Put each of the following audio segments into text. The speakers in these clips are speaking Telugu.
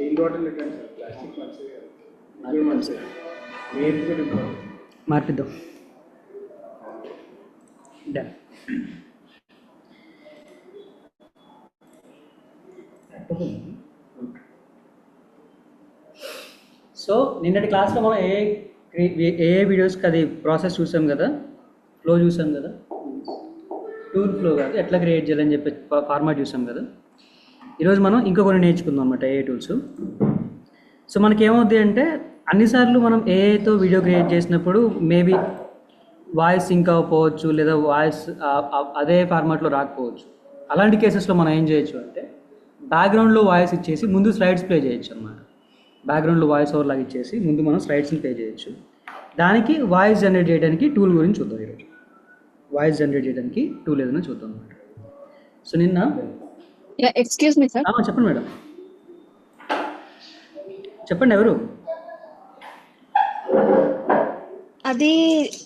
మెయిన్ బాటిల్ పెట్టండి సార్, ప్లాస్టిక్ మంచిది కాదు, ఇది మంచిది, మెయిన్ కూడా ఇంపార్టెంట్. మార్పిద్దాం. డన్. సో నిన్నటి క్లాస్లో మనం ఏ వీడియోస్కి అది ప్రాసెస్ చూసాం కదా, ఫ్లో చూసాం కదా, టూల్ ఫ్లో కాదు ఎట్లా క్రియేట్ చేయాలని చెప్పి ఫార్మాట్ చూసాం కదా. ఈరోజు మనం ఇంకా కొన్ని నేర్చుకుందాం అనమాట ఏఐ టూల్స్. సో మనకి ఏమవుద్ది అంటే అన్నిసార్లు మనం ఏఐతో వీడియో క్రియేట్ చేసినప్పుడు మేబీ వాయిస్ సింక్ అవ్వకపోవచ్చు, లేదా వాయిస్ అదే ఫార్మాట్లో రాకపోవచ్చు. అలాంటి కేసెస్లో మనం ఏం చేయొచ్చు అంటే బ్యాక్గ్రౌండ్లో వాయిస్ ఇచ్చేసి ముందు స్లైడ్స్ ప్లే చేయొచ్చు అన్నమాట. బ్యాక్గ్రౌండ్లో వాయిస్ ఓవర్ లాగా ఇచ్చేసి ముందు మనం స్లైడ్స్ని ప్లే చేయొచ్చు. దానికి వాయిస్ జనరేట్ చేయడానికి టూల్ గురించి చూద్దాం ఈరోజు. వాయిస్ జనరేట్ చేయడానికి టూల్ ఏదైనా చూద్దాం అనమాట. సో నిన్న ఎక్స్క్యూజ్ మీ సార్. చెప్పండి మేడం, చెప్పండి ఎవరు? అది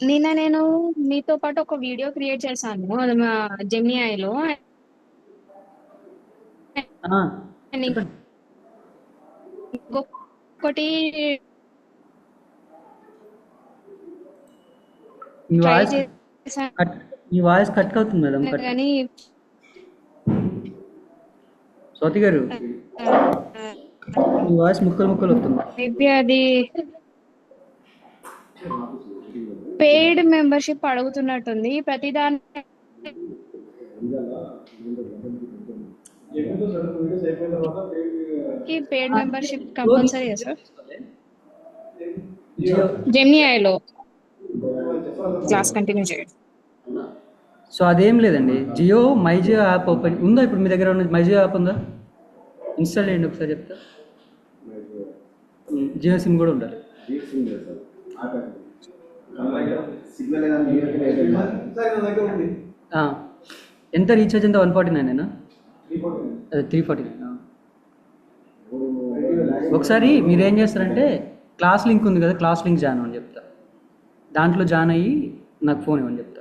నిన్న నేను మీతో పాటు ఒక వీడియో క్రియేట్ చేశాను, అది మా జెమినిఐలో. చెప్పండి. ఇంకొకటి మీ ట్రై వాయిస్ చేశాను మీ వాయిస్ కట్ అవుతుంది మేడం. కానీ స్వాతి గారు మీ వాయిస్ ముక్కలు ముక్కలు వస్తుంది. మేబీ అది పెయిడ్ మెంబర్షిప్ అడుగుతున్నట్టుంది ప్రతిదాని. పెయిడ్ మెంబర్షిప్ కంపల్సరీ సార్ జెమినిఐలో క్లాస్ కంటిన్యూ చేయండి. సో అదేం లేదండి, Jio my Jio app open ఉందా? ఇప్పుడు మీ దగ్గర ఉన్న మై జియో యాప్ ఉందా? ఇన్స్టాల్ చేయండి ఒకసారి చెప్తా. జియో సిమ్ కూడా ఉండాలి. ఎంత రీఛార్జ్ ఎంత? 149 అదే 349. ఒకసారి మీరు ఏం చేస్తారంటే క్లాస్ లింక్ ఉంది కదా, క్లాస్ లింక్ జాయిన్ అని చెప్తా, దాంట్లో జాయిన్ అయ్యి నాకు ఫోన్ ఇవ్వని చెప్తా.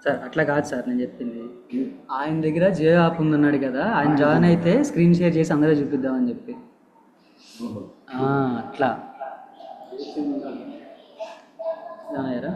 సార్ అట్లా కాదు సార్ నేను చెప్పింది. ఆయన దగ్గర జియో యాప్ ఉందన్నాడు కదా, ఆయన జాయిన్ అయితే స్క్రీన్ షేర్ చేసి అందరూ చూపిద్దామని చెప్పి. అట్లా జాయిన్ అయ్యారా?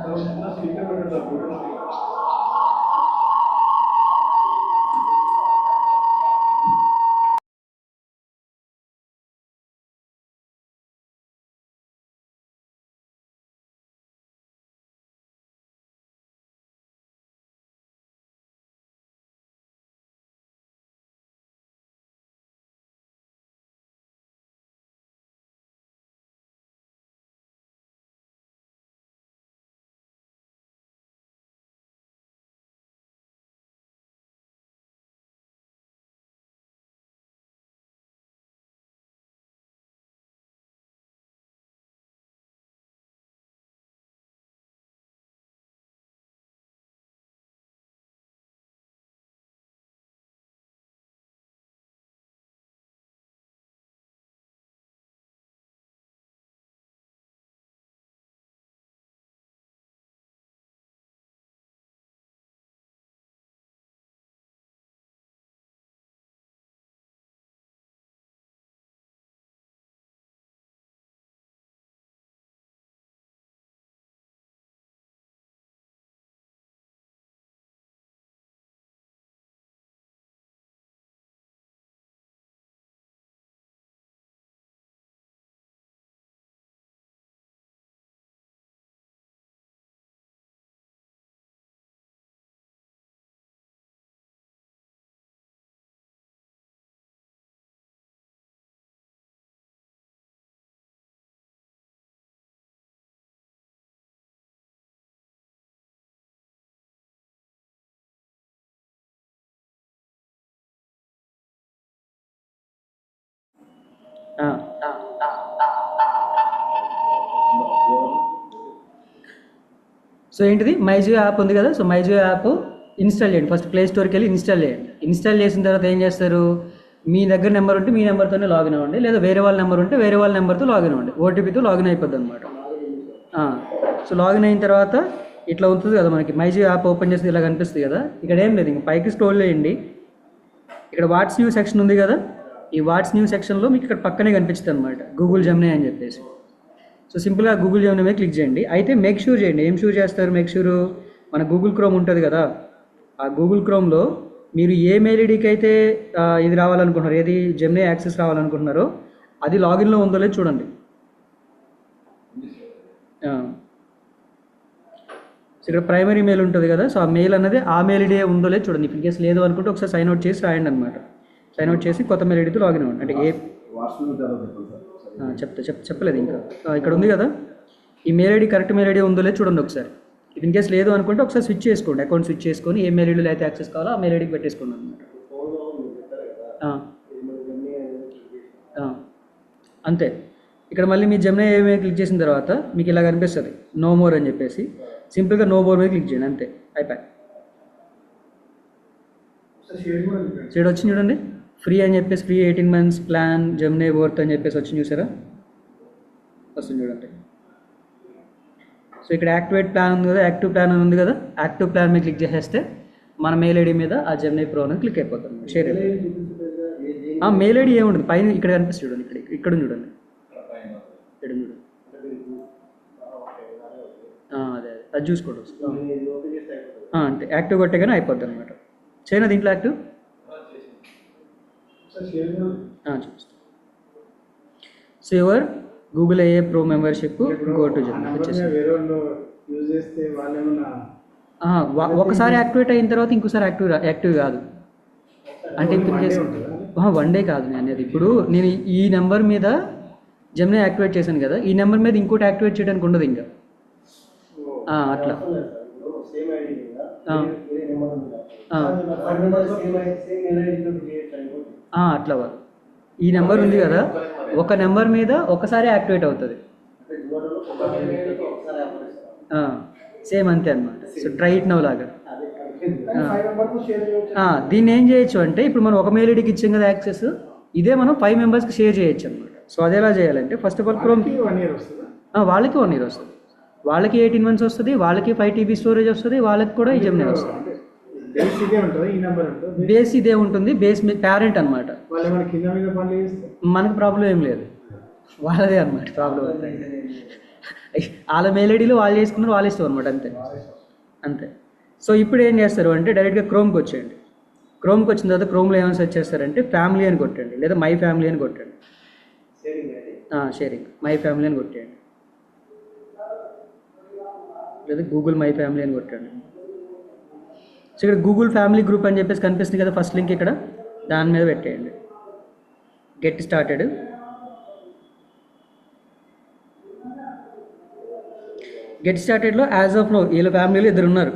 ఆ. సో ఏంటిది మైజియో యాప్ ఉంది కదా, సో మైజియో యాప్ ఇన్స్టాల్ చేయండి. ఫస్ట్ ప్లే స్టోర్కి వెళ్ళి ఇన్స్టాల్ చేయండి. ఇన్స్టాల్ చేసిన తర్వాత ఏం చేస్తారు, మీ దగ్గర నెంబర్ ఉంటే మీ నెంబర్తోనే లాగిన్ అవ్వండి, లేదా వేరే వాళ్ళ నెంబర్ ఉంటే వేరే వాళ్ళ నెంబర్తో లాగిన్ అవ్వండి. ఓటీపీతో లాగిన్ అయిపోద్ది అనమాట. సో లాగిన్ అయిన తర్వాత ఇట్లా ఉంటుంది కదా మనకి, మైజియో యాప్ ఓపెన్ చేస్తే ఇలా కనిపిస్తుంది కదా. ఇక్కడ ఏం లేదు, ఇంక పైకి స్క్రోల్ చేయండి. ఇక్కడ వాట్స్ న్యూ సెక్షన్ ఉంది కదా, ఈ వాట్స్ న్యూ సెక్షన్లో మీకు ఇక్కడ పక్కనే కనిపిస్తుంది అనమాట గూగుల్ జెమినీ అని చెప్పేసి. సో సింపుల్గా గూగుల్ జెమినీ మీద క్లిక్ చేయండి. అయితే మేక్ షూర్ చేయండి, ఏం షూర్ చేస్తారు, మేక్ షూర్ మన గూగుల్ క్రోమ్ ఉంటుంది కదా, ఆ గూగుల్ క్రోమ్లో మీరు ఏ మెయిల్ ఐడికి అయితే ఇది రావాలనుకుంటున్నారు, ఏది జెమినీ యాక్సెస్ రావాలనుకుంటున్నారో అది లాగిన్లో ఉందో లేదు చూడండి. సో ఇక్కడ ప్రైమరీ మెయిల్ ఉంటుంది కదా, సో ఆ మెయిల్ అన్నది ఆ మెయిల్ ఐడి ఉందో లేదు చూడండి. ఇన్ కేసు లేదు అనుకుంటే ఒకసారి సైన్ అవుట్ చేసి రాయండి అనమాట. సైన్ అవుట్ చేసి కొత్త మెయిల్ ఐడితో లాగిన్ అవ్వండి. అంటే చెప్పలేదు ఇంకా. ఇక్కడ ఉంది కదా, ఈ mail ID correct mail ID ఉందో లేదు చూడండి ఒకసారి. ఇన్ కేసు లేదు అనుకుంటే ఒకసారి స్విచ్ చేసుకోండి, అకౌంట్ స్విచ్ చేసుకొని ఏ మెయిల్ ఐడిలో అయితే యాక్సెస్ కావాలో ఆ మెయిల్ ఐడికి పెట్టేసుకోండి అనమాట. అంతే. ఇక్కడ మళ్ళీ మీ జెమినీ ఏమైనా క్లిక్ చేసిన తర్వాత మీకు ఇలా కనిపిస్తుంది నో మోర్ అని చెప్పేసి, సింపుల్గా నో మోర్ మీద క్లిక్ చేయండి, అంతే అయిపోయి. షేడ్ వచ్చింది చూడండి, ఫ్రీ అని చెప్పేసి, free 18 months plan Gemini worth అని చెప్పేసి వచ్చింది చూసారా, వస్తుంది చూడండి. సో ఇక్కడ యాక్టివేట్ ప్లాన్ ఉంది కదా, యాక్టివ్ ప్లాన్ అని ఉంది కదా, యాక్టివ్ ప్లాన్ మీద క్లిక్ చేసేస్తే మన మెయిల్ ఐడి మీద ఆ జెమినీ ప్రో అనేది క్లిక్ అయిపోతుంది. షేర్ మెయిల్ ఐడి ఏముంటుంది పైన ఇక్కడ కనిపిస్తుంది చూడండి, ఇక్కడ చూడండి, ఇక్కడ చూడండి. అదే అది చూసుకోండి అంతే. యాక్టివ్ కొట్టేగానే అయిపోద్ది అనమాట. చేయనా దీంట్లో యాక్టివ్ చూపిస్తాను. So your Google A pro membership go to Gemini వచ్చేసి ఒకసారి యాక్టివేట్ అయిన తర్వాత ఇంకోసారి యాక్టివ్ కాదు. అంటే ఇప్పుడు 1 day కాదు నేను అనేది. ఇప్పుడు నేను ఈ నెంబర్ మీద జెమినీ యాక్టివేట్ చేశాను కదా, ఈ నెంబర్ మీద ఇంకోటి యాక్టివేట్ చేయడానికి ఉండదు ఇంకా. అట్లా అట్లా ఈ నెంబర్ ఉంది కదా, ఒక నెంబర్ మీద ఒకసారి యాక్టివేట్ అవుతుంది, సేమ్ అంతే అనమాట. సో ట్రై ఇట్ నౌ లాగా. దీన్ని ఏం చేయొచ్చు అంటే, ఇప్పుడు మనం ఒక మెయిల్ ఐడికి ఇచ్చాం కదా యాక్సెస్, ఇదే మనం 5 members షేర్ చేయొచ్చు అనమాట. సో అది ఎలా చేయాలంటే, ఫస్ట్ ఆఫ్ ఆల్ క్రోమ్ వాళ్ళకి 1 year వస్తుంది, వాళ్ళకి 18 months వస్తుంది, వాళ్ళకి 5 TB స్టోరేజ్ వస్తుంది, వాళ్ళకి కూడా ఈ జెమినీ వస్తుంది. బేస్ ఇదే ఉంటుంది, బేస్ పేరెంట్ అనమాట. మనకు ప్రాబ్లం ఏం లేదు, వాళ్ళదే అనమాట ప్రాబ్లం. వాళ్ళ మెయిల్ ఐడీలో వాళ్ళు చేసుకున్నారు, వాళ్ళు ఇష్టం అనమాట, అంతే అంతే. సో ఇప్పుడు ఏం చేస్తారు అంటే, డైరెక్ట్గా క్రోమ్కి వచ్చేయండి. క్రోమ్కి వచ్చిన తర్వాత క్రోమ్లో ఏమైనా సెర్చ్ చేస్తారంటే ఫ్యామిలీ అని కొట్టండి, లేదా మై ఫ్యామిలీ అని కొట్టండి. షేరింగ్ మై ఫ్యామిలీ అని కొట్టేయండి, లేదా గూగుల్ మై ఫ్యామిలీ అని కొట్టండి. సో ఇక్కడ గూగుల్ ఫ్యామిలీ గ్రూప్ అని చెప్పేసి కనిపిస్తుంది కదా ఫస్ట్ లింక్, ఇక్కడ దాని మీద పెట్టేయండి. Get started. గెట్ స్టార్టెడ్లో యాజ్ ఆఫ్ నో వీళ్ళ ఫ్యామిలీలో 2 ఉన్నారు.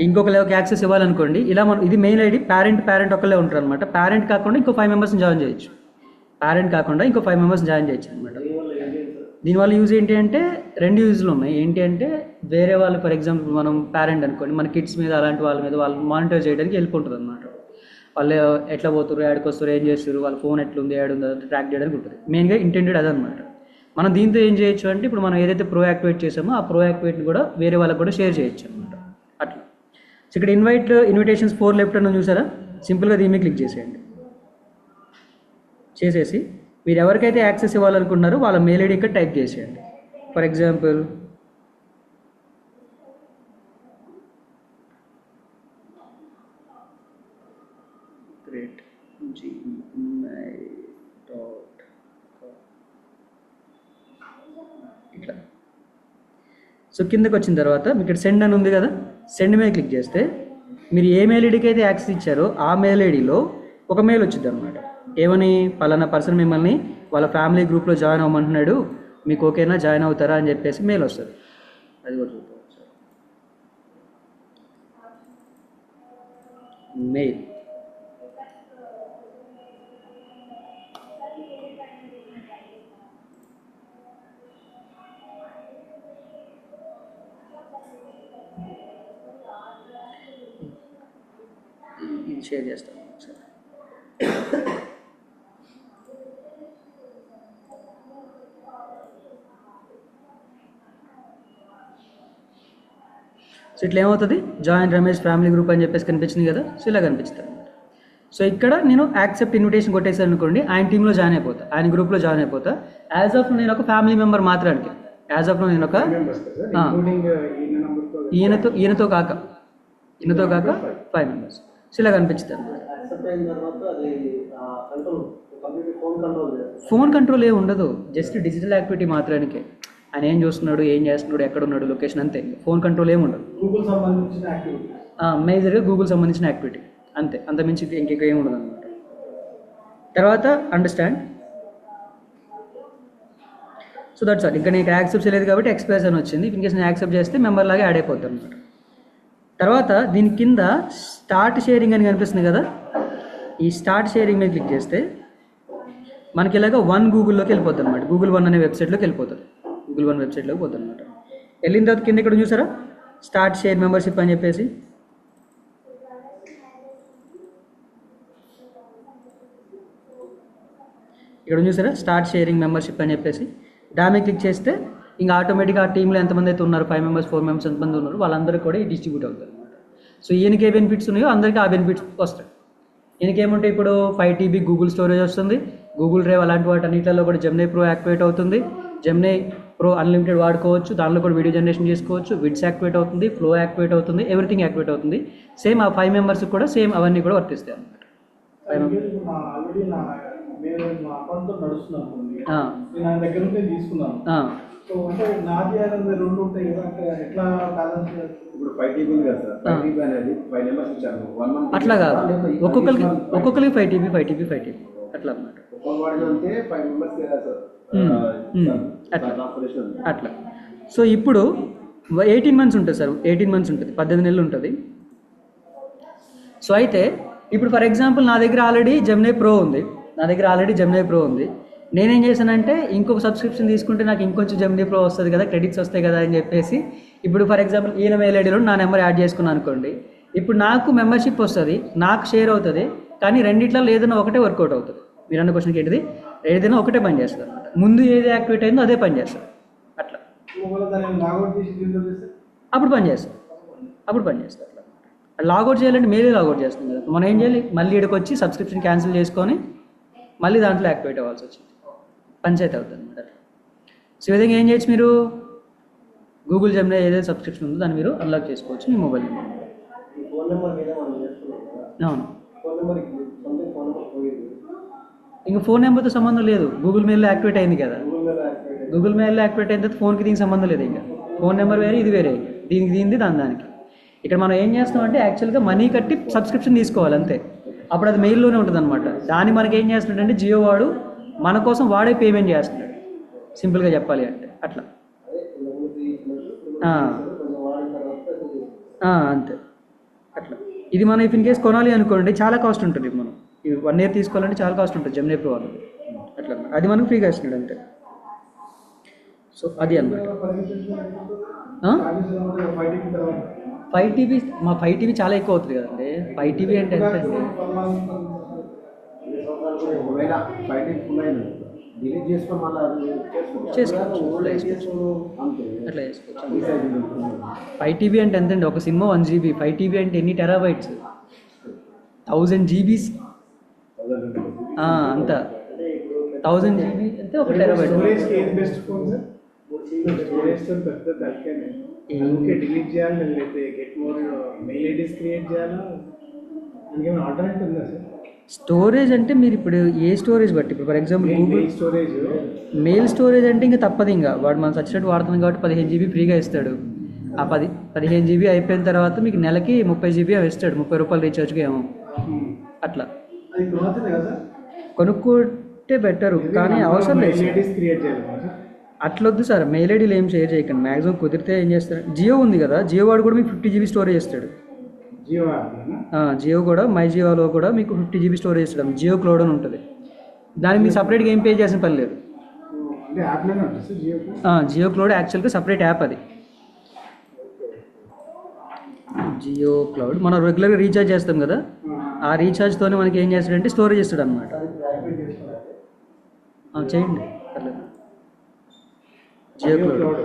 ఇంకొక లెవెల్కి యాక్సెస్ ఇవ్వాలనుకోండి, ఇలా మనం ఇది మెయిల్ ఐడి పేరెంట్ ఒకళ్ళే ఉంటారు అనమాట. పేరెంట్ కాకుండా ఇంకో 5 members జాయిన్ చేయొచ్చు, పేరెంట్ కాకుండా ఇంకో 5 members జాయిన్ చేయొచ్చు అనమాట. దీనివల్ల యూజ్ ఏంటి అంటే, 2 యూజ్లు ఉన్నాయి. ఏంటి అంటే, వేరే వాళ్ళు ఫర్ ఎగ్జాంపుల్ మనం పేరెంట్ అనుకోండి, మన కిడ్స్ మీద అలాంటి వాళ్ళ మీద వాళ్ళు మానిటర్ చేయడానికి వెళ్ళిపోతుంది అనమాట. వాళ్ళు ఎట్లా పోతారు, యాడ్కి వస్తారు, ఏం చేస్తారు, వాళ్ళ ఫోన్ ఎట్లుంది, యాడ్ ఉంది, అదంతా ట్రాక్ చేయడానికి ఉంటుంది. మెయిన్గా ఇంటెండెడ్ అదనమాట. మనం దీంతో ఏం చేయొచ్చు అంటే, ఇప్పుడు మనం ఏదైతే ప్రో యాక్టివేట్ చేసామో ఆ ప్రో యాక్టివేట్ని కూడా వేరే వాళ్ళకి కూడా షేర్ చేయొచ్చు అనమాట, అట్లా. సో ఇక్కడ ఇన్విటేషన్స్ 4 లెఫ్ట్ అని చూసారా, సింపుల్గా దీన్ని క్లిక్ చేసేయండి. చేసేసి మీరు ఎవరికైతే యాక్సెస్ ఇవ్వాలనుకుంటున్నారో వాళ్ళ మెయిల్ ఐడి ఇక్కడ టైప్ చేసేయండి. ఫర్ ఎగ్జాంపుల్ ఇట్లా. సో కిందకి వచ్చిన తర్వాత మీకు ఇక్కడ సెండ్ అని ఉంది కదా, సెండ్ మీద క్లిక్ చేస్తే మీరు ఏ మెయిల్ ఐడికి అయితే యాక్సెస్ ఇచ్చారో ఆ మెయిల్ ఐడిలో ఒక మెయిల్ వచ్చింది అనమాట. ఏమని, పలానా పర్సన్ మిమ్మల్ని వాళ్ళ ఫ్యామిలీ గ్రూప్లో జాయిన్ అవ్వమంటున్నాడు, మీకు ఓకేనా, జాయిన్ అవుతారా అని చెప్పేసి మెయిల్ వస్తుంది. అది కూడా చూద్దాం మెయిల్. షేర్ చేస్తాను ఒకసారి. సో ఇట్లా ఏమవుతుంది, జాయిన్ రమేష్ ఫ్యామిలీ గ్రూప్ అని చెప్పేసి కనిపించింది కదా. సో ఇలా కనిపిస్తుంది అనమాట. సో ఇక్కడ నేను యాక్సెప్ట్ ఇన్విటేషన్ కొట్టేసాను అనుకోండి, ఆయన టీంలో జాయిన్ అయిపోతా, ఆయన గ్రూప్లో జాయిన్ అయిపోతా. యాజ్ ఆఫ్ నేను ఒక ఫ్యామిలీ మెంబర్ మాత్రానికి, యాజ్ ఆఫ్ నేను ఒక ఈయనతో కాక 5 మెంబర్స్. సో ఇలా కనిపించుతుంది అనమాట. ఫోన్ కంట్రోల్ ఏమి ఉండదు, జస్ట్ డిజిటల్ యాక్టివిటీ మాత్రానికే. ఆయన ఏం చూస్తున్నాడు, ఏం చేస్తున్నాడు, ఎక్కడ ఉన్నాడు, లొకేషన్ అంతే. ఫోన్ కంట్రోల్ ఏమి ఉండదు. మేజర్గా గూగుల్ సంబంధించిన యాక్టివిటీ అంతే, అంతమించి ఇంకెక్క ఏమి ఉండదు అనమాట. తర్వాత అండర్స్టాండ్. So that's all. ఇంకా నీకు యాక్సెప్ట్ చేయలేదు కాబట్టి ఎక్స్ప్రెస్ అని వచ్చింది. ఇన్ కేసు నేను యాక్సెప్ట్ చేస్తే మెంబర్ లాగా యాడ్ అయిపోతాను అనమాట. తర్వాత దీని కింద స్టార్ట్ షేరింగ్ అని కనిపిస్తుంది కదా, ఈ స్టార్ట్ షేరింగ్ మీద క్లిక్ చేస్తే మనకి ఇలాగ గూగుల్లోకి వెళ్ళిపోతుంది అనమాట. Google One అనే వెబ్సైట్లోకి వెళ్ళిపోతుంది. Google One వెబ్సైట్లోకి పోతుంది అనమాట. వెళ్ళిన తర్వాత కింద ఇక్కడ చూసారా స్టార్ట్ షేర్ మెంబర్షిప్ అని చెప్పేసి, ఇక్కడ చూసారా స్టార్ట్ షేరింగ్ మెంబర్షిప్ అని చెప్పేసి, దాని క్లిక్ చేస్తే ఇంకా ఆటోమేటిక్గా ఆ టీంలో ఎంతమంది అయితే ఉన్నారు, 5 మెంబర్స్ 4 మెంబర్స్ ఎంతమంది ఉన్నారు, వాళ్ళందరూ కూడా డిస్ట్రిబ్యూట్ అవుతారు అనమాట. సో ఈయనకి ఏ బెనిఫిట్స్ ఉన్నాయో అందరికీ ఆ బెనిఫిట్స్ వస్తాయి. ఈయనకేముంటే ఇప్పుడు 5 TB గూగుల్ స్టోరేజ్ వస్తుంది, గూగుల్ డ్రైవ్ అలాంటి వాటి అన్నింటిలో కూడా జెమినీ ప్రో యాక్టివేట్ అవుతుంది. జెమినీ ప్రో అన్లిమిటెడ్ వాడుకోవచ్చు, దానిలో కూడా వీడియో జనరేషన్ చేసుకోవచ్చు. విడ్స్ యాక్టివేట్ అవుతుంది, ఫ్లో యాక్టివేట్ అవుతుంది, ఎవ్రీథింగ్ యాక్టివేట్ అవుతుంది. సేమ్ ఆ 5 మెంబర్స్కి కూడా సేమ్ అవన్నీ కూడా వర్తిస్తాయి అనమాట. అట్లా కాదు, ఒక్కొక్కరికి 5 TB అట్లా అన్నమాట. అట్లా. సో ఇప్పుడు 18 మంత్స్ ఉంటుంది సార్, 18 మంత్స్ ఉంటుంది, 18 నెలలు ఉంటుంది. సో అయితే ఇప్పుడు ఫర్ ఎగ్జాంపుల్ నా దగ్గర ఆల్రెడీ జెమినీ ప్రో ఉంది. నేనేం చేశానంటే ఇంకొక సబ్స్క్రిప్షన్ తీసుకుంటే నాకు ఇంకొంచెం జెమినీ ప్రో వస్తుంది కదా, క్రెడిట్స్ వస్తాయి కదా అని చెప్పేసి ఇప్పుడు ఫర్ ఎగ్జాంపుల్ ఈయన మెయిల్ ఐడీలో నా నెంబర్ యాడ్ చేసుకున్నాను అనుకోండి. ఇప్పుడు నాకు మెంబర్షిప్ వస్తుంది, నాకు షేర్ అవుతుంది, కానీ రెండిట్లలో ఏదైనా ఒకటే వర్కౌట్ అవుతుంది. మీరు అన్న క్వశ్చన్కి ఏంటిది, ఏదైనా ఒకటే పని చేస్తుంది అనమాట. ముందు ఏది యాక్టివేట్ అయిందో అదే పని చేస్తుంది. అట్లా అప్పుడు పని చేస్తుంది అట్లా. లాగౌట్ చేయాలంటే మెయిల్ లాగౌట్ చేస్తుంది కదా, మనం ఏం చేయాలి, మళ్ళీ ఇక్కడికి వచ్చి సబ్స్క్రిప్షన్ క్యాన్సిల్ చేసుకొని మళ్ళీ దాంట్లో యాక్టివేట్ అవ్వాల్సి వచ్చింది, పంచాయతీ అవుతుంది అనమాట. సో ఈ విధంగా ఏం చేయొచ్చు, మీరు గూగుల్ జెమినీ ఏదైతే సబ్స్క్రిప్షన్ ఉందో దాన్ని మీరు అన్లాక్ చేసుకోవచ్చు మీ మొబైల్ నెంబర్. అవును, ఇంకా ఫోన్ నెంబర్తో సంబంధం లేదు, గూగుల్ మెయిల్లో యాక్టివేట్ అయింది కదా. గూగుల్ మెయిల్లో యాక్టివేట్ అయిన తర్వాత ఫోన్కి దీనికి సంబంధం లేదు. ఇంకా ఫోన్ నెంబర్ వేరే, ఇది వేరే, దీనికి దానికి. ఇక్కడ మనం ఏం చేస్తాం అంటే యాక్చువల్గా మనీ కట్టి సబ్స్క్రిప్షన్ తీసుకోవాలి అంతే, అప్పుడు అది మెయిల్లోనే ఉంటుంది అనమాట. దాన్ని మనకి ఏం చేస్తున్నాడంటే జియో వాడు మన కోసం వాడే పేమెంట్ చేస్తున్నాడు, సింపుల్గా చెప్పాలి అంటే అట్లా. అంతే అట్లా. ఇది మనం ఇఫ్ ఇన్ కేస్ కొనాలి అనుకోండి చాలా కాస్ట్ ఉంటుంది. మనం 1 year తీసుకోవాలంటే చాలా కాస్ట్ ఉంటుంది జెమినీ ప్రో వాళ్ళది అట్లా. అది మనకు ఫ్రీగా ఇస్తున్నాడు అంతే. సో అది అన్నమాట. 5 TB మా 5 TB చాలా ఎక్కువ అవుతుంది కదండి. 5 TB అంటే ఎంత అండి? చేసుకోవచ్చు అట్లా చేసుకోవచ్చు. 5 TB అంటే ఎంత అండి? ఒక సినిమా 1 GB. 5 TB అంటే ఎన్ని టెరాబైట్స్? 1000 GB అంత 1000 GB అంటే 1 టెరాబైట్. డిలీట్ చేయాలి, లేకపోతే get more mail IDs create చేయాలా, ఇంకేమైనా ఆల్టర్నేటివ్ ఉందా సార్? స్టోరేజ్ అంటే మీరు ఇప్పుడు ఏ స్టోరేజ్ బట్టి, ఇప్పుడు for example Google storage, mail storage అంటే ఇంకా తప్పదు, ఇంకా వాడు మనం సచ్చినట్టు వాడుతున్నాం కాబట్టి 15 GB ఫ్రీగా ఇస్తాడు. ఆ 15 GB అయిపోయిన తర్వాత మీకు నెలకి 30 GB ఇస్తాడు, 30 రూపాయలు రీఛార్జ్గా ఏమో అట్లా. కొనుక్కుంటే బెటరు, కానీ అవసరం లేదు. అట్లా వద్దు సార్, మెయిల్ ఐడీలు ఏం షేర్ చేయకండి. మ్యాక్సిమం కుదిరితే ఏం చేస్తారు, జియో ఉంది కదా, జియో వాడు కూడా మీకు 50 GB స్టోరేజ్ ఇస్తాడు. జియో కూడా మై జియోలో కూడా మీకు 50 GB స్టోరేజ్ ఇస్తాడు. జియో క్లౌడ్ అని ఉంటుంది, దానికి మీకు సపరేట్గా ఏం పే చేసిన పని లేదు. జియో క్లౌడ్ యాక్చువల్గా సపరేట్ యాప్ అది. జియో క్లౌడ్ మనం రెగ్యులర్గా రీఛార్జ్ చేస్తాం కదా, ఆ ఆ రీఛార్జ్తోనే మనకి ఏం చేస్తాడంటే స్టోరేజ్ ఇస్తాడు అనమాట. చేయండి పర్లేదు. జియో క్లౌడ్.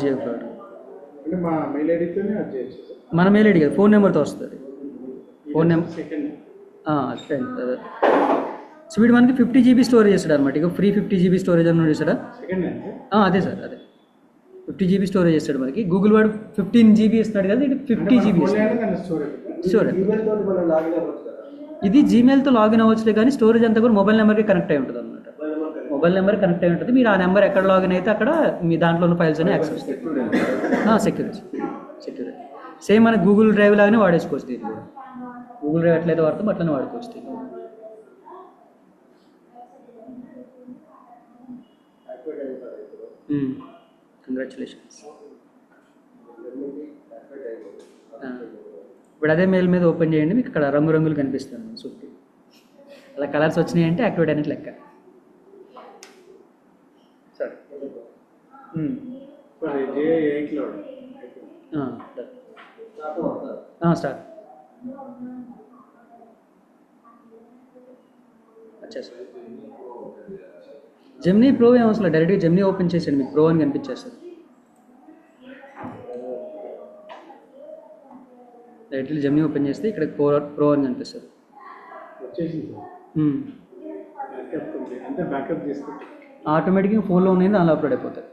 జియో క్లౌడ్ అంటే మా మెయిల్ ఐడితోనే అది చేయొచ్చు సార్. మన మెయిల్ ఐడి కాదు, ఫోన్ నెంబర్తో వస్తుంది. ఫోన్ నెంబర్ సెకండ్ సో వీడు మనకి 50 GB స్టోరేజ్ ఇస్తాడు అనమాట. ఇక ఫ్రీ 50 GB స్టోరేజ్ అని ఇస్తాడా? సెకండ్ అంటే అదే సార్, అదే 50 GB స్టోరేజ్ ఇస్తాడు మనకి. గూగుల్ వాడు 15 GB ఇస్తున్నాడు కదా, ఇది 50 GB స్టోరేజ్. ఇది జీమెయిల్తో లాగిన్ అవ్వచ్చులే కానీ స్టోరేజ్ అంతా కూడా మొబైల్ నెంబర్కి కనెక్ట్ అయి ఉంటుంది అనమాట. మొబైల్ నెంబర్ కనెక్ట్ అయి ఉంటుంది. మీరు ఆ నెంబర్ ఎక్కడ లాగిన్ అయితే అక్కడ మీ దాంట్లో ఉన్న ఫైల్స్ అన్ని యాక్సెస్ వస్తాయి. సెక్యూరిటీ సేమ్ మన గూగుల్ డ్రైవ్ లాగానే వాడేసుకోవచ్చు. దీన్ని కూడా గూగుల్ డ్రైవ్ ఎట్లయితే వాడతాం అట్లనే వాడుకోవచ్చు దీన్ని. కంగ్రాచులేషన్స్. ఇప్పుడు అదే మెయిల్ మీద ఓపెన్ చేయండి, మీకు ఇక్కడ రంగురంగులు కనిపిస్తుంది చుట్టూ. అలా కలర్స్ వచ్చినాయి అంటే యాక్టివేట్ అనేది లెక్క. సరే స్టార్ట్ వచ్చేసారు. జెమినీ ప్రో ఏం అవసరం, డైరెక్ట్గా జెమినీ ఓపెన్ చేసేయండి, మీకు ప్రో అని కనిపించేస్తుంది. డైరెక్ట్లీ జెమినీ ఓపెన్ చేస్తే ఇక్కడ ప్రో అని కనిపిస్తుంది. ఆటోమేటిక్గా ఫోన్లో ఉన్నది దానిలో అప్లోడ్ అయిపోతుంది.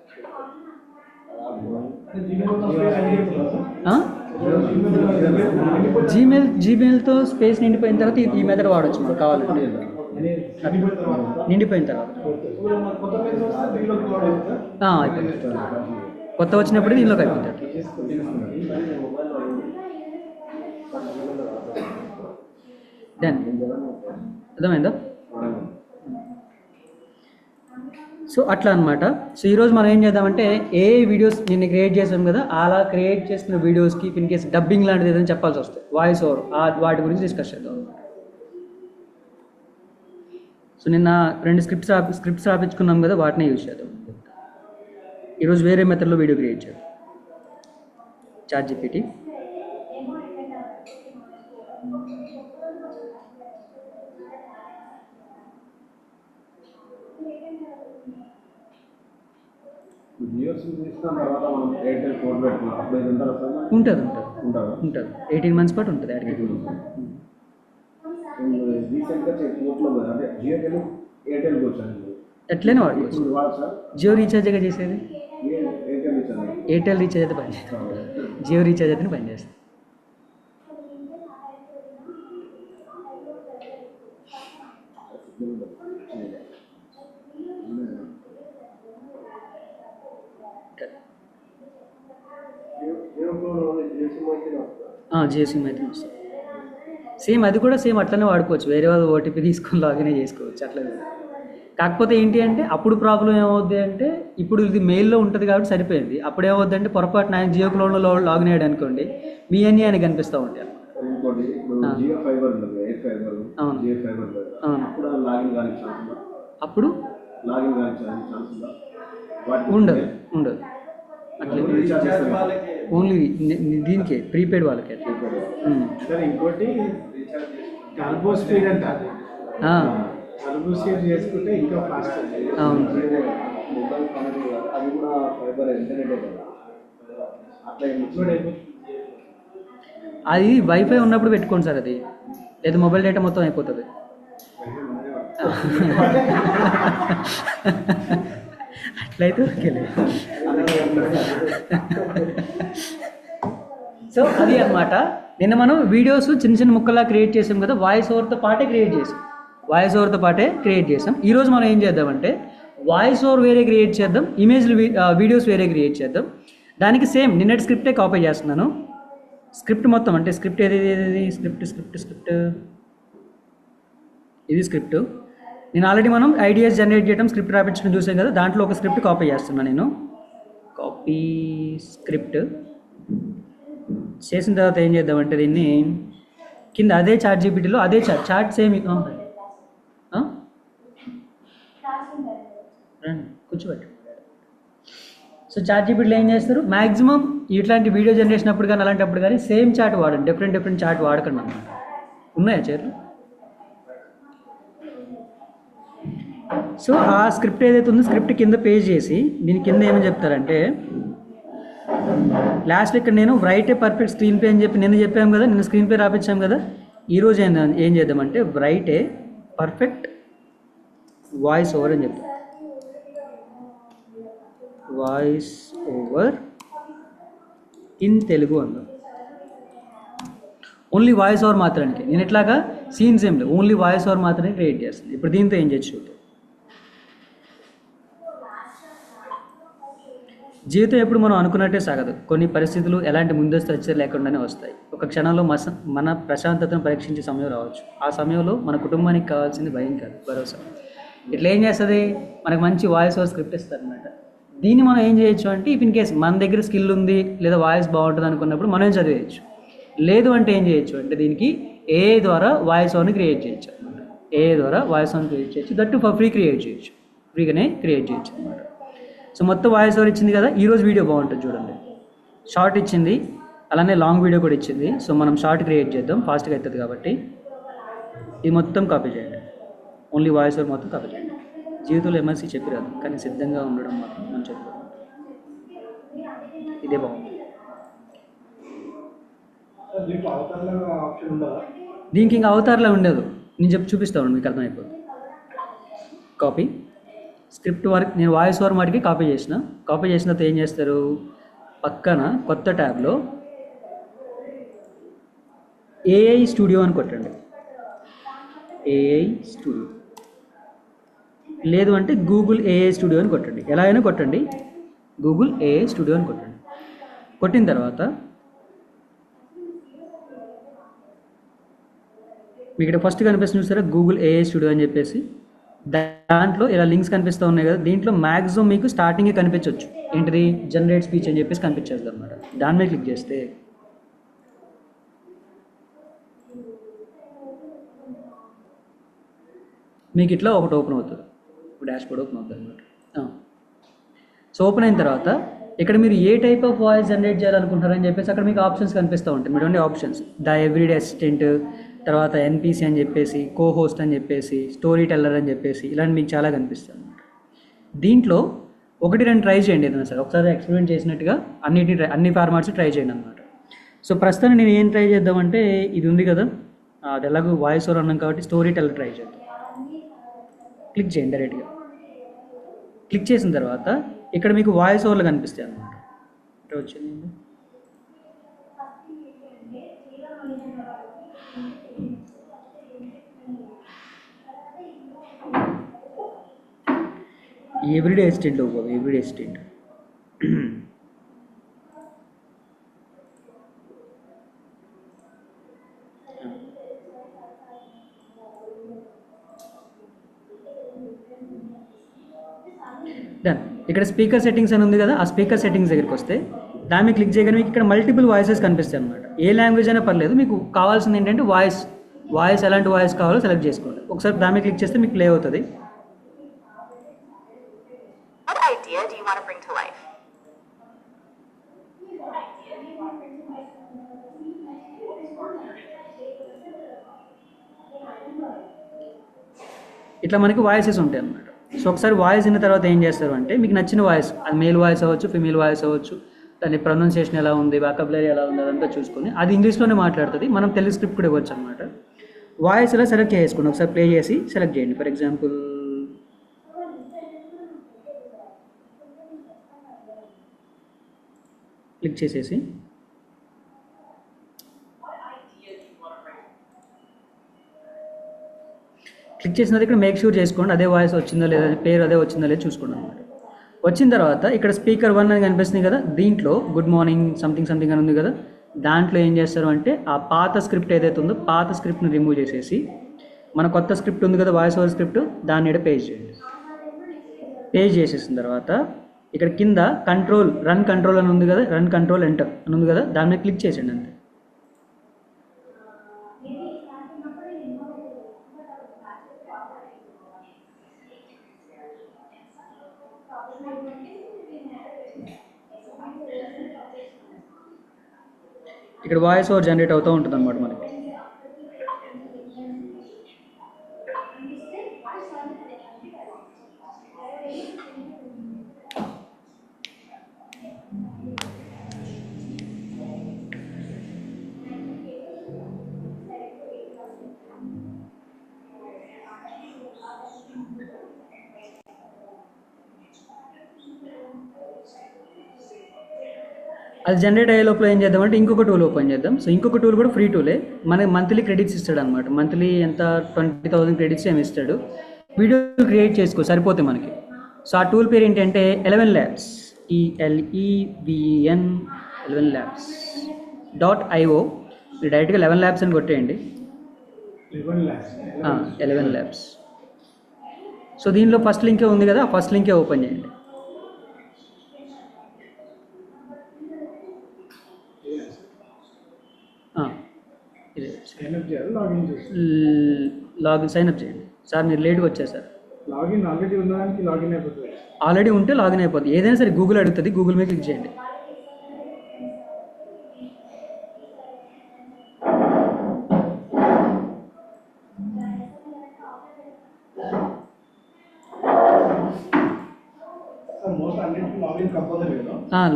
జీమెయిల్తో స్పేస్ నిండిపోయిన తర్వాత ఈ మెథడ్ వాడచ్చు మనకు కావాలంటే. నిండిపోయిన తర్వాత అయిపోతుంది. కొత్త వచ్చినప్పుడు దీనిలోకి అయిపోతుంది. డన్, అర్థమైందా? సో అట్లా అనమాట. సో ఈరోజు మనం ఏం చేద్దామంటే ఏ వీడియోస్ నిన్న క్రియేట్ చేసాం కదా, అలా క్రియేట్ చేసిన వీడియోస్కి ఇన్ కేసు డబ్బింగ్ లాంటిది ఏదైనా చెప్పాల్సి వస్తాయి, వాయిస్ ఓవర్, వాటి గురించి డిస్కస్ చేద్దాం అనమాట. సో నిన్న 2 స్క్రిప్ట్స్ రాపించుకున్నాం కదా, వాటినే యూజ్ చేద్దాం. ఈరోజు వేరే మెథడ్లో వీడియో క్రియేట్ చేద్దాం. ChatGPT ఉంటుంది 18 months పాటు ఉంటుంది. ఎట్లయినా వాడుకోవచ్చు. జియో రీఛార్జ్గా చేసేది, ఎయిర్టెల్ రీఛార్జ్ అయితే పనిచేస్తుంది, జియో రీఛార్జ్ అయితే పనిచేస్తుంది. జియో సిమ్ అయితే వస్తుంది. సేమ్ అది కూడా సేమ్ అట్లనే వాడుకోవచ్చు. వేరే వాళ్ళు ఓటీపీ తీసుకొని లాగిన్ చేసుకోవచ్చు అట్లా. కాకపోతే ఏంటి అంటే అప్పుడు ప్రాబ్లం ఏమవుద్ది అంటే, ఇప్పుడు ఇది మెయిల్లో ఉంటుంది కాబట్టి సరిపోయింది. అప్పుడు ఏమవుద్ది అంటే పొరపాటున ఆయన జియో క్లౌడ్లో లాగిన్ అయ్యాడు అనుకోండి, మీ అన్నీ ఆయన కనిపిస్తూ ఉంటాయి. అప్పుడు ఉండదు అట్లా. ఓన్లీ దీనికే ప్రీపెయిడ్ వాళ్ళకే. ఇంకోటి టర్బో స్పీడ్ అంట, టర్బో స్పీడ్ చేసుకుంటే ఇంకా ఫాస్ట్. అవును, అది వైఫై ఉన్నప్పుడు పెట్టుకోండి సార్, అది లేదా మొబైల్ డేటా మొత్తం అయిపోతుంది. అట్లయితే ఓకేలే. సో అది అన్నమాట. నిన్న మనం వీడియోస్ చిన్న ముక్కల్లా క్రియేట్ చేసాం కదా, వాయిస్ ఓవర్తో పాటే క్రియేట్ చేసాం. ఈరోజు మనం ఏం చేద్దామంటే వాయిస్ ఓవర్ వేరే క్రియేట్ చేద్దాం, వీడియోస్ వేరే క్రియేట్ చేద్దాం. దానికి సేమ్ నిన్నటి స్క్రిప్టే కాపీ చేస్తున్నాను. స్క్రిప్ట్ మొత్తం అంటే స్క్రిప్ట్ ఏది స్క్రిప్ట్ ఇది స్క్రిప్ట్. నేను ఆల్రెడీ మనం ఐడియాస్ జనరేట్ చేయడం, స్క్రిప్ట్ రాపించడం చూసాం కదా, దాంట్లో ఒక స్క్రిప్ట్ కాపీ చేస్తున్నాను నేను. కాపీ స్క్రిప్ట్ చేసిన తర్వాత ఏం చేద్దామంటే దీన్ని కింద అదే ChatGPTలో అదే చాట్ సేమ్ కూర్చోబెట్టు. సో ChatGPTలో ఏం చేస్తారు, మ్యాక్సిమం ఇట్లాంటి వీడియో జనరేషన్ అప్పుడు కానీ అలాంటప్పుడు కానీ సేమ్ చాట్ వాడండి, డిఫరెంట్ చాట్ వాడకండి అన్నమాట. ఉన్నాయా చైర్లు? సో ఆ స్క్రిప్ట్ ఏదైతే ఉందో స్క్రిప్ట్ కింద పేజ్ చేసి దీని కింద ఏమని చెప్తారంటే లాస్ట్లో ఇక్కడ నేను right a perfect screen play అని చెప్పి నిన్న చెప్పాము కదా, నిన్న స్క్రీన్ ప్లే రాపించాం కదా. ఈరోజు ఏం చేద్దామంటే right a perfect voice over అని చెప్తాం. వాయిస్ ఓవర్ ఇన్ తెలుగు అన్నాం. ఓన్లీ వాయిస్ ఓవర్ మాత్రానికి, నేను ఇట్లాగా సీన్స్ ఏం లేవు, ఓన్లీ వాయిస్ ఓవర్ మాత్రమే క్రియేట్ చేస్తుంది. ఇప్పుడు దీంతో ఏం చేయొచ్చు చూద్దాం. జీవితం ఎప్పుడు మనం అనుకున్నట్టే సాగదు. కొన్ని పరిస్థితులు ఎలాంటి ముందస్తు హెచ్చరిక లేకుండానే వస్తాయి. ఒక క్షణంలో మన ప్రశాంతతను పరీక్షించే సమయం రావచ్చు. ఆ సమయంలో మన కుటుంబానికి కావాల్సింది భయం కాదు, భరోసా. ఇట్లా ఏం చేస్తుంది, మనకు మంచి వాయిస్ ఓవర్ స్క్రిప్ట్ ఇస్తారు అనమాట. దీన్ని మనం ఏం చేయొచ్చు అంటే ఇఫ్ ఇన్ కేస్ మన దగ్గర స్కిల్ ఉంది లేదా వాయిస్ బాగుంటుంది అనుకున్నప్పుడు మనం చదివేయచ్చు. లేదు అంటే ఏం చేయొచ్చు అంటే దీనికి ఏఐ ద్వారా వాయిస్ ఓవర్ని క్రియేట్ చేయొచ్చు అనమాట. ఏఐ ద్వారా వాయిస్ ఓవర్ని క్రియేట్ చేయొచ్చు, దట్టు ఫర్ ఫ్రీ క్రియేట్ చేయొచ్చు, ఫ్రీగానే క్రియేట్ చేయొచ్చు అనమాట. సో మొత్తం వాయిస్ ఓవర్ ఇచ్చింది కదా. ఈరోజు వీడియో బాగుంటుంది చూడండి, షార్ట్ ఇచ్చింది, అలానే లాంగ్ వీడియో కూడా ఇచ్చింది. సో మనం షార్ట్ క్రియేట్ చేద్దాం, ఫాస్ట్గా అవుతుంది కాబట్టి. ఇది మొత్తం కాపీ చేయండి, ఓన్లీ వాయిస్ ఓవర్ మొత్తం కాపీ చేయండి. జీవితంలో ఎమర్సీ చెప్పిరాదు, కానీ సిద్ధంగా ఉండడం మాత్రం మనం చెప్పాలి. ఇదే బాగుంది. దీనికి ఇంకా అవతారంలో ఉండదు, నేను చూపిస్తాను, మీకు అర్థమైపోతుంది. కాపీ స్క్రిప్ట్ వర్క్, నేను వాయిస్ ఓవర్ వాటికి కాపీ చేసిన తర్వాత ఏం చేస్తారు, పక్కన కొత్త ట్యాబ్లో ఏఐ స్టూడియో అని కొట్టండి. ఏఐ స్టూడియో, లేదు అంటే గూగుల్ ఏఐ స్టూడియో అని కొట్టండి. ఎలా అయినా కొట్టండి, గూగుల్ ఏఐ స్టూడియో అని కొట్టండి. కొట్టిన తర్వాత మీకు ఇక్కడ ఫస్ట్ కనిపిస్తుంది చూసారా, గూగుల్ ఏఐ స్టూడియో అని చెప్పేసి. దాంట్లో ఇలా లింక్స్ కనిపిస్తూ ఉన్నాయి కదా, దీంట్లో మ్యాక్సిమం మీకు స్టార్టింగే కనిపించవచ్చు. ఏంటిది, జనరేట్ స్పీచ్ అని చెప్పేసి కనిపించేది అనమాట. దాని మీద క్లిక్ చేస్తే మీకు ఇట్లా ఒకటి ఓపెన్ అవుతుంది, డాష్ బోర్డ్ ఓపెన్ అవుతుంది అనమాట. సో ఓపెన్ అయిన తర్వాత ఇక్కడ మీరు ఏ టైప్ ఆఫ్ వాయిస్ జనరేట్ చేయాలనుకుంటున్నారని చెప్పేసి అక్కడ మీకు ఆప్షన్స్ కనిపిస్తూ ఉంటాయి. మీరు ఆప్షన్స్, ద ఎవ్రీడే అసిస్టెంట్, తర్వాత ఎన్పిసి అని చెప్పేసి, కో హోస్ట్ అని చెప్పేసి, స్టోరీ టెల్లర్ అని చెప్పేసి, ఇలాంటి మీకు చాలా కనిపిస్తుంది అనమాట. దీంట్లో 1-2 ట్రై చేయండి ఏదైనా సరే, ఒకసారి ఎక్స్పెరిమెంట్ చేసినట్టుగా అన్ని ఫార్మాట్స్ ట్రై చేయండి అనమాట. సో ప్రస్తుతానికి నేను ఏం ట్రై చేద్దామంటే ఇది ఉంది కదా, అది ఎలాగో వాయిస్ ఓవర్ అన్నాం కాబట్టి స్టోరీ టెల్లర్ ట్రై చేద్దాం. క్లిక్ చేయండి డైరెక్ట్గా. క్లిక్ చేసిన తర్వాత ఇక్కడ మీకు వాయిస్ ఓవర్లు కనిపిస్తాయి అన్నమాట. ఇక్కడ వచ్చింది ఎవ్రీడే అసిస్టెంట్లో పోదు, ఎవ్రీడే అసిస్టెంట్. డన్. ఇక్కడ స్పీకర్ సెట్టింగ్స్ అని ఉంది కదా, ఆ స్పీకర్ సెట్టింగ్స్ దగ్గరికి వస్తే దాన్ని క్లిక్ చేయగానే మీకు ఇక్కడ మల్టిపుల్ వాయిసెస్ కనిపిస్తాయి అనమాట. ఏ లాంగ్వేజ్ అయినా పర్లేదు, మీకు కావాల్సింది ఏంటంటే వాయిస్ ఎలాంటి వాయిస్ కావాలో సెలెక్ట్ చేసుకోండి. ఒకసారి దాన్ని క్లిక్ చేస్తే మీకు ప్లే అవుతుంది. ఇట్లా మనకి వాయిసెస్ ఉంటాయి అన్నమాట. సో ఒకసారి వాయిస్ విన్న తర్వాత ఏం చేస్తారు అంటే మీకు నచ్చిన వాయిస్, అది మేల్ వాయిస్ అవ్వచ్చు, ఫిమేల్ వాయిస్ అవ్వచ్చు, దాని ప్రొనౌన్సియేషన్ ఎలా ఉంది, వాకబులరీ ఎలా ఉంది, అదంతా చూసుకొని అది ఇంగ్లీష్లోనే మాట్లాడుతుంది. మనం తెలుగు స్క్రిప్ట్ కూడా ఇవ్వచ్చు అనమాట. వాయిస్ ఇలా సెలెక్ట్ చేసుకోండి, ఒకసారి ప్లే చేసి సెలెక్ట్ చేయండి. ఫర్ ఎగ్జాంపుల్ క్లిక్ చేసేసి క్లిక్ చేసినది ఇక్కడ మేక్ షూర్ చేసుకోండి అదే వాయిస్ వచ్చిందో లేదా, పేరు అదే వచ్చిందో లేదో చూసుకోండి అనమాట. వచ్చిన తర్వాత ఇక్కడ స్పీకర్ 1 అని కనిపిస్తుంది కదా, దీంట్లో గుడ్ మార్నింగ్ సంథింగ్ సంథింగ్ అని ఉంది కదా, దాంట్లో ఏం చేస్తారు అంటే ఆ పాత స్క్రిప్ట్ ఏదైతే ఉందో పాత స్క్రిప్ట్ని రిమూవ్ చేసేసి మన కొత్త స్క్రిప్ట్ ఉంది కదా వాయిస్ ఓవర్ స్క్రిప్ట్, దాన్ని ఇక్కడ పేస్ట్ చేయండి. పేస్ట్ చేసేసిన తర్వాత ఇక్కడ కింద రన్ కంట్రోల్ అని ఉంది కదా, రన్ కంట్రోల్ ఎంటర్ అని ఉంది కదా, దాని మీద క్లిక్ చేసేయండి అంతే. ఇక్కడ వాయిస్ ఓవర్ జనరేట్ అవుతూ ఉంటుంది అన్నమాట మనకి. అది జనరేట్ అయ్యే లోపల ఏం చేద్దామంటే ఇంకొక టూల్ ఓపెన్ చేద్దాం. సో ఇంకొక టూల్ కూడా ఫ్రీ టూలే, మనకి మంత్లీ క్రెడిట్స్ ఇస్తాడు అనమాట. మంత్లీ ఎంత 20,000 క్రెడిట్స్ ఏమి ఇస్తాడు. వీడియో క్రియేట్ చేసుకో సరిపోతాయి మనకి. సో ఆ టూల్ పేరు ఏంటంటే 11 ల్యాబ్స్, ELEVEN 11 ల్యాబ్స్ .io. మీరు డైరెక్ట్గా 11 ల్యాబ్స్ అని కొట్టేయండి. 11 ల్యాబ్స్. సో దీనిలో ఫస్ట్ లింకే ఉంది కదా, ఫస్ట్ లింకే ఓపెన్ చేయండి. లాగిన్ సైన్ అప్ చేయండి. సార్ మీరు లేట్గా వచ్చారు సార్. లాగిన్ ఆల్రెడీ ఉన్నదానికి లాగిన్ అయిపోతుంది. ఆల్రెడీ ఉంటే లాగిన్ అయిపోతుంది. ఏదైనా సరే గూగుల్ అడుగుతుంది, గూగుల్ మీద క్లిక్ చేయండి.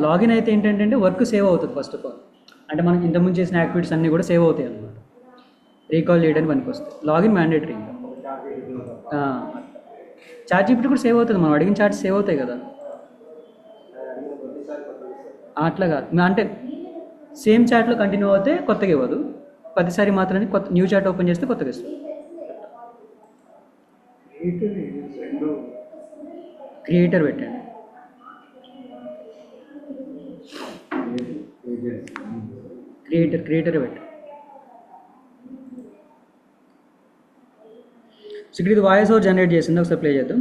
లాగిన్ అయితే ఏంటంటే వర్క్ సేవ్ అవుతుంది. ఫస్ట్ ఆఫ్ ఆల్ అంటే మనకి ఇంతకుముందు చేసిన యాక్టివిటీస్ అన్నీ కూడా సేవ్ అవుతాయి అన్నమాట. రీకాల్ చేయడానికి పనికి వస్తాయి. Login mandatory. ఇంకా చాట్ జీపీటీ కూడా సేవ్ అవుతుంది, మనం అడిగిన చాట్స్ సేవ్ అవుతాయి కదా. అట్లా కాదు, అంటే సేమ్ చాట్లో కంటిన్యూ అవుతే కొత్తగా ఇవ్వదు, ప్రతిసారి మాత్రమే కొత్త న్యూ చాట్ ఓపెన్ చేస్తే కొత్తగా ఇస్తుంది. క్రియేటర్ పెట్టండి. క్రియేటర్ పెట్టండి. సో ఇక్కడ ఇది వాయిస్ ఓవర్ జనరేట్ చేసింది, ఒకసారి ప్లే చేద్దాం.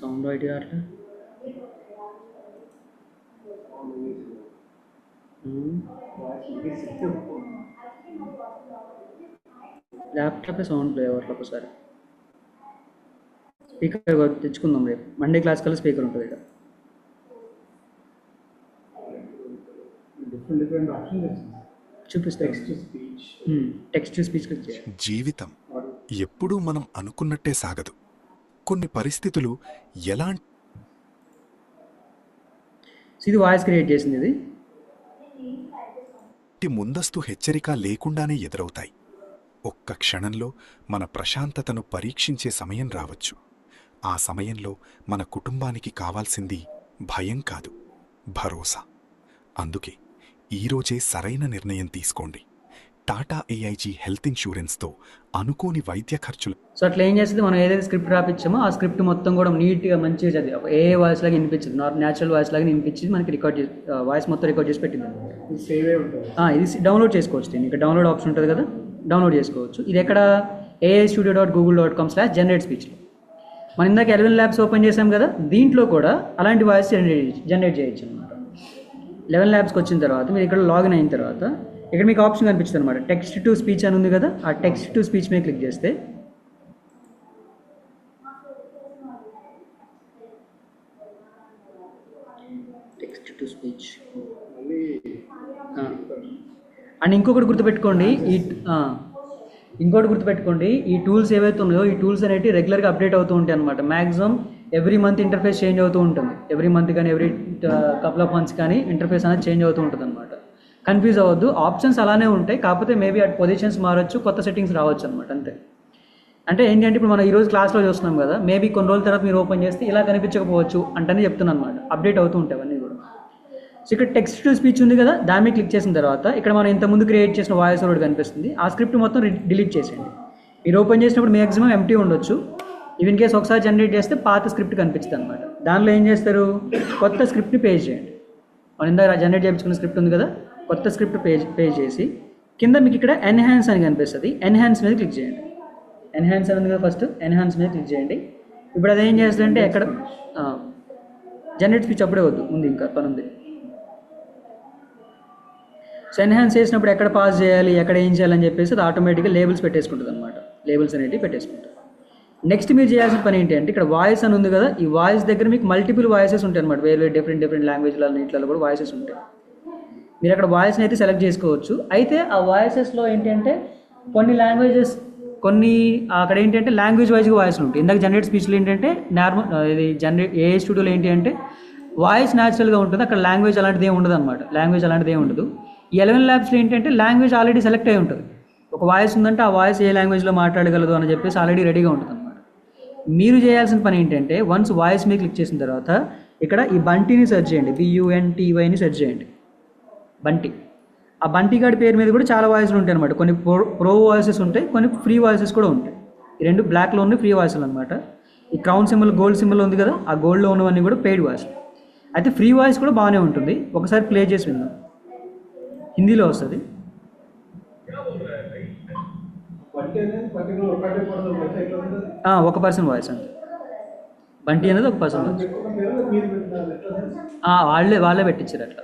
సౌండ్ బయట అట్లా ల్యాప్టాప్ సౌండ్ ప్లే అవ్వట్లే. ఒకసారి స్పీకర్ తెచ్చుకుందాం, రేపు మండే క్లాస్ కల్లా స్పీకర్ ఉంటుంది ఇక్కడ. డిఫరెంట్ ఆప్షన్స్ చూపిస్తే టెక్స్ట్ టు స్పీచ్. జీవితం ఎప్పుడూ మనం అనుకున్నట్టే సాగదు. కొన్ని పరిస్థితులు ఇది వాయిస్ క్రియేట్ చేసింది. ఇది ముందస్తు హెచ్చరిక లేకుండానే ఎదురవుతాయి. ఒక్క క్షణంలో మన ప్రశాంతతను పరీక్షించే సమయం రావచ్చు. ఆ సమయంలో మన కుటుంబానికి కావాల్సింది భయం కాదు, భరోసా. అందుకే ఈరోజే సరైన నిర్ణయం తీసుకోండి. టాటా AIG హెల్త్ ఇన్సూరెన్స్తో అనుకోని వైద్య ఖర్చులు. సో అట్లా ఏం చేస్తుంది, మనం ఏదైతే స్క్రిప్ట్ రాపించామో ఆ స్క్రిప్ట్ మొత్తం కూడా నీట్గా మంచిగా చదివి ఏ వాయిస్ లాగా వినిపించింది, న్యాచురల్ వాయిస్ లాగా వినిపించింది, మనకి రికార్డ్ చేసి వాయిస్ మొత్తం రికార్డ్ చేసి పెట్టింది అనమాట. ఇది డౌన్లోడ్ చేసుకోవచ్చు. దీన్ని ఇక్కడ డౌన్లోడ్ ఆప్షన్ ఉంటుంది కదా, డౌన్లోడ్ చేసుకోవచ్చు. ఇది ఎక్కడ aistudio.google.com/generate speech. మనం ఇందాక 11 ల్యాబ్స్ ఓపెన్ చేసాం కదా, దీంట్లో కూడా అలాంటి వాయిస్ జనరేట్ చేయొచ్చు అనమాట. 11 ల్యాబ్స్కి వచ్చిన తర్వాత మీరు ఇక్కడ లాగిన్ అయిన తర్వాత ఇక్కడ మీకు ఆప్షన్ కనిపిస్తుంది అనమాట, టెక్స్ట్ టు స్పీచ్ అని ఉంది కదా. ఆ టెక్స్ట్ టు స్పీచ్ మీద క్లిక్ చేస్తే టెక్స్ట్ టు స్పీచ్ అండ్ ఇంకొకటి గుర్తుపెట్టుకోండి, ఈ టూల్స్ ఏవైతే ఉన్నాయో ఈ టూల్స్ అనేవి రెగ్యులర్గా అప్డేట్ అవుతూ ఉంటాయి అనమాట. Maximum every month interface change అవుతూ ఉంటుంది. ఎవ్రీ మంత్ కానీ ఎవ్రీ కపుల్ ఆఫ్ మంత్స్ కానీ ఇంటర్ఫేస్ అనేది చేంజ్ అవుతూ ఉంటుంది అనమాట. కన్ఫ్యూజ్ అవ్వద్దు, ఆప్షన్స్ అలానే ఉంటాయి, కాకపోతే మేబీ అటు పొజిషన్స్ మారచ్చు, కొత్త సెట్టింగ్స్ రావచ్చు అనమాట. అంతే. అంటే ఏంటంటే ఇప్పుడు మనం ఈరోజు క్లాస్లో చూస్తున్నాం కదా, మేబీ కొన్ని రోజుల తర్వాత మీరు ఓపెన్ చేస్తే ఇలా కనిపించకపోవచ్చు అంటనే చెప్తున్నాను అనమాట. అప్డేట్ అవుతూ ఉంటాయి అవన్నీ కూడా. సో ఇక్కడ టెక్స్ట్ టు స్పీచ్ ఉంది కదా, దాని మీద క్లిక్ చేసిన తర్వాత ఇక్కడ మనం ఇంతకుముందు క్రియేట్ చేసిన వాయిస్ ఓవర్ కనిపిస్తుంది. ఆ స్క్రిప్ట్ మొత్తం డిలీట్ చేసేయండి. మీరు ఓపెన్ చేసినప్పుడు మ్యాక్సిమం ఎంటీ ఉండొచ్చు. ఈవెన్ కేస్ ఒకసారి జనరేట్ చేస్తే పాత స్క్రిప్ట్ కనిపిస్తుంది అనమాట. దానిలో ఏం చేస్తారు, కొత్త స్క్రిప్ట్ని పేజ్ చేయండి. మనం ఇందాక జనరేట్ చేయించుకున్న స్క్రిప్ట్ ఉంది కదా, కొత్త స్క్రిప్ట్ పేజ్ చేసి కింద మీకు ఇక్కడ ఎన్హాన్స్ అని కనిపిస్తుంది. ఎన్హాన్స్ మీద క్లిక్ చేయండి. ఎన్హాన్స్ అని ఉంది కదా, ఫస్ట్ ఎన్హాన్స్ మీద క్లిక్ చేయండి. ఇప్పుడు అది ఏం చేస్తుందంటే ఎక్కడ జనరేట్ స్పీచ్ అప్పుడే వద్దు, ఉంది ఇంకా పని ఉంది. సో ఎన్హాన్స్ చేసినప్పుడు ఎక్కడ పాస్ చేయాలి, ఎక్కడ ఏం చేయాలని చెప్పేసి అది ఆటోమేటిక్గా లేబుల్స్ పెట్టేసుకుంటుంది అనమాట. లేబుల్స్ అనేవి పెట్టేసుకుంటుంది. నెక్స్ట్ మీరు చేయాల్సిన పని ఏంటి అంటే ఇక్కడ వాయిస్ అని ఉంది కదా, ఈ వాయిస్ దగ్గర మీకు మల్టిపుల్ వాయిసెస్ ఉంటాయి అనమాట. వేరే డిఫరెంట్ లాంగ్వేజ్లలో ఇట్లలో కూడా వాయిసెస్ ఉంటాయి. మీరు అక్కడ వాయిస్ని అయితే సెలెక్ట్ చేసుకోవచ్చు. అయితే ఆ వాయిసెస్లో ఏంటంటే కొన్ని లాంగ్వేజెస్ అక్కడ ఏంటంటే లాంగ్వేజ్ వైజ్గా వాయిస్లు ఉంటాయి. ఇందాక జనరేట్ స్పీచ్లో ఏంటంటే నార్మల్ ఇది AI స్టూడియోలో ఏంటి అంటే వాయిస్ న్యాచురల్గా ఉంటుంది, అక్కడ లాంగ్వేజ్ అలాంటిది ఏమి ఉండదు అనమాట. లాంగ్వేజ్ అలాంటిది ఏమి ఉండదు. ఈ 11 ల్యాబ్స్లో ఏంటంటే లాంగ్వేజ్ ఆల్రెడీ సెలెక్ట్ అయి ఉంటుంది. ఒక వాయిస్ ఉందంటే ఆ వాయిస్ ఏ లాంగ్వేజ్లో మాట్లాడగలదు అని చెప్పేసి ఆల్రెడీ రెడీగా ఉంటుంది అనమాట. మీరు చేయాల్సిన పని ఏంటంటే వన్స్ వాయిస్ మీద క్లిక్ చేసిన తర్వాత ఇక్కడ ఈ బంటిని సెర్చ్ చేయండి, BUNTYని సెర్చ్ చేయండి, బంటి. ఆ బంటి గాడి పేరు మీద కూడా చాలా వాయిస్లు ఉంటాయి అనమాట. కొన్ని ప్రో వాయిసెస్ ఉంటాయి, కొన్ని ఫ్రీ వాయిసెస్ కూడా ఉంటాయి. ఈ రెండు బ్లాక్లో ఉన్న ఫ్రీ వాయిస్లు అనమాట. ఈ క్రౌన్ సింబల్, గోల్డ్ సింబల్ ఉంది కదా, ఆ గోల్డ్లో ఉన్నవన్నీ కూడా పెయిడ్ వాయిస్. అయితే ఫ్రీ వాయిస్ కూడా బాగానే ఉంటుంది. ఒకసారి ప్లే చేసి విందాం, హిందీలో వస్తుంది. ఒక పర్సన్ వాయిస్ అంతే. బంటి అనేది ఒక పర్సన్ వాయిస్. వాళ్ళే పెట్టించారు అట్లా,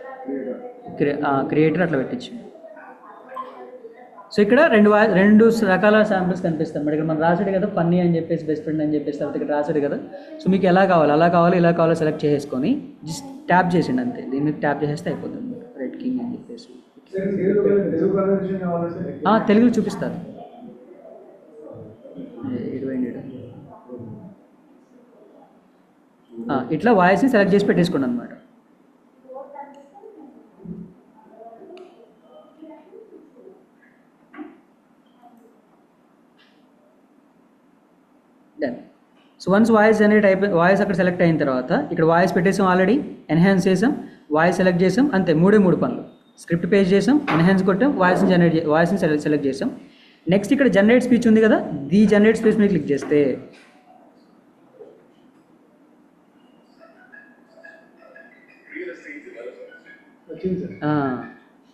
క్రియేటర్ అట్లా పెట్టించారు. సో ఇక్కడ రెండు రకాల శాంపిల్స్ కనిపిస్తాయి మరి. ఇక్కడ మనం రాసాడు కదా ఫన్నీ అని చెప్పేసి, బెస్ట్ ఫ్రెండ్ అని చెప్పేసి, తర్వాత ఇక్కడ రాసాడు కదా. సో మీకు ఎలా కావాలి, అలా కావాలి, ఇలా కావాలో సెలెక్ట్ చేసుకొని జస్ట్ ట్యాప్ చేసిండి అంతే. దీన్ని మీద ట్యాప్ చేసేస్తే అయిపోతుంది. రెడ్ కింగ్ అని చెప్పేసి తెలుగులో చూపిస్తారు. ఇట్లా వాయిస్ని సెలెక్ట్ చేసి పెట్టేసుకోండి అనమాట. Done. So once voice generate voice అక్కడ సెలెక్ట్ అయిన తర్వాత ఇక్కడ వాయిస్ పెట్టేసాం, ఆల్రెడీ ఎన్హాన్స్ చేసాం, వాయిస్ సెలెక్ట్ చేసాం, అంతే. మూడు పనులు. స్క్రిప్ట్ పేజ్ చేసాం, ఎన్హాన్స్ కొట్టాం, వాయిస్ని సెలెక్ట్ చేసాం. నెక్స్ట్ ఇక్కడ జనరేట్ స్పీచ్ ఉంది కదా, జనరేట్ స్పీచ్ మీద క్లిక్ చేస్తే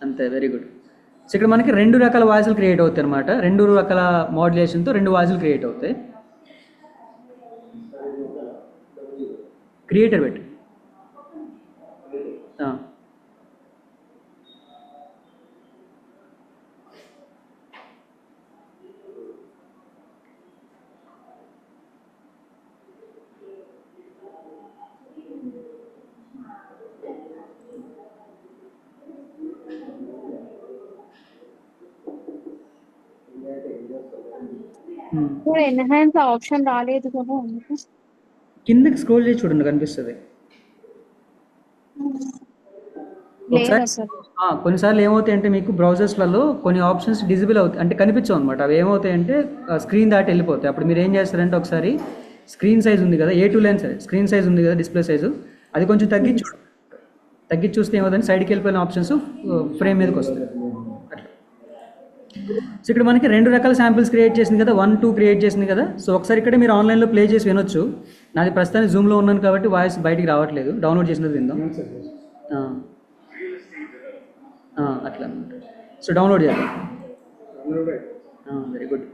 అంతే. Very good. సో ఇక్కడ మనకి రెండు రకాల వాయిస్లు క్రియేట్ అవుతాయి అనమాట. రెండు రకాల మోడ్యులేషన్తో రెండు వాయిస్లు క్రియేట్ అవుతాయి. క్రియేటర్ పెట్టి ఎన్హాన్స్ ఆప్షన్ రాలేదు కదా, కిందకి స్క్రోల్ చేసి చూడండి, కనిపిస్తుంది. కొన్నిసార్లు ఏమవుతాయి అంటే మీకు బ్రౌజర్స్లలో కొన్ని ఆప్షన్స్ డిజిబుల్ అవుతాయి, అంటే కనిపించవు అనమాట. అవి ఏమవుతాయంటే స్క్రీన్ దాటి వెళ్ళిపోతాయి. అప్పుడు మీరు ఏం చేస్తారంటే ఒకసారి స్క్రీన్ సైజ్ ఉంది కదా, A2 line size screen size ఉంది కదా, డిస్ప్లే సైజు, అది కొంచెం తగ్గించి చూస్తే ఏమవుతుంది, సైడ్కి వెళ్ళిపోయిన ఆప్షన్స్ ఫ్రేమ్ మీదకి వస్తాయి అట్లా. సో ఇక్కడ మనకి రెండు రకాల శాంపిల్స్ క్రియేట్ చేసింది కదా, 1, 2 క్రియేట్ చేసింది కదా. సో ఒకసారి ఇక్కడ మీరు ఆన్లైన్లో ప్లే చేసి వినొచ్చు. నాది ప్రస్తుతానికి జూమ్లో ఉన్నాను కాబట్టి వాయిస్ బయటికి రావట్లేదు. డౌన్లోడ్ చేసినది విందాం అట్లా అనమాట. సో డౌన్లోడ్ చేద్దాం. Very good.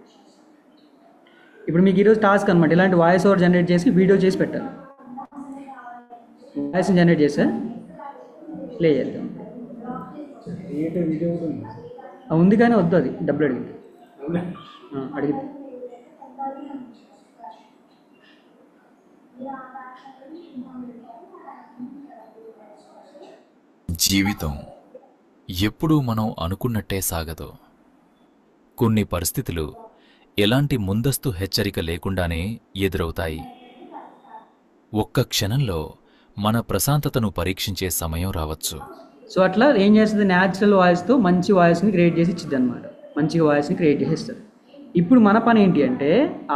ఇప్పుడు మీకు ఈరోజు టాస్క్ అనమాట, ఇలాంటి వాయిస్ ఓవర్ జనరేట్ చేసి వీడియో చేసి పెట్టాలి. వాయిస్ని జనరేట్ చేసా ప్లే చేద్దాం. ఉంది కానీ వద్దు, అది డబ్బులు అడిగింది. జీవితం ఎప్పుడూ మనం అనుకున్నట్టే సాగదు. కొన్ని పరిస్థితులు ఎలాంటి ముందస్తు హెచ్చరిక లేకుండానే ఎదురవుతాయి. ఒక్క క్షణంలో మన ప్రశాంతతను పరీక్షించే సమయం రావచ్చు. సో అట్లా ఏం చేస్తుంది, న్యాచురల్ వాయిస్తో మంచి వాయిస్ని క్రియేట్ చేసి ఇచ్చిద్ది అనమాట. మంచిగా వాయిస్ని క్రియేట్ చేసి ఇస్తుంది. ఇప్పుడు మన పని ఏంటి అంటే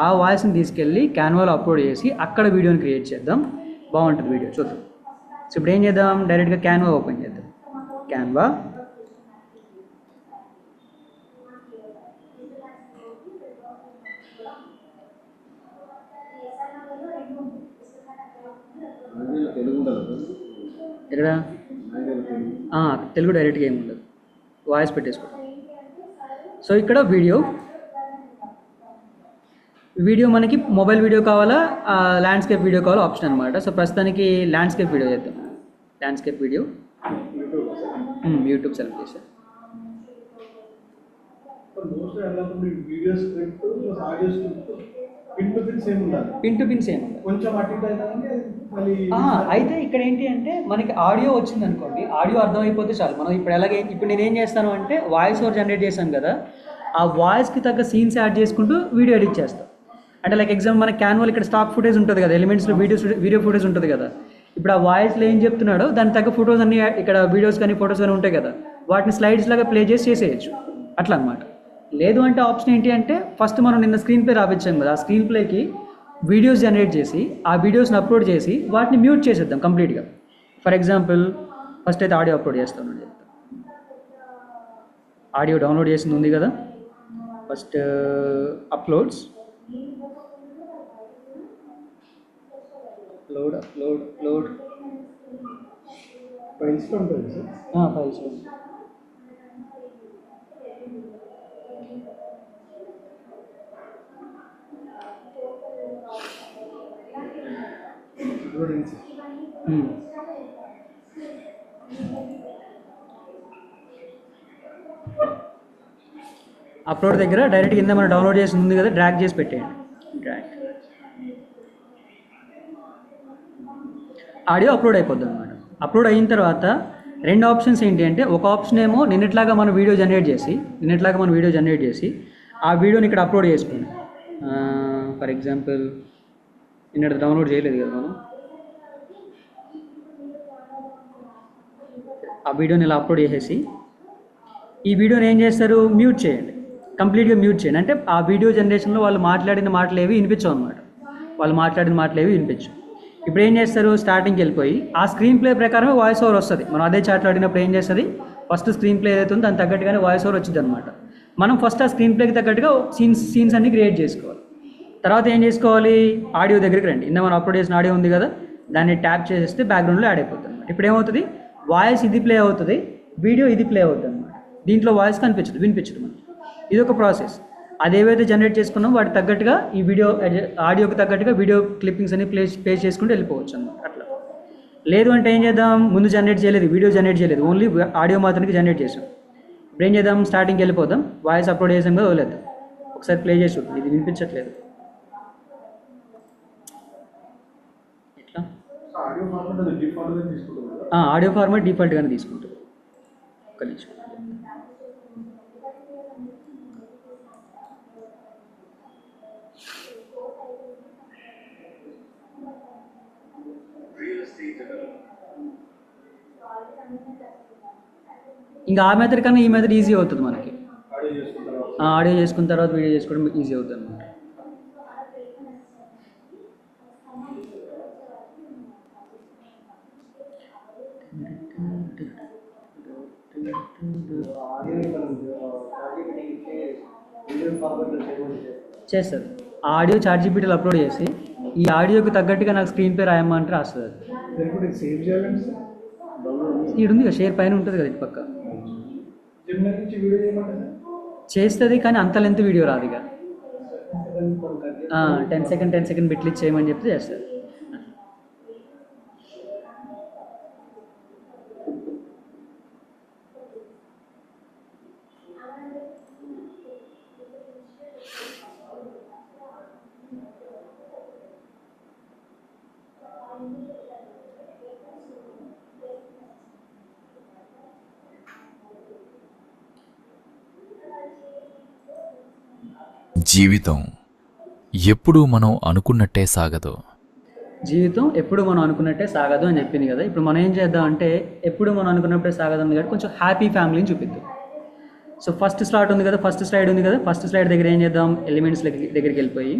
ఆ వాయిస్ని తీసుకెళ్ళి క్యాన్వాలో అప్లోడ్ చేసి అక్కడ వీడియోని క్రియేట్ చేద్దాం. బాగుంటుంది వీడియో, చూద్దాం. సో ఇప్పుడు ఏం చేద్దాం, డైరెక్ట్గా క్యాన్వా ఓపెన్ చేద్దాం. క్యాన్వా ఇక్కడ తెలుగు డైరెక్ట్గా ఏమి ఉండదు, వాయిస్ పెట్టేసుకోండి. సో ఇక్కడ వీడియో మనకి మొబైల్ వీడియో కావాలా, ల్యాండ్స్కేప్ వీడియో కావాలా ఆప్షన్ అనమాట. సో ప్రస్తుతానికి ల్యాండ్స్కేప్ వీడియో చేద్దాం. ల్యాండ్స్కేప్ వీడియో యూట్యూబ్ సెలెక్ట్ చేశాను. పిన్ టు పిన్ సేమ్ అయితే ఇక్కడ ఏంటి అంటే మనకి ఆడియో వచ్చింది అనుకోండి, ఆడియో అర్థమైపోతే చాలు. మనం ఇప్పుడు నేనేం చేస్తాను అంటే వాయిస్ ఓవర్ జనరేట్ చేశాను కదా, ఆ వాయిస్కి తగ్గ సీన్స్ యాడ్ చేసుకుంటూ వీడియో ఎడిట్ చేస్తాం. అంటే లైక్ ఎగ్జాంపుల్ మన క్యాన్వాల్ ఇక్కడ స్టాక్ ఫుటేజ్ ఉంటుంది కదా, ఎలిమెంట్స్లో వీడియో ఫుటేజ్ ఉంటుంది కదా. ఇప్పుడు ఆ వాయిస్లో ఏం చెప్తున్నాడో దానికి తగ్గ ఫొటోస్ అన్ని ఇక్కడ వీడియోస్ కానీ ఫొటోస్ కానీ ఉంటాయి కదా, వాటిని స్లైడ్స్ లాగా ప్లే చేసి చేసేయచ్చు అట్లా అనమాట. లేదు అంటే ఆప్షన్ ఏంటి అంటే ఫస్ట్ మనం నిన్న స్క్రీన్ ప్లే రాపించాం కదా, ఆ స్క్రీన్ ప్లేకి వీడియోస్ జనరేట్ చేసి ఆ వీడియోస్ని అప్లోడ్ చేసి వాటిని మ్యూట్ చేసేద్దాం కంప్లీట్గా. ఫర్ ఎగ్జాంపుల్ ఫస్ట్ అయితే ఆడియో అప్లోడ్ చేస్తాను. ఆడియో డౌన్లోడ్ చేసింది ఉంది కదా, ఫస్ట్ అప్లోడ్స్, అప్లోడ్ ఫైల్స్లో ఉంటుంది సార్. ఫైల్స్. అప్లోడ్ దగ్గర డైరెక్ట్ కింద మనం డౌన్లోడ్ చేసి ఉంది కదా, డ్రాగ్ చేసి పెట్టేయండి. డ్రాగ్ ఆడియో అప్లోడ్ అయిపోద్ది అనమాట. అప్లోడ్ అయిన తర్వాత రెండు ఆప్షన్స్ ఏంటి అంటే, ఒక ఆప్షన్ ఏమో నిన్నట్లాగా మనం వీడియో జనరేట్ చేసి ఆ వీడియోని ఇక్కడ అప్లోడ్ చేసుకోండి. ఫర్ ఎగ్జాంపుల్ నిన్నటి డౌన్లోడ్ చేయలేదు కదా మనం, ఆ వీడియోని ఇలా అప్లోడ్ చేసేసి ఈ వీడియోని ఏం చేస్తారు, మ్యూట్ చేయండి, కంప్లీట్గా మ్యూట్ చేయండి. అంటే ఆ వీడియో జనరేషన్లో వాళ్ళు మాట్లాడిన మాటలు ఏవి వినిపించవు అనమాట. ఇప్పుడు ఏం చేస్తారు, స్టార్టింగ్కి వెళ్ళిపోయి ఆ స్క్రీన్ ప్లే ప్రకారమే వాయిస్ ఓవర్ వస్తుంది. మనం అదే చాట్లో ఆడినప్పుడు ఏం చేస్తుంది, ఫస్ట్ స్క్రీన్ ప్లే ఏదైతే ఉందో దానికి తగ్గట్టుగానే వాయిస్ ఓవర్ వచ్చింది అనమాట. మనం ఫస్ట్ ఆ స్క్రీన్ ప్లేకి తగ్గట్టుగా సీన్స్ అన్ని క్రియేట్ చేసుకోవాలి. తర్వాత ఏం చేసుకోవాలి, ఆడియో దగ్గరికి రండి. మనం అప్లోడ్ చేసిన ఆడియో ఉంది కదా, దాన్ని ట్యాప్ చేసేస్తే బ్యాక్గ్రౌండ్లో యాడ్ అయిపోతుంది అనమాట. ఇప్పుడు ఏమవుతుంది, వాయిస్ ఇది ప్లే అవుతుంది, వీడియో ఇది ప్లే అవుతుంది అనమాట. దీంట్లో వాయిస్ వినిపించదు మనకి. ఇది ఒక ప్రాసెస్. అదేవైతే జనరేట్ చేసుకున్నామో వాటికి తగ్గట్టుగా ఈ ఆడియోకి తగ్గట్టుగా వీడియో క్లిప్పింగ్స్ అన్ని ప్లే చేసుకుంటూ వెళ్ళిపోవచ్చు అనమాట. అట్లా లేదు అంటే ఏం చేద్దాం, ముందు వీడియో జనరేట్ చేయలేదు, ఓన్లీ ఆడియో మాత్రానికి జనరేట్ చేసాం. ఇప్పుడు ఏం చేద్దాం, స్టార్టింగ్కి వెళ్ళిపోదాం, వాయిస్ అప్లోడ్ చేసాం కదా, వదిలేద్దాం. ఒకసారి ప్లే చేసి చూడండి, ఇది వినిపించట్లేదు. ఎట్లా ఆడియో ఫార్మాట్ డిఫాల్ట్గానే తీసుకుంటుంది. ఒక్క నిమిషం. ఇంకా ఆ మెథడ్ కన్నా ఈ మెథడ్ ఈజీ అవుతుంది మనకి. ఆడియో చేసుకున్న తర్వాత వీడియో చేసుకోవడం ఈజీ అవుతుంది అనమాట. చేస్తారు. ఆ ఆడియో చాట్‌జీపీటీలో అప్లోడ్ చేసి ఈ ఆడియోకి తగ్గట్టుగా నాకు స్క్రీన్ ప్లే రాయమంటే రాస్తుంది. సేవ్ చేయాలండి సార్, ఇది ఉంది కదా, షేర్ పైన ఉంటుంది కదా ఇటు పక్క, చేస్తుంది. కానీ అంత లెంత్ వీడియో రాదు. ఇక 10 సెకండ్ బిట్లు ఇచ్చేయమని చెప్తే చేస్తుంది. జీవితం ఎప్పుడూ మనం అనుకున్నట్టే సాగదు. అని చెప్పింది కదా. ఇప్పుడు మనం ఏం చేద్దాం అంటే, ఎప్పుడు మనం అనుకున్నప్పుడే సాగదు ఉంది కాబట్టి కొంచెం హ్యాపీ ఫ్యామిలీని చూపిద్దాం. సో ఫస్ట్ స్లైడ్ ఉంది కదా, ఫస్ట్ స్లైడ్ దగ్గర ఏం చేద్దాం, ఎలిమెంట్స్ దగ్గరికి వెళ్ళిపోయి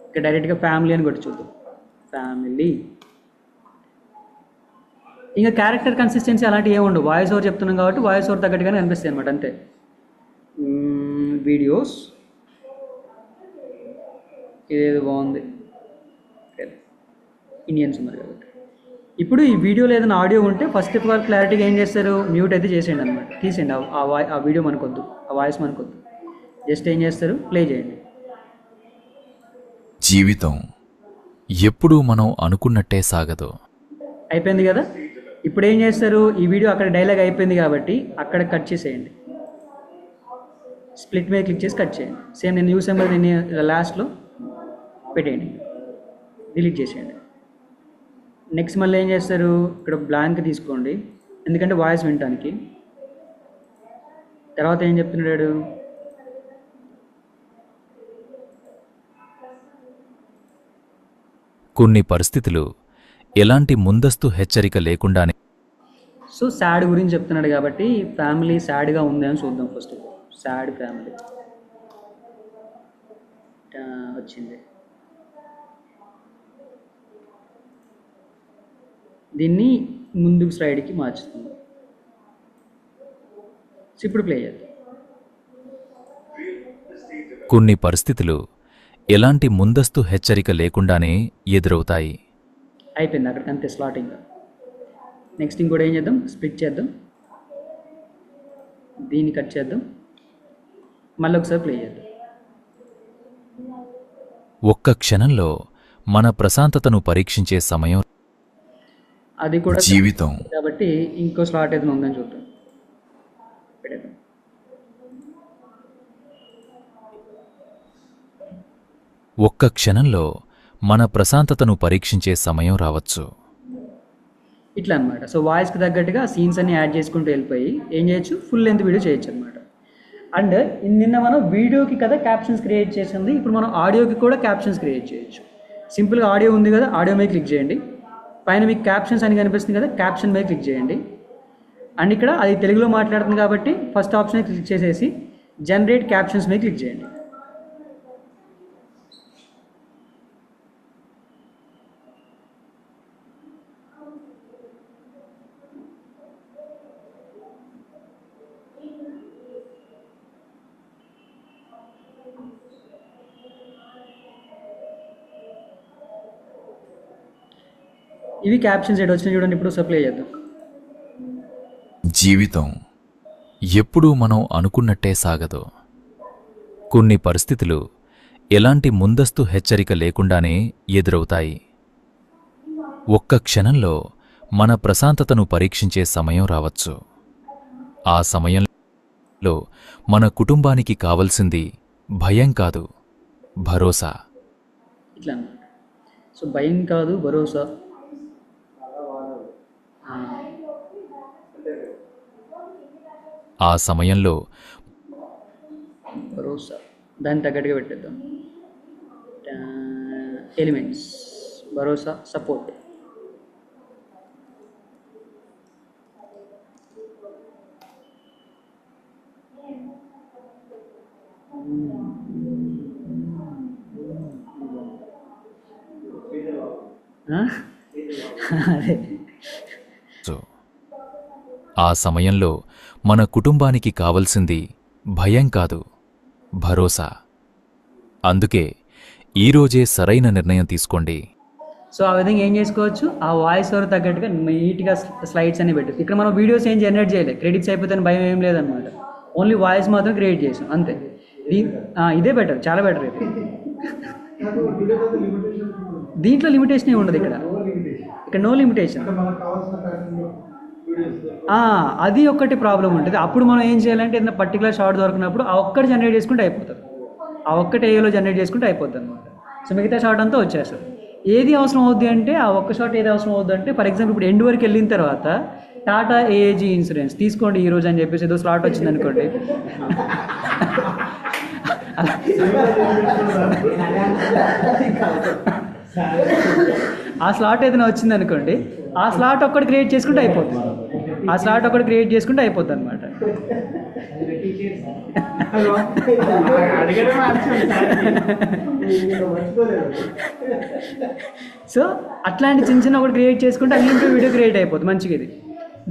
ఇక్కడ డైరెక్ట్గా ఫ్యామిలీ అని కొట్టి చూద్దాం. ఫ్యామిలీ. ఇంకా క్యారెక్టర్ కన్సిస్టెన్సీ అలాంటివి ఏమి ఉండవు. వాయిస్ ఓవర్ చెప్తున్నాం కాబట్టి వాయిస్ ఓవర్ తగ్గట్టుగానే కనిపిస్తాయి అనమాట, అంతే. వీడియోస్ ఇదేదో బాగుంది, ఇండియన్స్ ఉన్నారు కాబట్టి. ఇప్పుడు ఈ వీడియోలో ఏదైనా ఆడియో ఉంటే ఫస్ట్ ఆఫ్ ఆల్ క్లారిటీగా ఏం చేస్తారు, మ్యూట్ అయితే చేసేయండి అనమాట, తీసేయండి. ఆ వీడియో మనకొద్దు, ఆ వాయిస్ మనకొద్దు. జస్ట్ ఏం చేస్తారు, ప్లే చేయండి. జీవితం ఎప్పుడూ మనం అనుకున్నట్టే సాగదు. అయిపోయింది కదా. ఇప్పుడు ఏం చేస్తారు, ఈ వీడియో అక్కడ డైలాగ్ అయిపోయింది కాబట్టి అక్కడ కట్ చేసేయండి. స్ప్లిట్ మీద క్లిక్ చేసి కట్ చేయండి. సేమ్ నేను యూస్ నెంబర్ నేను లాస్ట్లో పెట్టేయండి, డిలీట్ చేసేయండి. నెక్స్ట్ మళ్ళీ ఏం చేస్తారు, ఇక్కడ బ్లాంక్ తీసుకోండి, ఎందుకంటే వాయిస్ వినటానికి. తర్వాత ఏం చెప్తున్నాడు, కొన్ని పరిస్థితులు ఎలాంటి ముందస్తు హెచ్చరిక లేకుండానే. సో సాడ్ గురించి చెప్తున్నాడు కాబట్టి ఫ్యామిలీ సాడ్గా ఉంది అని చూద్దాం. ఫస్ట్ సాడ్ ఫ్యామిలీ వచ్చింది. దీన్ని ముందుకు స్లైడ్కి మార్చుతుంది. సో ఇప్పుడు ప్లే చేద్దాం. కొన్ని పరిస్థితులు ఎలాంటి ముందస్తు హెచ్చరిక లేకుండానే ఎదురవుతాయి. అయిపోయింది అక్కడికి అంతే స్లాటింగ్. నెక్స్ట్ ఇంకోటి ఏం చేద్దాం, స్ప్లిట్ చేద్దాం, దీన్ని కట్ చేద్దాం, మళ్ళీ ఒకసారి ప్లే చేద్దాం. ఒక్క క్షణంలో మన ప్రశాంతతను పరీక్షించే సమయం అది కూడా జీవితం కాబట్టి ఇంకో స్లాట్ ఏదైనా ఉందని చూద్దాం. పెట్టేద్దాం. ఒక్క క్షణంలో మన ప్రశాంతతను పరీక్షించే సమయం రావచ్చు. ఇట్లా అనమాట. సో వాయిస్కి తగ్గట్టుగా సీన్స్ అన్ని యాడ్ చేసుకుంటూ వెళ్ళిపోయి ఏం చేయొచ్చు, ఫుల్ లెంత్ వీడియో చేయొచ్చు అనమాట. అండ్ నిన్న మనం వీడియోకి కదా క్యాప్షన్స్ క్రియేట్ చేసింది, ఇప్పుడు మనం ఆడియోకి కూడా క్యాప్షన్స్ క్రియేట్ చేయొచ్చు. సింపుల్గా ఆడియో ఉంది కదా, ఆడియో మీద క్లిక్ చేయండి, పైన మీకు క్యాప్షన్స్ అని కనిపిస్తుంది కదా, క్యాప్షన్ మీద క్లిక్ చేయండి. అండ్ ఇక్కడ అది తెలుగులో మాట్లాడుతుంది కాబట్టి ఫస్ట్ ఆప్షన్ క్లిక్ చేసేసి జనరేట్ క్యాప్షన్స్ మీద క్లిక్ చేయండి. ఇవి క్యాప్షన్స్ ఎటు వచ్చినాయి చూడండి. ఇప్పుడు సప్లై చేద్దాం. జీవితం ఎప్పుడూ మనం అనుకున్నట్టే సాగదు. కొన్ని పరిస్థితులు ఎలాంటి ముందస్తు హెచ్చరిక లేకుండానే ఎదురవుతాయి. ఒక్క క్షణంలో మన ప్రశాంతతను పరీక్షించే సమయం రావచ్చు. ఆ సమయంలో మన కుటుంబానికి కావలసింది భయం కాదు, భరోసా. ఇట్లా అన్నమాట. సో భయం కాదు, భరోసా. ఆ సమయంలో భరోసా దాన్ని తగ్గట్టుగా పెట్టేద్దాం. ఎలిమెంట్స్, భరోసా, సపోర్ట్. అదే ఆ సమయంలో మన కుటుంబానికి కావలసింది భయం కాదు, భరోసా. అందుకే ఈరోజే సరైన నిర్ణయం తీసుకోండి. సో ఆ విధంగా ఏం చేసుకోవచ్చు, ఆ వాయిస్ ఓవర్ తగ్గట్టుగా నీట్గా స్లైడ్స్ అని పెట్టచ్చు. ఇక్కడ మనం వీడియోస్ ఏం జనరేట్ చేయలేదు, క్రెడిట్స్ అయిపోతే భయం ఏం లేదనమాట. ఓన్లీ వాయిస్ మాత్రం క్రియేట్ చేసాం అంతే. ఇదే బెటర్, చాలా బెటర్. అయితే దీంట్లో లిమిటేషన్ ఏమి ఉండదు. ఇక్కడ నో లిమిటేషన్. అది ఒక్కటి ప్రాబ్లం ఉంటుంది. అప్పుడు మనం ఏం చేయాలంటే ఏదైనా పర్టికులర్ షార్ట్ దొరికినప్పుడు ఆ ఒక్కటి జనరేట్ చేసుకుంటే అయిపోతుంది. ఆ ఒక్కటి ఏలో జనరేట్ చేసుకుంటే అయిపోతుంది అనమాట. సో మిగతా షార్ట్ అంతా వచ్చేస్తుంది. ఏది అవసరం అవుద్ది అంటే ఆ ఒక్క షార్ట్ ఏది అవసరం అవుద్ది అంటే, ఫర్ ఎగ్జాంపుల్ ఇప్పుడు ఎండ్ వరకు వెళ్ళిన తర్వాత టాటా ఏఏజీ ఇన్సూరెన్స్ తీసుకోండి ఈరోజు అని చెప్పేసి ఏదో స్లాట్ వచ్చింది అనుకోండి. ఆ స్లాట్ ఏదైనా వచ్చింది అనుకోండి, ఆ స్లాట్ ఒక్కటి క్రియేట్ చేసుకుంటే అయిపోతుంది. ఆ స్లాట్ ఒకటి క్రియేట్ చేసుకుంటే అయిపోతుంది అనమాట. సో అట్లాంటి చిన్న చిన్న ఒకటి క్రియేట్ చేసుకుంటే అన్లిమిటెడ్ వీడియో క్రియేట్ అయిపోతుంది మంచిగా. ఇది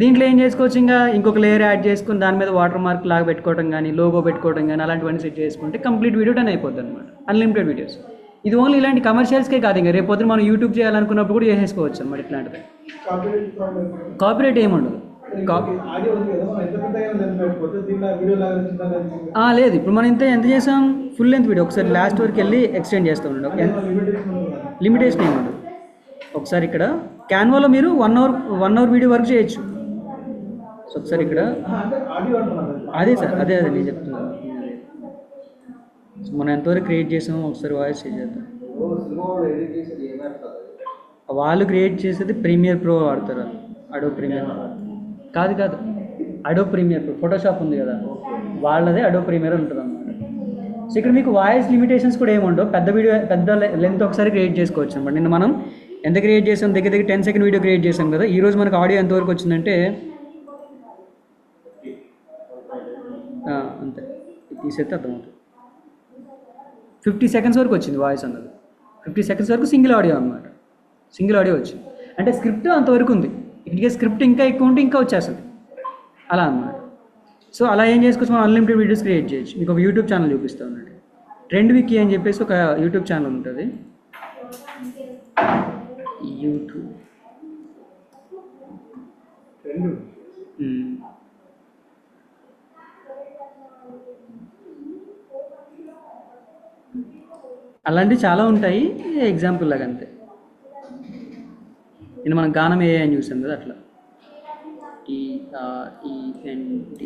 దీంట్లో ఏం చేసుకోవచ్చు, ఇంకా ఇంకొక లేయర్ యాడ్ చేసుకుని దాని మీద వాటర్ మార్క్ లాగా పెట్టుకోవడం కానీ, లోగో పెట్టుకోవడం కానీ అలాంటివన్నీ సెట్ చేసుకుంటే కంప్లీట్ వీడియో డన్ అయిపోతుంది అనమాట. Unlimited videos. ఇది ఓన్లీ ఇలాంటి కమర్షియల్స్కే కాదు, ఇంకా రేపు పొద్దున మనం యూట్యూబ్ చేయాలనుకున్నప్పుడు కూడా చేసేసుకోవచ్చు అనమాట. ఇట్లాంటిది కాపీరైట్ ఏముండదు. లేదు, ఇప్పుడు మనం ఎంత చేసాం, ఫుల్ లెంత్ వీడియో. ఒకసారి లాస్ట్ వరకు వెళ్ళి ఎక్స్టెండ్ చేస్తూ ఉండండి. లిమిటేషన్ ఏమి ఉండదు. ఒకసారి ఇక్కడ క్యాన్వాలో మీరు 1 అవర్ వీడియో వర్క్ చేయొచ్చు. సో ఒకసారి ఇక్కడ అదే సార్, అదే నేను చెప్తున్నాను. సో మనం ఎంతవరకు క్రియేట్ చేసామో ఒకసారి వాయిస్ చేద్దాం. వాళ్ళు క్రియేట్ చేసేది ప్రీమియర్ ప్రో వాడతారు. అడోబ్ ప్రీమియర్ కాదు, అడోబ్ ప్రీమియర్ ప్రో. ఫోటోషాప్ ఉంది కదా, వాళ్ళదే అడోబ్ ప్రీమియర్ ఉంటుంది అన్నమాట. సో ఇక్కడ మీకు వాయిస్ లిమిటేషన్స్ కూడా ఏముండవు. పెద్ద లెంత్ ఒకసారి క్రియేట్ చేసుకోవచ్చు అనమాట. నిన్న మనం ఎంత క్రియేట్ చేసాం, దగ్గర 10 సెకండ్ వీడియో క్రియేట్ చేసాం కదా. ఈరోజు మనకు ఆడియో ఎంతవరకు వచ్చిందంటే అంతే, తీసేస్తే అర్థమవుతుంది. 50 సెకండ్స్ వరకు వచ్చింది వాయిస్ అన్నది. 50 సెకండ్స్ వరకు సింగిల్ ఆడియో అనమాట. సింగిల్ ఆడియో వచ్చింది. అంటే స్క్రిప్ట్ అంతవరకు ఉంది, ఇక స్క్రిప్ట్ ఇంకా ఎక్కువ ఉంటే ఇంకా వచ్చేస్తుంది అలా అన్నమాట. సో అలా ఏం చేసుకోవచ్చు, మనం అన్లిమిటెడ్ వీడియోస్ క్రియేట్ చేయొచ్చు. మీకు ఒక యూట్యూబ్ ఛానల్ చూపిస్తా ఉన్నట్టు, ట్రెండ్ వికీ అని చెప్పేసి ఒక యూట్యూబ్ ఛానల్ ఉంటుంది. యూట్యూబ్ అలాంటివి చాలా ఉంటాయి, ఎగ్జాంపుల్ లాగా అంతే. నేను మనం గానం ఏ అని చూసాం కదా, అట్లా TRENT.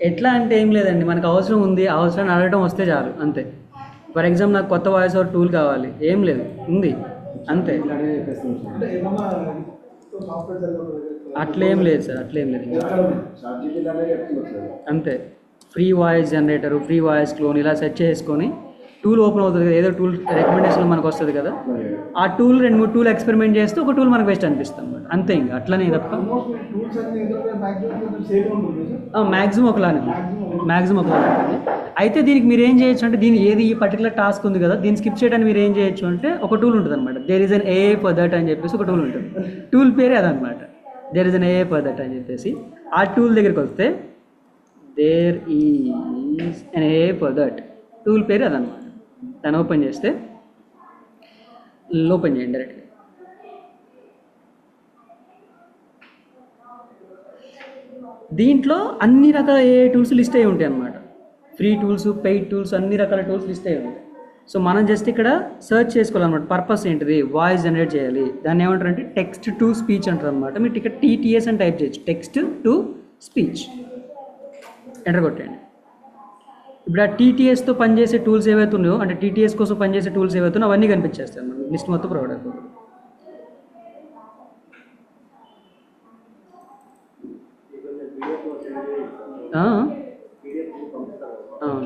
ఎట్లా అంటే ఏం లేదండి, మనకు అవసరం ఉంది, అవసరాన్ని అడగడం వస్తే చాలు అంతే. ఫర్ ఎగ్జాంపుల్ నాకు కొత్త వాయిస్ ఓవర్ టూల్ కావాలి, ఏం లేదు, ఉంది అంతే. అట్లేం లేదు సార్, అట్లేం లేదు, అంతే. Free voice generator, free voice clone ఇలా సెర్చ్ చేసుకొని టూల్ ఓపెన్ అవుతుంది కదా, ఏదో టూల్ రికమెండేషన్ మనకు వస్తుంది కదా, ఆ టూల్ 2-3 టూల్ ఎక్స్పెరిమెంట్ చేస్తే ఒక టూల్ మనకు బెస్ట్ అనిపిస్తుంది అన్నమాట, అంతే. ఇంకా అట్లనే తప్ప మ్యాక్సిమం ఒకలానే ఉంటుంది. అయితే దీనికి మీరు ఏం చేయొచ్చు అంటే, దీని ఏది ఈ పర్టికులర్ టాస్క్ ఉంది కదా, దీన్ని స్కిప్ చేయడానికి మీరు ఏం చేయొచ్చు అంటే, ఒక టూల్ ఉంటుంది అనమాట, there is an AI for that అని చెప్పేసి ఒక టూల్ ఉంటుంది. టూల్ పేరే అదనమాట, there is an AI for that అని చెప్పేసి. ఆ టూల్ దగ్గరికి వస్తే there is an AI for that, tool పేరు అదనమాట. దాన్ని ఓపెన్ చేస్తే, ఓపెన్ చేయండి డైరెక్ట్గా. దీంట్లో అన్ని రకాల AI టూల్స్ లిస్ట్ అయ్యి ఉంటాయి అన్నమాట. ఫ్రీ టూల్స్, పెయిడ్ టూల్స్, అన్ని రకాల టూల్స్ లిస్ట్ అయ్యి ఉంటాయి. సో మనం జస్ట్ ఇక్కడ సర్చ్ చేసుకోవాలన్నమాట. పర్పస్ ఏంటిది, వాయిస్ జనరేట్ చేయాలి, దాన్ని ఏమంటారంటే టెక్స్ట్ టు స్పీచ్ అంటారు అనమాట. మీరు ఇక్కడ TTS అని టైప్ చేయొచ్చు, టెక్స్ట్ టు స్పీచ్, ఎంటర్ కొట్టండి. ఇప్పుడు ఆ TTSతో పనిచేసే టూల్స్ ఏవైతే ఉన్నాయో, అంటే TTS కోసం పనిచేసే టూల్స్ ఏవైతే ఉన్నాయో అవన్నీ కనిపించేస్తాయి మనకి, లిస్ట్ మొత్తం ప్రొవైడ్ అయిపోతుంది.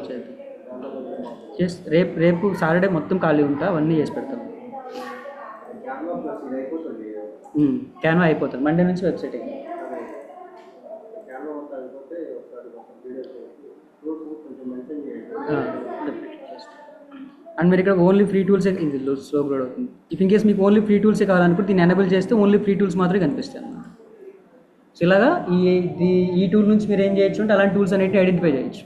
చేద్దాం, రేపు సాటర్డే మొత్తం ఖాళీ ఉంటా, అవన్నీ చేసి పెడతాం. క్యాన్వా అయిపోతుంది, మండే నుంచి వెబ్సైట్. అండ్ మీరు ఇక్కడ ఓన్లీ ఫ్రీ టూల్సే, ఇది స్లో గ్రోడ్ అవుతుంది. ఇఫ్ ఇన్ కేస్ మీకు ఓన్లీ ఫ్రీ టూల్సే కావాలనుకుంటే దీన్ని ఎనేబుల్ చేస్తే ఓన్లీ ఫ్రీ టూల్స్ మాత్రమే కనిపిస్తాయి అన్నమాట. సో ఇలాగా ఈ టూల్ నుంచి మీరు ఏం చేయొచ్చు అంటే, అలాంటి టూల్స్ అనేవి ఐడెంటిఫై చేయొచ్చు.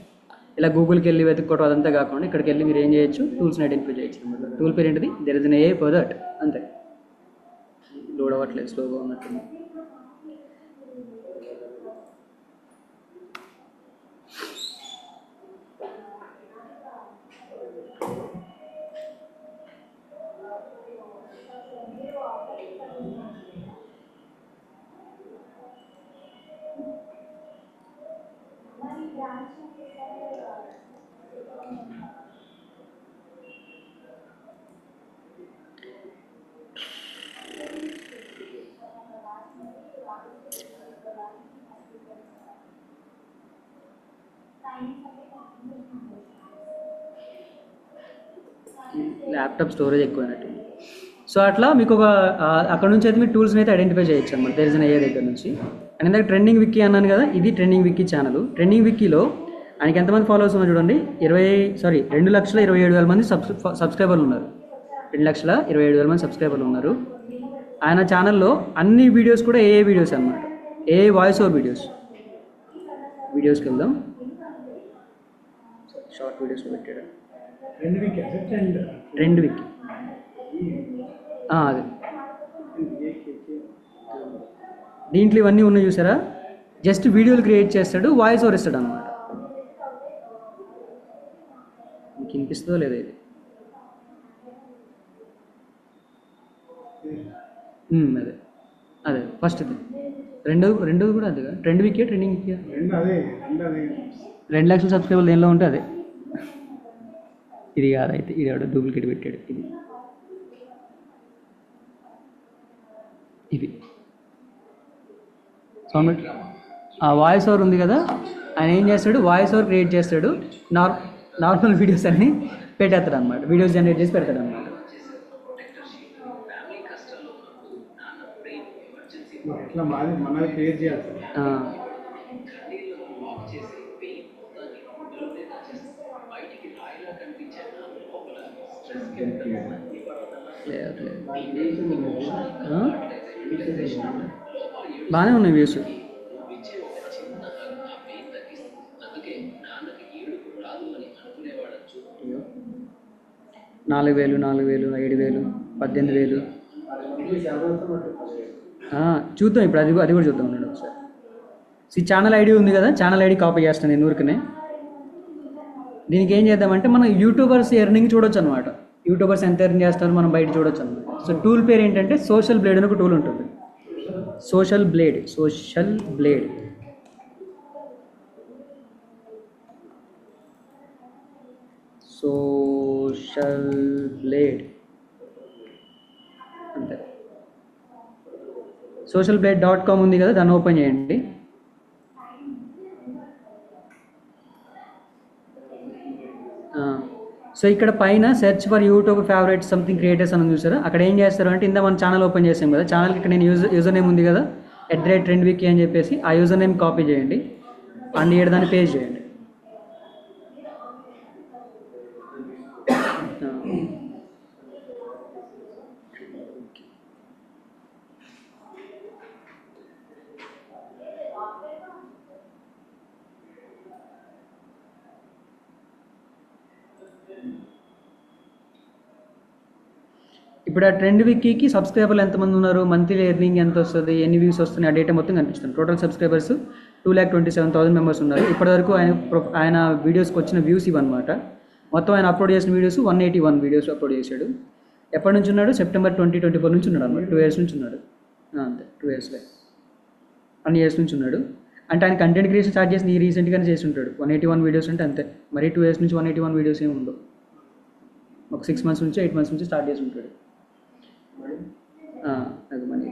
ఇలా గూగుల్కి వెళ్ళి వెతుక్కోవడం అదంతా కాకుండా ఇక్కడికి వెళ్ళి మీరు ఏం చేయొచ్చు, టూల్స్ని ఐడెంటిఫై చేయొచ్చు అనమాట. టూల్ పేరు ఏంటిది, there is an AI for that, అంతే. లోడ్ అవ్వట్లేదు, స్లోగా ఉన్నట్టుంది. Laptop storage ఎక్కువైనట్టుంది. సో అట్లా మీకు ఒక అక్కడ నుంచి అయితే మీరు టూల్స్ని అయితే ఐడెంటిఫై చేయొచ్చు అనమాట, దేర్ ఇస్ అన్ AI దగ్గర నుంచి. అండ్ ఇందాక ట్రెండింగ్ విక్కీ అన్నాను కదా, ఇది ట్రెండింగ్ విక్కీ ఛానల్. ట్రెండింగ్ విక్కీలో ఆయనకి ఎంతమంది ఫాలోవర్స్ ఉన్నారు చూడండి, 2,27,000 మంది సబ్స్క్రైబర్లు ఉన్నారు. 2,27,000 మంది సబ్స్క్రైబర్లు ఉన్నారు. ఆయన ఛానల్లో అన్ని వీడియోస్ కూడా AI వీడియోస్ అనమాట, AI వాయిస్ ఓవర్ వీడియోస్కి వెళ్దాం. షార్ట్ వీడియోస్లో పెట్టాడు ట్రెండ్ వికీ, అదే. దీంట్లో ఇవన్నీ ఉన్నాయి చూసారా, జస్ట్ వీడియోలు క్రియేట్ చేస్తాడు, వాయిస్ ఓవర్ ఇస్తాడు అనమాట. మీకు వినిపిస్తుందో లేదా ఇది, అదే అదే ఫస్ట్ ఇది. రెండోది కూడా అదేగా, ట్రెండ్ వికీ, ట్రెండింగ్ వికీ, 2,00,000 సబ్స్క్రైబర్లు దేనిలో ఉంటే అదే. ఇది కాదు, అయితే ఇది ఎవడో డూప్లికేట్ పెట్టాడు. ఇది సౌండ్ ఆ వాయిస్ ఓవర్ ఉంది కదా, ఆయన ఏం చేస్తాడు, వాయిస్ ఓవర్ క్రియేట్ చేస్తాడు, నార్మల్ వీడియోస్ అన్ని పెట్టేస్తాడు అనమాట, వీడియోస్ జనరేట్ చేసి పెడతాడు అనమాట. లేదు లేదు. ఆ? బాగానే ఉన్నాయి వ్యూస్. నాలుగు వేలు 7,000 18,000. చూద్దాం ఇప్పుడు అది కూడా చూద్దాం ఉండండి ఒకసారి. ఛానల్ ఐడి ఉంది కదా, ఛానల్ ఐడి కాపీ చేస్తాను నేను ఊరికనే. దీనికి ఏం చేద్దామంటే మనం యూట్యూబర్స్ ఎర్నింగ్ చూడొచ్చు అనమాట. యూట్యూబర్స్ ఎంత ఎర్న్ చేస్తారో మనం బయట చూడొచ్చు అనమాట. సో టూల్ పేరు ఏంటంటే సోషల్ బ్లేడ్ అని ఒక టూల్ ఉంటుంది. సోషల్ బ్లేడ్ అంతే. socialblade.com ఉంది కదా, దాన్ని ఓపెన్ చేయండి. సో ఇక్కడ పైన search for YouTube favourite something creators అని చూసారా, అక్కడ ఏం చేస్తారు అంటే ఇందా మన ఛానల్ ఓపెన్ చేసాం కదా, ఛానల్కి ఇక్కడ నేను యూజర్ నేమ్ ఉంది కదా @trendwiki అని చెప్పేసి ఆ యూజర్ నేమ్ కాపీ చేయండి అండ్ ఇక్కడ దాన్ని పేస్ట్ చేయండి. ఇప్పుడు ఆ ట్రెండ్ విక్కీకి సబ్స్క్రైబర్లు ఎంతమంది ఉన్నారు, మంత్లీ ఎర్నింగ్ ఎంత వస్తుంది, ఎన్ని వ్యూస్ వస్తున్నాయి, ఆ డేటా మొత్తం కనిపిస్తుంది. టోటల్ సబ్స్క్రైబర్స్ 2,27,000 మెంబర్స్ ఉన్నారు. ఇప్పటివరకు ఆయన వీడియోస్కి వచ్చిన వ్యూస్ ఇవన్నమాట. మొత్తం ఆయన అప్లోడ్ చేసిన వీడియోస్ 181 వీడియోస్ అప్లోడ్ చేశాడు. ఎప్పటి నుంచి ఉన్నాడు? సెప్టెంబర్ 2024 నుంచి ఉన్నాడు అన్నమాట. 2 years నుంచి ఉన్నాడు. అంతే 2 years 1 years నుంచి ఉన్నాడు. అంటే ఆయన కంటెంట్ క్రియేషన్ స్టార్ట్ చేసి రీసెంట్గానే చేసి ఉంటాడు. 181 వీడియోస్ అంటే అంతే. మరి 2 years నుంచి 181 వీడియోస్ ఏమి ఉండవు. ఒక 6 months నుంచి 8 months నుంచి స్టార్ట్ చేసి ఉంటాడు. అది money.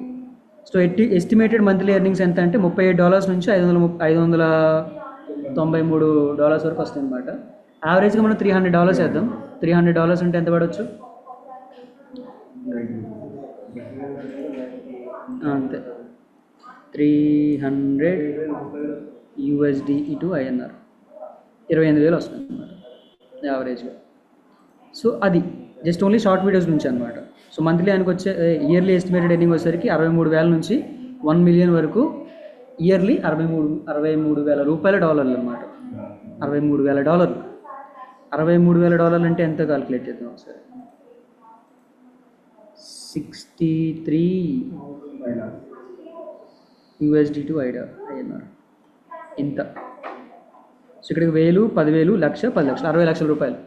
So estimated monthly earnings ఎంత అంటే $38 నుంచి $593 వరకు వస్తుంది అనమాట. యావరేజ్గా మనం $300 వేద్దాం. $300 అంటే ఎంత పడవచ్చు? అంతే 300 USD టు INR 28,000 వస్తుంది అనమాట యావరేజ్గా. సో అది జస్ట్ ఓన్లీ షార్ట్ వీడియోస్ నుంచి అనమాట. సో మంత్లీ ఆయనకు వచ్చే ఇయర్లీ ఎస్టిమేటెడ్ ఎర్నింగ్ వచ్చేసరికి 63,000 నుంచి 1 million వరకు ఇయర్లీ. 63,000 రూపాయల డాలర్లు అనమాట. $63,000. $63,000 అంటే ఎంత కాలిక్యులేట్ చేద్దాం ఒకసారి. 63 USD టు INR ఇంత. సో ఇక్కడికి 1,000, 10,000, 1,00,000, 10 లక్షలు, 60 లక్షల రూపాయలు.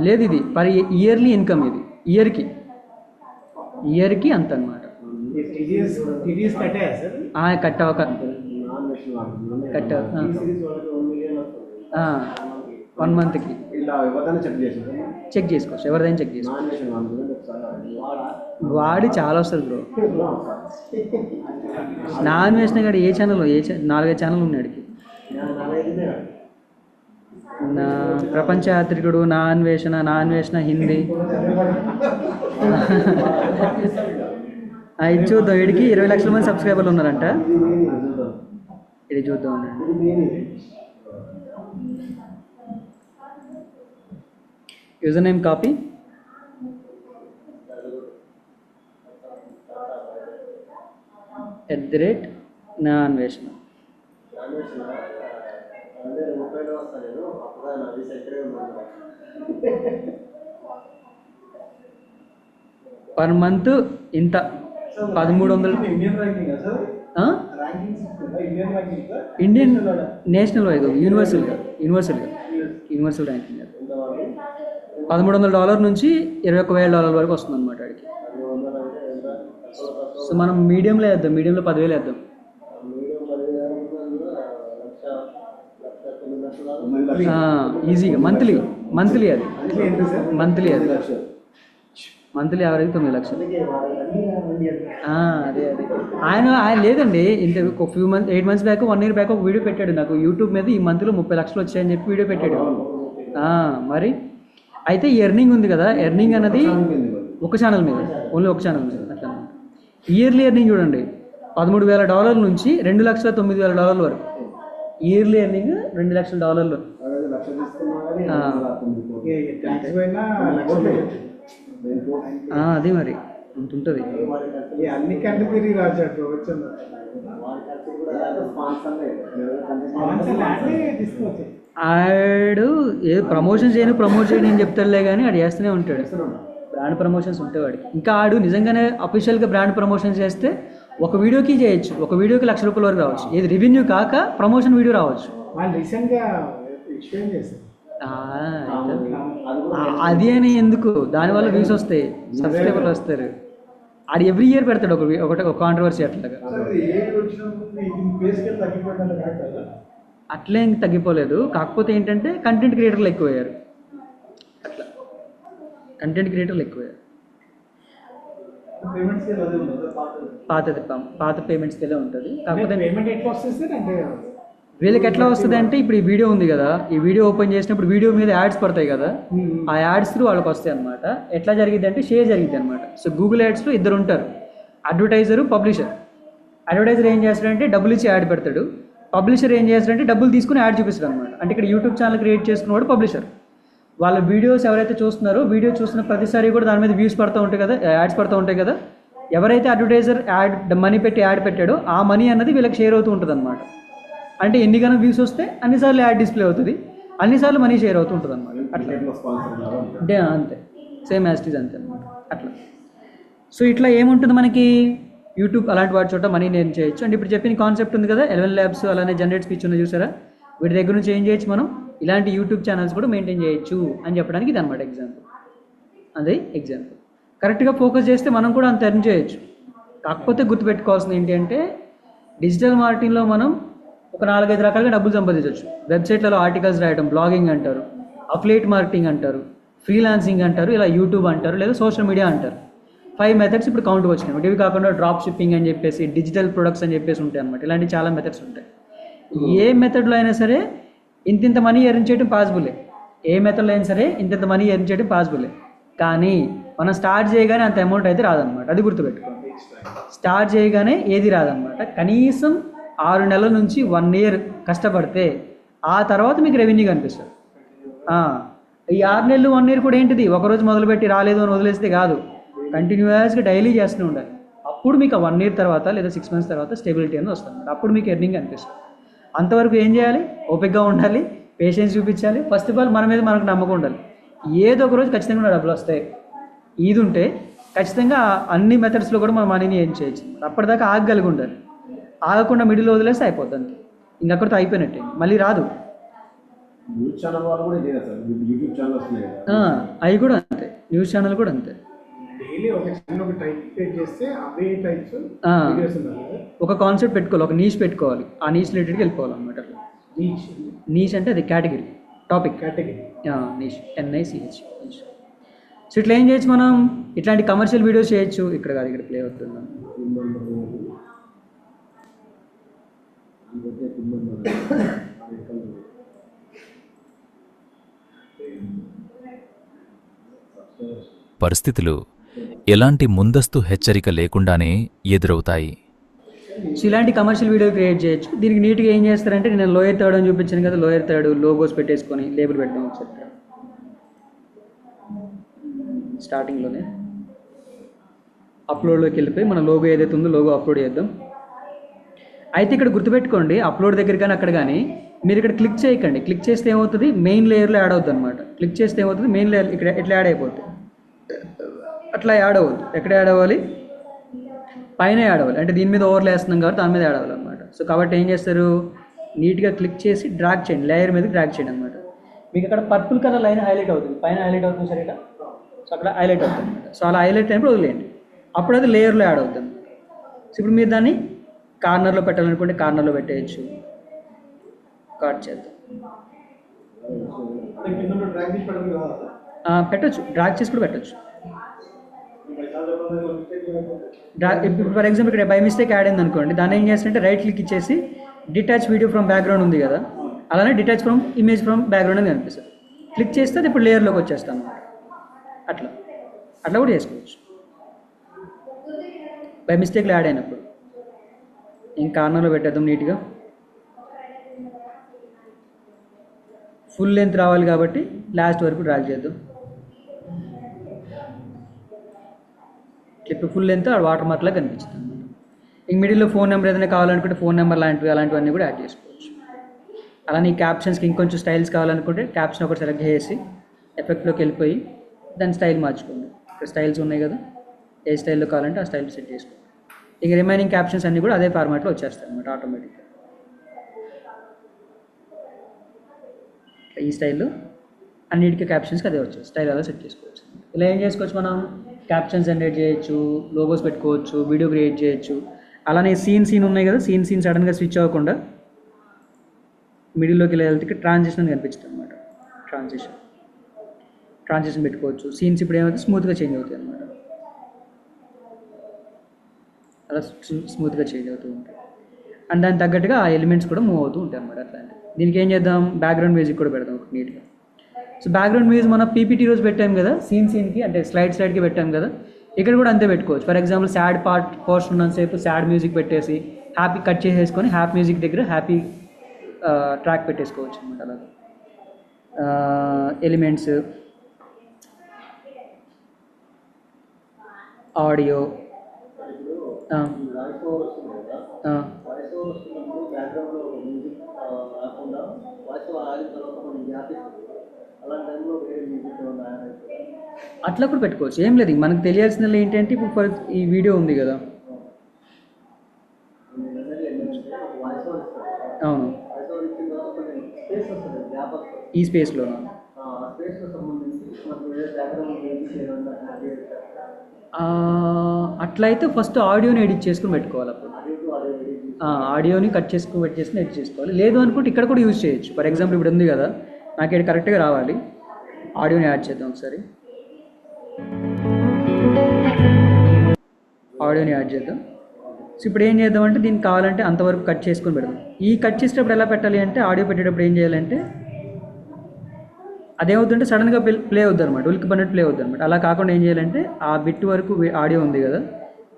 లేదు, ఇది పర్ ఇయర్లీ ఇన్కమ్. ఇది ఇయర్కి అంత అనమాట. కట్టావు 1 monthకి చెక్ చేసుకోవచ్చు. ఎవరిదైనా చెక్ చేసుకోవచ్చు. వాడి చాలా వస్తుంది బ్రో. నాన్ వేసిన కాడ ఏ ఛానల్లో 4-5 ఛానల్ ఉన్నాడికి. నా ప్రపంచ యాత్రికుడు, నా అన్వేషణ హిందీ. ఇది చూద్దాం. వీడికి 20 లక్షల మంది సబ్స్క్రైబర్లు ఉన్నారంట. ఇది చూద్దాం ఉండండి. యూజర్ నేమ్ కాపీ, @నా అన్వేషణ. పర్ మంత్ ఇంత 1,300. ఇండియన్ నేషనల్ వైజ్ యూనివర్సల్గా ర్యాంకింగ్. $1,300 నుంచి $21,000 వరకు వస్తుంది అనమాట వాడికి. సో మనం మీడియంలో 10,000 వేద్దాం. ఈజీగా మంత్లీ అది మంత్లీ యావరేజ్ 9 లక్షలు. అదే ఆయన లేదండి. ఇంత ఒక 8 months బ్యాక్, 1 year బ్యాక్ ఒక వీడియో పెట్టాడు నాకు యూట్యూబ్ మీద. ఈ మంత్లో 30 లక్షలు వచ్చాయని చెప్పి వీడియో పెట్టాడు. మరి అయితే ఈ ఎర్నింగ్ ఉంది కదా, ఎర్నింగ్ అన్నది ఒక ఛానల్ మీద, ఓన్లీ ఒక ఛానల్ మీద అట్లా. ఇయర్లీ ఎర్నింగ్ చూడండి, $13,000 నుంచి $2,09,000 వరకు. ఇయర్లీ ఎర్నింగ్ $2 లక్షల. ట్యాక్స్ పోయినా లక్షలు అది మరి అంత ఉంటుంది. అన్ని కంటి తిరిగి రాశాడు వచ్చింది తీసుకోవచ్చు. ఆడు ఏ ప్రమోషన్ చేయను అని చెప్తాడులే కానీ ఆడు చేస్తూనే ఉంటాడు. బ్రాండ్ ప్రమోషన్స్ ఉంటాయి వాడికి. ఇంకా ఆడు నిజంగానే అఫీషియల్గా బ్రాండ్ ప్రమోషన్స్ చేస్తే ఒక వీడియోకి చేయొచ్చు, ఒక వీడియోకి ₹1,00,000 వరకు రావచ్చు. ఏది రెవెన్యూ కాక ప్రమోషన్ వీడియో రావచ్చు. వాళ్ళు రీసెంట్గా ఎక్స్ప్లెయిన్ చేశారు. అది అని ఎందుకు, దానివల్ల వ్యూస్ వస్తాయి, సబ్స్క్రైబర్లు వస్తారు. ఆడు ఎవ్రీ ఇయర్ పెడతాడు ఒక కాంట్రవర్సీ అట్లాగా. అట్లేం తగ్గిపోలేదు, కాకపోతే ఏంటంటే కంటెంట్ క్రియేటర్లు ఎక్కువయ్యారు. అట్లా కంటెంట్ క్రియేటర్లు ఎక్కువయ్యారు. పాత పేమెంట్ స్కేలే ఉంటుంది. కాకపోతే పేమెంట్ ఎట్లా వస్తుంది అంటే వీళ్ళకి ఎట్లా వస్తుంది అంటే, ఇప్పుడు ఈ వీడియో ఉంది కదా, ఈ వీడియో ఓపెన్ చేసినప్పుడు వీడియో మీద యాడ్స్ పడతాయి కదా, ఆ యాడ్స్ త్రూ వాళ్ళకి వస్తాయి అనమాట. ఎట్లా జరిగింది అంటే షేర్ జరిగింది అనమాట. సో గూగుల్ యాడ్స్లో ఇద్దరు ఉంటారు, అడ్వర్టైజరు, పబ్లిషర్. అడ్వర్టైజర్ ఏం చేస్తాడంటే డబ్బులు ఇచ్చి యాడ్ పెడతాడు, పబ్లిషర్ ఏం చేస్తాడంటే డబ్బులు తీసుకుని యాడ్ చూపిస్తాడు అనమాట. అంటే ఇక్కడ యూట్యూబ్ ఛానల్ క్రియేట్ చేసుకున్నవాడు పబ్లిషర్. వాళ్ళ వీడియోస్ ఎవరైతే చూస్తున్నారో, వీడియో చూస్తున్న ప్రతిసారి కూడా దాని మీద వ్యూస్ పడుతూ ఉంటాయి కదా, యాడ్స్ పడుతూ ఉంటాయి కదా. ఎవరైతే అడ్వర్టైజర్ మనీ పెట్టి యాడ్ పెట్టాడో ఆ మనీ అన్నది వీళ్ళకి షేర్ అవుతూ ఉంటుంది అనమాట. అంటే ఎన్నికైనా వ్యూస్ వస్తే అన్నిసార్లు యాడ్ డిస్ప్లే అవుతుంది, అన్నిసార్లు మనీ షేర్ అవుతూ ఉంటుంది అనమాట. అట్లా అంతే, సేమ్ యాస్టీజ్ అంతే అనమాట. అట్లా సో ఇట్లా ఏముంటుంది మనకి, యూట్యూబ్ అలాంటి వాటి చోట మనీ నేను చేయొచ్చు. అంటే ఇప్పుడు చెప్పిన కాన్సెప్ట్ ఉంది కదా, 11 ల్యాబ్స్ అలానే జనరేట్ స్పీచ్ ఉన్న చూసారా, వీటి దగ్గర నుంచి ఏం చేయొచ్చు మనం, ఇలాంటి యూట్యూబ్ ఛానల్స్ కూడా మెయింటైన్ చేయొచ్చు అని చెప్పడానికి ఇది అనమాట ఎగ్జాంపుల్. అదే ఎగ్జాంపుల్. కరెక్ట్గా ఫోకస్ చేస్తే మనం కూడా అంత ఎర్న్ చేయొచ్చు. కాకపోతే గుర్తుపెట్టుకోవాల్సింది ఏంటి అంటే, డిజిటల్ మార్కెటింగ్లో మనం ఒక 4-5 రకాలుగా డబ్బులు సంపాదించవచ్చు. వెబ్సైట్లలో ఆర్టికల్స్ రాయడం, బ్లాగింగ్ అంటారు, అఫిలియేట్ మార్కెటింగ్ అంటారు, ఫ్రీలాన్సింగ్ అంటారు, ఇలా యూట్యూబ్ అంటారు, లేదా సోషల్ మీడియా అంటారు. 5 మెథడ్స్ ఇప్పుడు కౌంట్కి వచ్చినాయి. ఇవి కాకుండా డ్రాప్ షిప్పింగ్ అని చెప్పేసి, డిజిటల్ ప్రొడక్ట్స్ అని చెప్పేసి ఉంటాయి అనమాట. ఇలాంటి చాలా మెథడ్స్ ఉంటాయి. ఏ మెథడ్లో అయినా సరే ఇంత మనీ ఎర్న్ చేయడం పాసిబులే. ఏ మెథడ్లో అయినా సరే ఇంత మనీ ఎర్న్ చేయడం పాసిబులే. కానీ మనం స్టార్ట్ చేయగానే అంత అమౌంట్ అయితే రాదనమాట. అది గుర్తుపెట్టుకోండి. స్టార్ట్ చేయగానే ఏది రాదనమాట. కనీసం 6 నెలల నుంచి 1 year కష్టపడితే ఆ తర్వాత మీకు రెవెన్యూ కనిపిస్తుంది. ఈ 6 నెలలు 1 year కూడా ఏంటిది, ఒకరోజు మొదలుపెట్టి రాలేదు అని వదిలేస్తే కాదు, కంటిన్యూస్గా డైలీ చేస్తూనే ఉండాలి. అప్పుడు మీకు 1 year తర్వాత లేదా 6 months తర్వాత స్టెబిలిటీ అనేది వస్తుంది. అప్పుడు మీకు ఎర్నింగ్ అనిపిస్తుంది. అంతవరకు ఏం చేయాలి, ఓపికగా ఉండాలి, పేషెన్స్ చూపించాలి. ఫస్ట్ ఆఫ్ ఆల్ మన మీద మనకు నమ్మకం ఉండాలి. ఏదో ఒక రోజు ఖచ్చితంగా డబ్బులు వస్తాయి. ఇది ఉంటే ఖచ్చితంగా అన్ని మెథడ్స్లో కూడా మన మనీని ఏం చేయొచ్చు. అప్పటిదాకా ఆగగలిగి ఉండాలి. ఆగకుండా మిడిల్ వదిలేస్తే అయిపోతుంది, ఇంకక్కడితో అయిపోయినట్టే, మళ్ళీ రాదు. న్యూస్ ఛానల్ వాళ్ళు కూడా ఇదే సార్, యూట్యూబ్ ఛానల్ వస్తున్నాయి కదా, అవి కూడా అంతే, న్యూస్ ఛానల్ కూడా అంతే. డైలీ ఒక టైప్ చేస్తే అవే టైప్స్ వీడియోస్ ఉండాలి. ఒక కాన్సెప్ట్ పెట్టుకోవాలి, ఒక నీష్ పెట్టుకోవాలి, ఆ నీష్ రిలేటెడ్కి వెళ్ళిపోవాలి అనమాట. నీష్ అంటే అది category, topic category, niche, NICH. So ఇట్లా ఏం చేయొచ్చు మనం, ఇట్లాంటి కమర్షియల్ వీడియోస్ చేయొచ్చు. ఇక్కడ కాదు, ఇక్కడ ప్లే అవుతుంది. పరిస్థితులు ఎలాంటి ముందస్తు హెచ్చరిక లేకుండానే ఎదురవుతాయి. సో ఇలాంటి కమర్షియల్ వీడియో క్రియేట్ చేయొచ్చు. దీనికి నీట్గా ఏం చేస్తారంటే, నేను లోయర్ థర్డ్ అని చూపించాను కదా, లోయర్ థర్డ్ లోగోస్ పెట్టేసుకొని లేబుల్ పెట్టడం ఒకసారి స్టార్టింగ్లోనే. అప్లోడ్లోకి వెళ్ళిపోయి మన లోగో ఏదైతే ఉందో లోగో అప్లోడ్ చేద్దాం. అయితే ఇక్కడ గుర్తుపెట్టుకోండి, అప్లోడ్ దగ్గర కానీ అక్కడ కానీ మీరు ఇక్కడ క్లిక్ చేయకండి. క్లిక్ చేస్తే ఏమవుతుంది, మెయిన్ లేయర్లో యాడ్ అవుతుంది అనమాట. క్లిక్ చేస్తే ఏమవుతుంది, మెయిన్ లేయర్ ఇక్కడ ఎట్లా యాడ్ అయిపోతుంది, అట్లా యాడ్ అవ్వద్దు. ఎక్కడ యాడ్ అవ్వాలి, పైన యాడ్ అవ్వాలి. అంటే దీని మీద ఓవర్లే వేస్తున్నాం కాబట్టి దాని మీద యాడ్ అవ్వాలి అనమాట. సో కాబట్టి ఏం చేస్తారు, నీట్గా క్లిక్ చేసి డ్రాగ్ చేయండి, లేయర్ మీద డ్రాగ్ చేయండి అనమాట. మీకు అక్కడ పర్పుల్ కలర్ లైన్ హైలైట్ అవుతుంది, పైన హైలైట్ అవుతుంది సరే. సో అక్కడ హైలైట్ అవుతుంది అనమాట. సో అలా హైలైట్ అయినప్పుడు వదిలేయండి, అప్పుడు అది లేయర్లో యాడ్ అవుతుంది. సో ఇప్పుడు మీరు దాన్ని కార్నర్లో పెట్టాలనుకుంటే కార్నర్లో పెట్టేయచ్చు. కట్ చేద్దాం, పెట్టచ్చు, డ్రాగ్ చేసి కూడా పెట్టచ్చు. ఇప్పుడు ఫర్ ఎగ్జాంపుల్ ఇక్కడ బై మిస్టేక్ యాడ్ అయింది అనుకోండి, దాన్ని ఏం చేస్తారంటే రైట్ క్లిక్ ఇచ్చేసి డిటాచ్ వీడియో ఫ్రమ్ బ్యాక్గ్రౌండ్ ఉంది కదా, అలానే detach from image from background అని కనిపిస్తుంది. క్లిక్ చేస్తే అది ఇప్పుడు లేయర్లోకి వచ్చేస్తాను అనమాట. అట్లా కూడా చేసుకోవచ్చు బై మిస్టేక్లో యాడ్ అయినప్పుడు. ఇంకా కార్నర్లో పెట్టేద్దాం నీట్గా. ఫుల్ లెంత్ రావాలి కాబట్టి లాస్ట్ వరకు డ్రాగ్ చేద్దాం. క్లిప్ ఫుల్ లెంత్ వాటర్ మార్క్లా కనిపిస్తుంది అనమాట. ఇంక మిడిల్లో ఫోన్ నెంబర్ ఏదైనా కావాలనుకుంటే ఫోన్ నెంబర్ అలాంటివన్నీ కూడా యాడ్ చేసుకోవచ్చు. అలానే ఈ క్యాప్షన్స్కి ఇంకొంచెం స్టైల్స్ కావాలనుకుంటే క్యాప్షన్ ఒకటి సెలెక్ట్ చేసి ఎఫెక్ట్లోకి వెళ్ళిపోయి దాని స్టైల్ మార్చుకోండి. ఇక్కడ స్టైల్స్ ఉన్నాయి కదా, ఏ స్టైల్లో కావాలంటే ఆ స్టైల్ సెట్ చేసుకోండి. ఇక రిమైనింగ్ క్యాప్షన్స్ అన్నీ కూడా అదే ఫార్మాట్లో వచ్చేస్తాయి అనమాట ఆటోమేటిక్గా. ఈ స్టైల్లో అన్నిటికీ క్యాప్షన్స్కి అదే వచ్చేది, స్టైల్ అలా సెట్ చేసుకోవచ్చు. ఇలా ఏం చేసుకోవచ్చు, మనం క్యాప్షన్స్ జనరేట్ చేయొచ్చు, లోగోస్ పెట్టుకోవచ్చు, వీడియో క్రియేట్ చేయొచ్చు. అలానే సీన్ ఉన్నాయి కదా, సీన్ సడన్గా స్విచ్ అవ్వకుండా మిడిల్లోకి ఇలా వెళ్తే ట్రాన్సిషన్ అని కనిపించింది అనమాట. ట్రాన్సిషన్ పెట్టుకోవచ్చు. సీన్స్ ఇప్పుడు ఏమైతే స్మూత్గా చేంజ్ అవుతాయి అనమాట. అలా స్మూత్గా చేంజ్ అవుతూ ఉంటాయి. అండ్ దానికి తగ్గట్టుగా ఆ ఎలిమెంట్స్ కూడా మూవ్ అవుతూ ఉంటాయి అనమాట. అట్లాంటి దీనికి ఏం చేద్దాం, బ్యాక్గ్రౌండ్ మ్యూజిక్ కూడా పెడదాం ఒక నీట్గా. సో బ్యాక్గ్రౌండ్ మ్యూజిక్ మనం పీపీటీ రోజు పెట్టాం కదా, సీన్కి అంటే స్లైడ్కి పెట్టాం కదా, ఇక్కడ కూడా అంతే పెట్టుకోవచ్చు. ఫర్ ఎగ్జాంపుల్ సాడ్ పోర్షన్ ఉన్నంతసేపు సాడ్ మ్యూజిక్ పెట్టేసి హ్యాపీ కట్ చేసేసుకొని హ్యాపీ మ్యూజిక్ దగ్గర హ్యాపీ ట్రాక్ పెట్టేసుకోవచ్చు అనమాట. అలాగే ఎలిమెంట్స్, ఆడియో, అట్లా కూడా పెట్టుకోవచ్చు. ఏం లేదు, మనకు తెలియాల్సిన ఏంటంటే ఇప్పుడు ఈ వీడియో ఉంది కదా, అవును ఈ స్పేస్లో అట్లయితే ఫస్ట్ ఆడియోని ఎడిట్ చేసుకుని పెట్టుకోవాలి. అప్పుడు ఆడియోని కట్ చేసుకుని ఎడిట్ చేసుకోవాలి. లేదు అనుకుంటే ఇక్కడ కూడా యూజ్ చేయొచ్చు. ఫర్ ఎగ్జాంపుల్ ఇప్పుడు ఉంది కదా, నాకు ఇక్కడ కరెక్ట్గా రావాలి, ఆడియోని యాడ్ చేద్దాం ఒకసారి. ఆడియోని యాడ్ చేద్దాం. సో ఇప్పుడు ఏం చేద్దామంటే దీనికి కావాలంటే అంతవరకు కట్ చేసుకొని పెడదాం. ఈ కట్ చేసేటప్పుడు ఎలా పెట్టాలి అంటే, ఆడియో పెట్టేటప్పుడు ఏం చేయాలంటే అదేమవుతుంటే సడన్గా ప్లే అవుద్ది అనమాట, ఉలికి పన్నట్టు ప్లే అవుద్ది అనమాట. అలా కాకుండా ఏం చేయాలంటే ఆ బిట్ వరకు ఆడియో ఉంది కదా,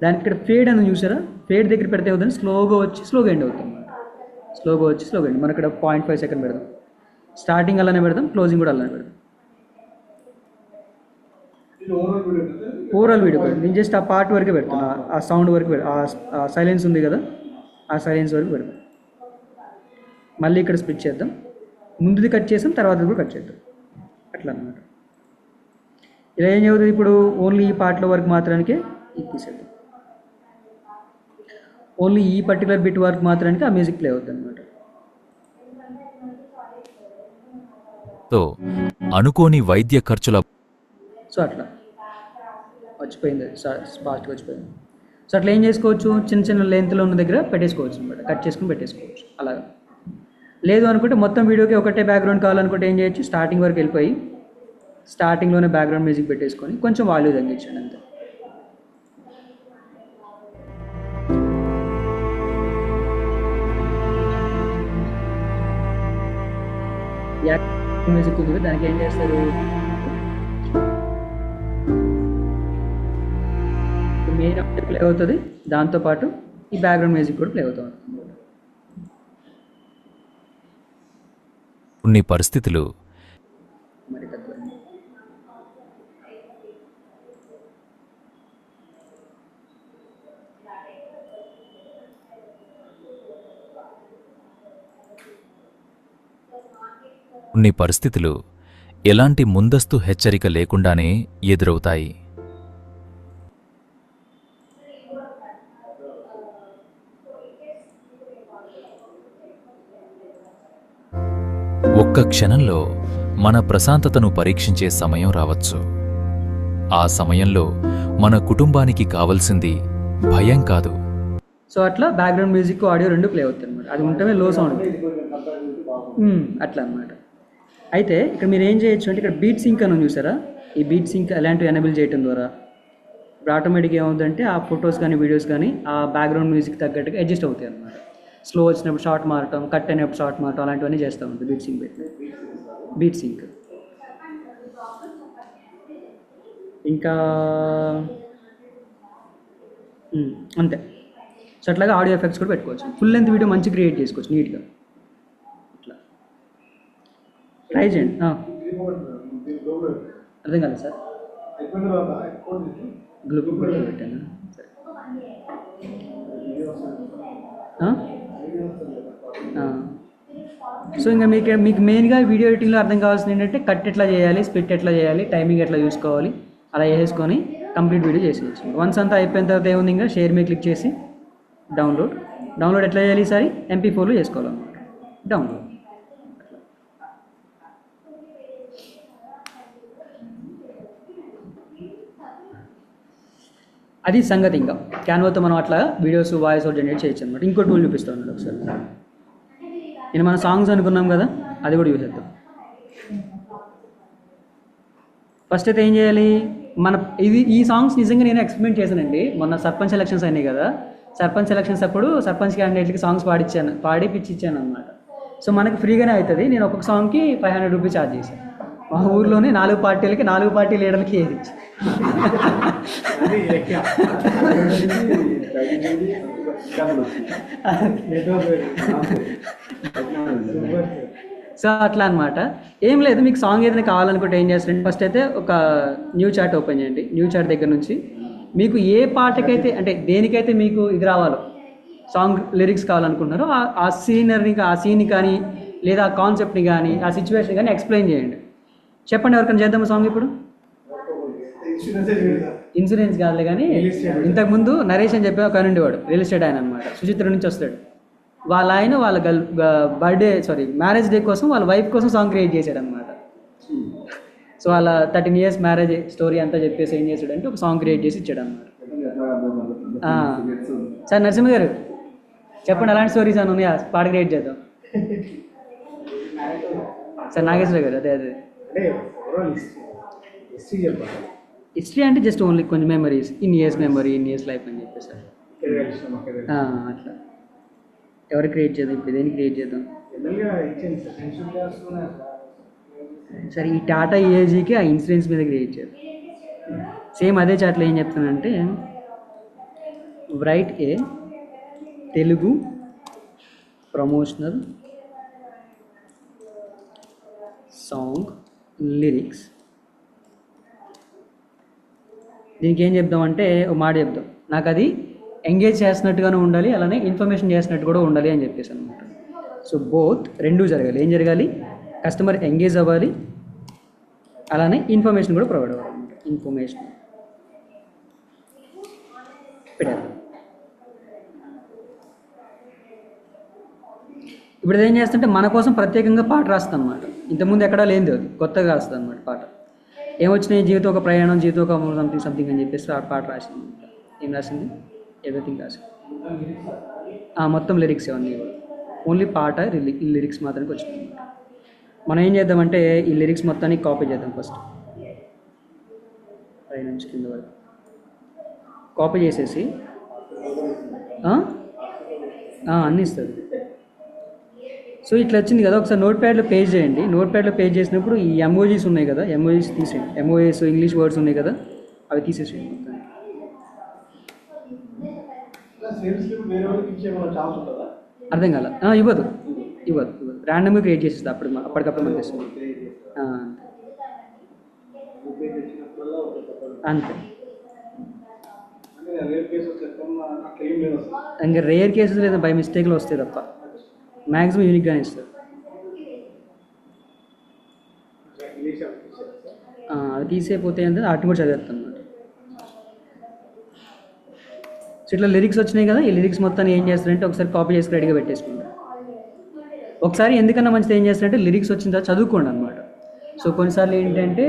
దానికి ఇక్కడ ఫేడ్ అని చూసారా, ఫేడ్ దగ్గర పెడితే అవుతుంది, స్లోగా వచ్చి స్లోగా ఎండ్ అవుతుంది అనమాట. స్లోగా వచ్చి స్లోగా ఎండ్. మనం ఇక్కడ 0.5 సెకండ్ పెడదాం. స్టార్టింగ్ అలానే పెడదాం, క్లోజింగ్ కూడా అలానే పెడదాం. ఓవరాల్ వీడియో కాదు, నేను జస్ట్ ఆ పార్ట్ వరకే పెడతాను, ఆ సౌండ్ వరకు ఆ సైలెన్స్ ఉంది కదా, ఆ సైలెన్స్ వరకు పెడతాం. మళ్ళీ ఇక్కడ స్ప్లిట్ చేద్దాం, ముందుది కట్ చేసాం, తర్వాత కూడా కట్ చేద్దాం, అట్లా అనమాట. ఇలా ఏం చదువుతుంది, ఇప్పుడు ఓన్లీ ఈ పార్ట్లో వరకు మాత్రానికే ఇది తీసేద్దాం. ఓన్లీ ఈ పర్టికులర్ బిట్ వరకు మాత్రానికి ఆ మ్యూజిక్ ప్లే అవుతుంది అనమాట. తో అనుకోని వైద్య ఖర్చుల సో అట్లా వచ్చిపోయింది, ఫాస్ట్గా వచ్చిపోయింది. సో అట్లా ఏం చేసుకోవచ్చు, చిన్న చిన్న లెంత్లో ఉన్న దగ్గర పెట్టేసుకోవచ్చు అనమాట, కట్ చేసుకుని పెట్టేసుకోవచ్చు. అలాగా లేదు అనుకుంటే మొత్తం వీడియోకి ఒకటే బ్యాక్గ్రౌండ్ కావాలనుకుంటే ఏం చేయొచ్చు, స్టార్టింగ్ వరకు వెళ్ళిపోయి స్టార్టింగ్లోనే బ్యాక్గ్రౌండ్ మ్యూజిక్ పెట్టేసుకొని కొంచెం వాల్యూ తగ్గించండి అంతే. మ్యూజిక్ ఉంది, దానికి ఏం చేస్తారు, మెయిన్ ప్లే అవుతుంది, దాంతోపాటు ఈ బ్యాక్గ్రౌండ్ మ్యూజిక్ కూడా ప్లే అవుతూ ఉంటుంది. కొన్ని పరిస్థితులు మరి తక్కువ. కొన్ని పరిస్థితులు ఎలాంటి ముందస్తు హెచ్చరిక లేకుండానే ఎదురవుతాయి. ఒక్క క్షణంలో మన ప్రశాంతతను పరీక్షించే సమయం రావచ్చు. ఆ సమయంలో మన కుటుంబానికి కావలసింది భయం కాదు. సో అట్లా బ్యాక్గ్రౌండ్ మ్యూజిక్ ఆడియో రెండు ప్లే అవుతాయి అనమాట. అది ఉంటమే లో సౌండ్ అట్లా అనమాట. అయితే ఇక్కడ మీరు ఏం చేయొచ్చు అంటే, ఇక్కడ బీట్ సింక్ అని చూసారా, ఈ బీట్ సింక్ అలాంటివి ఎనేబుల్ చేయడం ద్వారా ఇప్పుడు ఆటోమేటిక్గా ఏమవుతుందంటే ఆ ఫొటోస్ కానీ వీడియోస్ కానీ ఆ బ్యాక్గ్రౌండ్ మ్యూజిక్ తగ్గట్టుగా అడ్జస్ట్ అవుతాయి అనమాట. స్లో వచ్చినప్పుడు షార్ట్ మారటం, కట్ అయినప్పుడు షార్ట్ మారటం, అలాంటివన్నీ చేస్తూ ఉంటుంది బీట్ సింక్ పెట్టి. బీట్ సింక్ ఇంకా అంతే. సో అట్లాగా ఆడియో ఎఫెక్ట్స్ కూడా పెట్టుకోవచ్చు. ఫుల్ లెంత్ వీడియో మంచి క్రియేట్ చేసుకోవచ్చు నీట్గా. ఇట్లా ట్రై చేయండి. అర్థం కాలేదు సార్. అయిపోయిన తర్వాత ఎక్కువ గ్లూప్ పెట్టాను సరే. సో ఇంకా మీకు మెయిన్గా వీడియో ఎడిటింగ్లో అర్థం కావాల్సింది ఏంటంటే కట్ ఎట్లా చేయాలి, స్ప్లిట్ ఎట్లా చేయాలి, టైమింగ్ ఎట్లా చూసుకోవాలి, అలా వేసుకొని కంప్లీట్ వీడియో చేసేయచ్చు. వన్స్ అంతా అయిపోయిన తర్వాత ఏముంది, ఇంకా షేర్ మీద క్లిక్ చేసి డౌన్లోడ్ ఎట్లా చేయాలి, ఈసారి MP4లో చేసుకోవాలన్నమాట. డౌన్లోడ్ అది సంగతి. ఇంకా క్యాన్వాతో మనం అట్లా వీడియోస్ వాయిస్ జనరేట్ చేయొచ్చు అనమాట. ఇంకో టూల్ చూపిస్తాను ఒకసారి. నేను మన సాంగ్స్ అనుకున్నాం కదా, అది కూడా చూసేద్దాం. ఫస్ట్ అయితే ఏం చేయాలి, ఈ సాంగ్స్ నిజంగా నేను ఎక్స్పెరిమెంట్ చేశానండి. మొన్న సర్పంచ్ ఎలక్షన్స్ అయినాయి కదా, సర్పంచ్ ఎలక్షన్స్ అప్పుడు సర్పంచ్ క్యాండిడేట్లకి సాంగ్స్ పాడి పిచ్చి ఇచ్చాను అనమాట. సో మనకి ఫ్రీగానే అవుతుంది. నేను ఒక్కొక్క సాంగ్కి 500 రూపీస్ ఛార్జ్ చేశాను. మా ఊర్లోనే 4 పార్టీలకి 4 పార్టీ లీడర్లకి ఏది ఇచ్చి సో అట్లా అనమాట. ఏం లేదు, మీకు సాంగ్ ఏదైనా కావాలనుకుంటే ఏం చేస్తారంటే ఫస్ట్ అయితే ఒక న్యూ చాట్ ఓపెన్ చేయండి. న్యూ చాట్ దగ్గర నుంచి మీకు ఏ పాటకైతే అంటే దేనికైతే మీకు ఇది రావాలో సాంగ్ లిరిక్స్ కావాలనుకుంటున్నారో ఆ సీన్ని కానీ లేదా ఆ కాన్సెప్ట్ని కానీ ఆ సిచ్యువేషన్ కానీ ఎక్స్ప్లెయిన్ చేయండి. చెప్పండి, ఎవరికైనా చేద్దామా సాంగ్ ఇప్పుడు? ఇన్సూరెన్స్ కాదులే కానీ ఇంతకుముందు నరేష్ అని చెప్పి ఒక ఉండేవాడు, రియల్ ఎస్టేట్ ఆయన అనమాట. సుచిత్ర నుంచి వస్తాడు. వాళ్ళ మ్యారేజ్ డే కోసం వాళ్ళ వైఫ్ కోసం సాంగ్ క్రియేట్ చేశాడు అనమాట. సో వాళ్ళ 13 years మ్యారేజ్ స్టోరీ అంతా చెప్పేసి ఏం చేశాడంటే ఒక సాంగ్ క్రియేట్ చేసి ఇచ్చాడు అనమాట. సార్ నరసింహ గారు చెప్పండి, అలాంటి స్టోరీస్ అని ఉన్నాయా, పాట క్రియేట్ చేద్దాం. సార్ నాగేశ్వర గారు అదే హిస్టరీ అంటే జస్ట్ ఓన్లీ కొంచెం మెమరీస్, ఇన్ ఇయర్స్ లైఫ్ అని చెప్పేసి అట్లా. ఎవరు క్రియేట్ చేద్దాం, ఇప్పుడు దేనికి క్రియేట్ చేద్దాం? సరే, ఈ టాటా ఏజీకి ఆ ఇన్సూరెన్స్ మీద క్రియేట్ చేద్దాం. సేమ్ అదే చాట్లో ఏం చెప్తానంటే రైట్ ఏ తెలుగు ప్రమోషనల్ సాంగ్ లిరిక్స్. దీనికి ఏం చెప్దామంటే ఒక మాట చెప్దాం, నాకు అది ఎంగేజ్ చేస్తున్నట్టుగానే ఉండాలి, అలానే ఇన్ఫర్మేషన్ చేసినట్టు కూడా ఉండాలి అని చెప్పేసి అనమాట. సో బోత్ రెండూ జరగాలి. ఏం జరగాలి, కస్టమర్ ఎంగేజ్ అవ్వాలి, అలానే ఇన్ఫర్మేషన్ కూడా ప్రొవైడ్ అవ్వాలన్నమాట. ఇన్ఫర్మేషన్ పెట్టాలి. ఇప్పుడు ఏం చేస్తుంటే మన కోసం ప్రత్యేకంగా పాట రాస్తాను అనమాట. ఇంతకుముందు ఎక్కడా లేనిది, అది కొత్తగా రాస్తుంది అనమాట పాట. ఏమొచ్చినాయి, జీవితం ఒక ప్రయాణం, జీవితం ఒక సంథింగ్ అని చెప్పేసి ఆ పాట రాసింది. ఏం రాసింది, ఎవ్రీథింగ్ రాసింది. మొత్తం లిరిక్స్ అవన్నీ కూడా ఓన్లీ పాట లిరిక్స్ మాత్రానికి వచ్చింది. మనం ఏం చేద్దామంటే ఈ లిరిక్స్ మొత్తానికి కాపీ చేద్దాం. ఫస్ట్ పై నుంచి కింద వరకు కాపీ చేసేసి అన్నీ ఇస్తుంది. సో ఇట్లా వచ్చింది కదా, ఒకసారి నోట్ ప్యాడ్లో పేజ్ చేయండి. నోట్ ప్యాడ్లో పేజ్ చేసినప్పుడు ఈ ఎమోజీస్ ఉన్నాయి కదా, ఎమోజీస్ తీసేయండి. ఎమోజీస్ ఇంగ్లీష్ వర్డ్స్ ఉన్నాయి కదా, అవి తీసేసేయండి మొత్తం. అర్థం కాల, ఇవ్వదు ర్యాండమ్గా క్రియేట్ చేసేది అప్పటికప్పుడు మనకి ఇస్తుంది. అంతే. ఇంకా రేర్ కేసెస్ లేదా బై మిస్టేక్లో వస్తాయి తప్ప మ్యాక్సిమం యూనిక్గానే ఇస్తారు. అది తీసేపోతే అంటే వాటిని కూడా చదివేస్తాను అన్నమాట. సో ఇట్లా లిరిక్స్ వచ్చినాయి కదా, ఈ లిరిక్స్ మొత్తాన్ని ఏం చేస్తారంటే ఒకసారి కాపీ చేసి రెడీగా పెట్టేసుకుంటారు. ఒకసారి ఎందుకన్నా మంచిది ఏం చేస్తారంటే లిరిక్స్ వచ్చిన తర్వాత చదువుకోండి అనమాట. సో కొన్నిసార్లు ఏంటంటే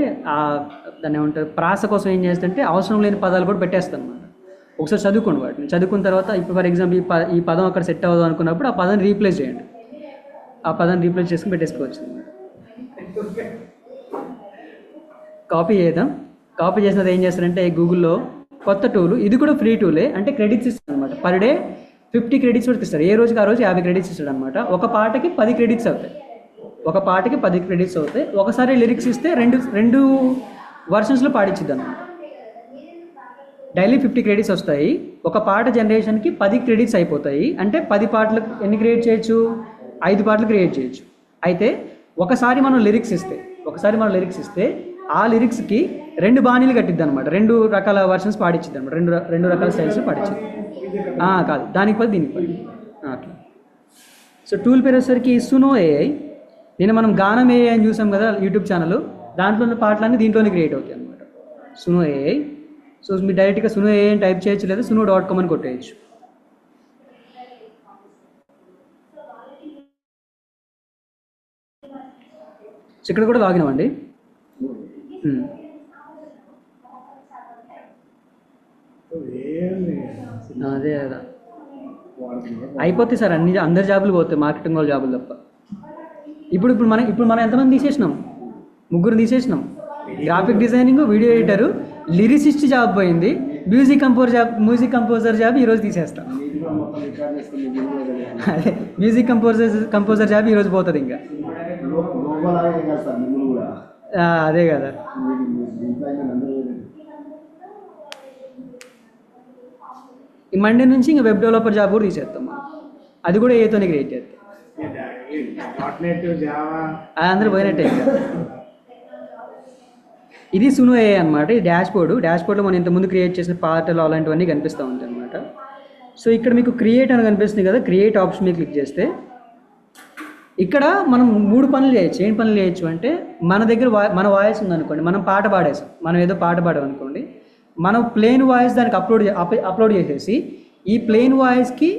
దాన్ని ఏమంటారు, ప్రాస కోసం ఏం చేస్తారంటే అవసరం లేని పదాలు కూడా పెట్టేస్తాను అనమాట. ఒకసారి చదువుకోండి వాటిని. చదువుకున్న తర్వాత ఇప్పుడు ఫర్ ఎగ్జాంపుల్ ఈ పదం అక్కడ సెట్ అవ్వదు అనుకున్నప్పుడు ఆ పదాన్ని రీప్లేస్ చేయండి. ఆ పదాన్ని రీప్లేస్ చేసుకుని పెట్టేసుకోవచ్చు అనమాట. కాపీ చేద్దాం. కాపీ చేసినది ఏం చేస్తారంటే గూగుల్లో కొత్త టూల్, ఇది కూడా ఫ్రీ టూలే, అంటే క్రెడిట్స్ ఇస్తాడు అనమాట. పర్ డే 50 క్రెడిట్స్ కూడా ఇస్తారు. ఏ రోజుకి ఆ రోజు 50 క్రెడిట్స్ ఇస్తాడు అనమాట. ఒక పాటకి 10 క్రెడిట్స్ అవుతాయి. ఒకసారి లిరిక్స్ ఇస్తే రెండు వర్షన్స్లో పాడించిద్ది అనమాట. డైలీ 50 క్రెడిట్స్ వస్తాయి. ఒక పాట జనరేషన్కి 10 క్రెడిట్స్ అయిపోతాయి. అంటే 10 పాటలు ఎన్ని క్రియేట్ చేయొచ్చు, 5 పాటలు క్రియేట్ చేయొచ్చు. అయితే ఒకసారి మనం లిరిక్స్ ఇస్తే ఆ లిరిక్స్కి 2 బాణీలు కట్టిద్ది అనమాట, 2 రకాల వర్షన్స్ పాడించిద్ది అనమాట, రెండు రకాల స్టైల్స్ పాడించింది. కాదు, దానికి పది దీనికి పది అట్లా. సో టూల్ పేరు వచ్చేసరికి సునో ఏఐ. నేను మనం గానం ఏఐ అని చూసాం కదా యూట్యూబ్ ఛానల్, దాంట్లో ఉన్న పాటలన్నీ దీంట్లోనే క్రియేట్ అవుతాయి అనమాట, సునో ఏఐ. సో మీరు డైరెక్ట్గా సునో ఏఐ అని టైప్ చేయొచ్చు, లేదా suno.com అని కొట్టేయచ్చు. సో ఇక్కడ కూడా లాగిన్ అవ్వండి. అదే కదా అయిపోతాయి సార్, అందరి జాబులు పోతాయి, మార్కెటింగ్ వాళ్ళ జాబులు తప్ప. ఇప్పుడు మనం ఎంతమంది తీసేసినాం? 3 తీసేసినాం. Graphic designing, video editor, lyricist job పోయింది, మ్యూజిక్ కంపోజర్ జాబ్ ఈరోజు తీసేస్తాం. అదే మ్యూజిక్ కంపోజర్ జాబ్ ఈరోజు పోతుంది ఇంకా. అదే కదా. ఈ మండే నుంచి ఇంకా వెబ్ డెవలపర్ జాబ్ కూడా తీసేస్తాం మనం, అది కూడా ఏతోనే క్రియేట్ చేస్తాం. అందరూ పోయినట్టే ఇంకా. ఇది సునో ఏ అనమాట. ఇది డాష్ బోర్డ్లో మనం ఇంతకుముందు క్రియేట్ చేసిన పాటలు అలాంటివన్నీ కనిపిస్తూ ఉంటాయి అనమాట. సో ఇక్కడ మీకు క్రియేట్ అని కనిపిస్తుంది కదా, క్రియేట్ ఆప్షన్ మీద క్లిక్ చేస్తే ఇక్కడ మనం 3 పనులు చేయొచ్చు. ఏం పనులు చేయొచ్చు అంటే, మన దగ్గర మన వాయిస్ ఉందనుకోండి, మనం పాట పాడేసాం, మనం ఏదో పాట పాడామనుకోండి, మనం ప్లెయిన్ వాయిస్ దానికి అప్లోడ్ చేసేసి ఈ ప్లెయిన్ వాయిస్కి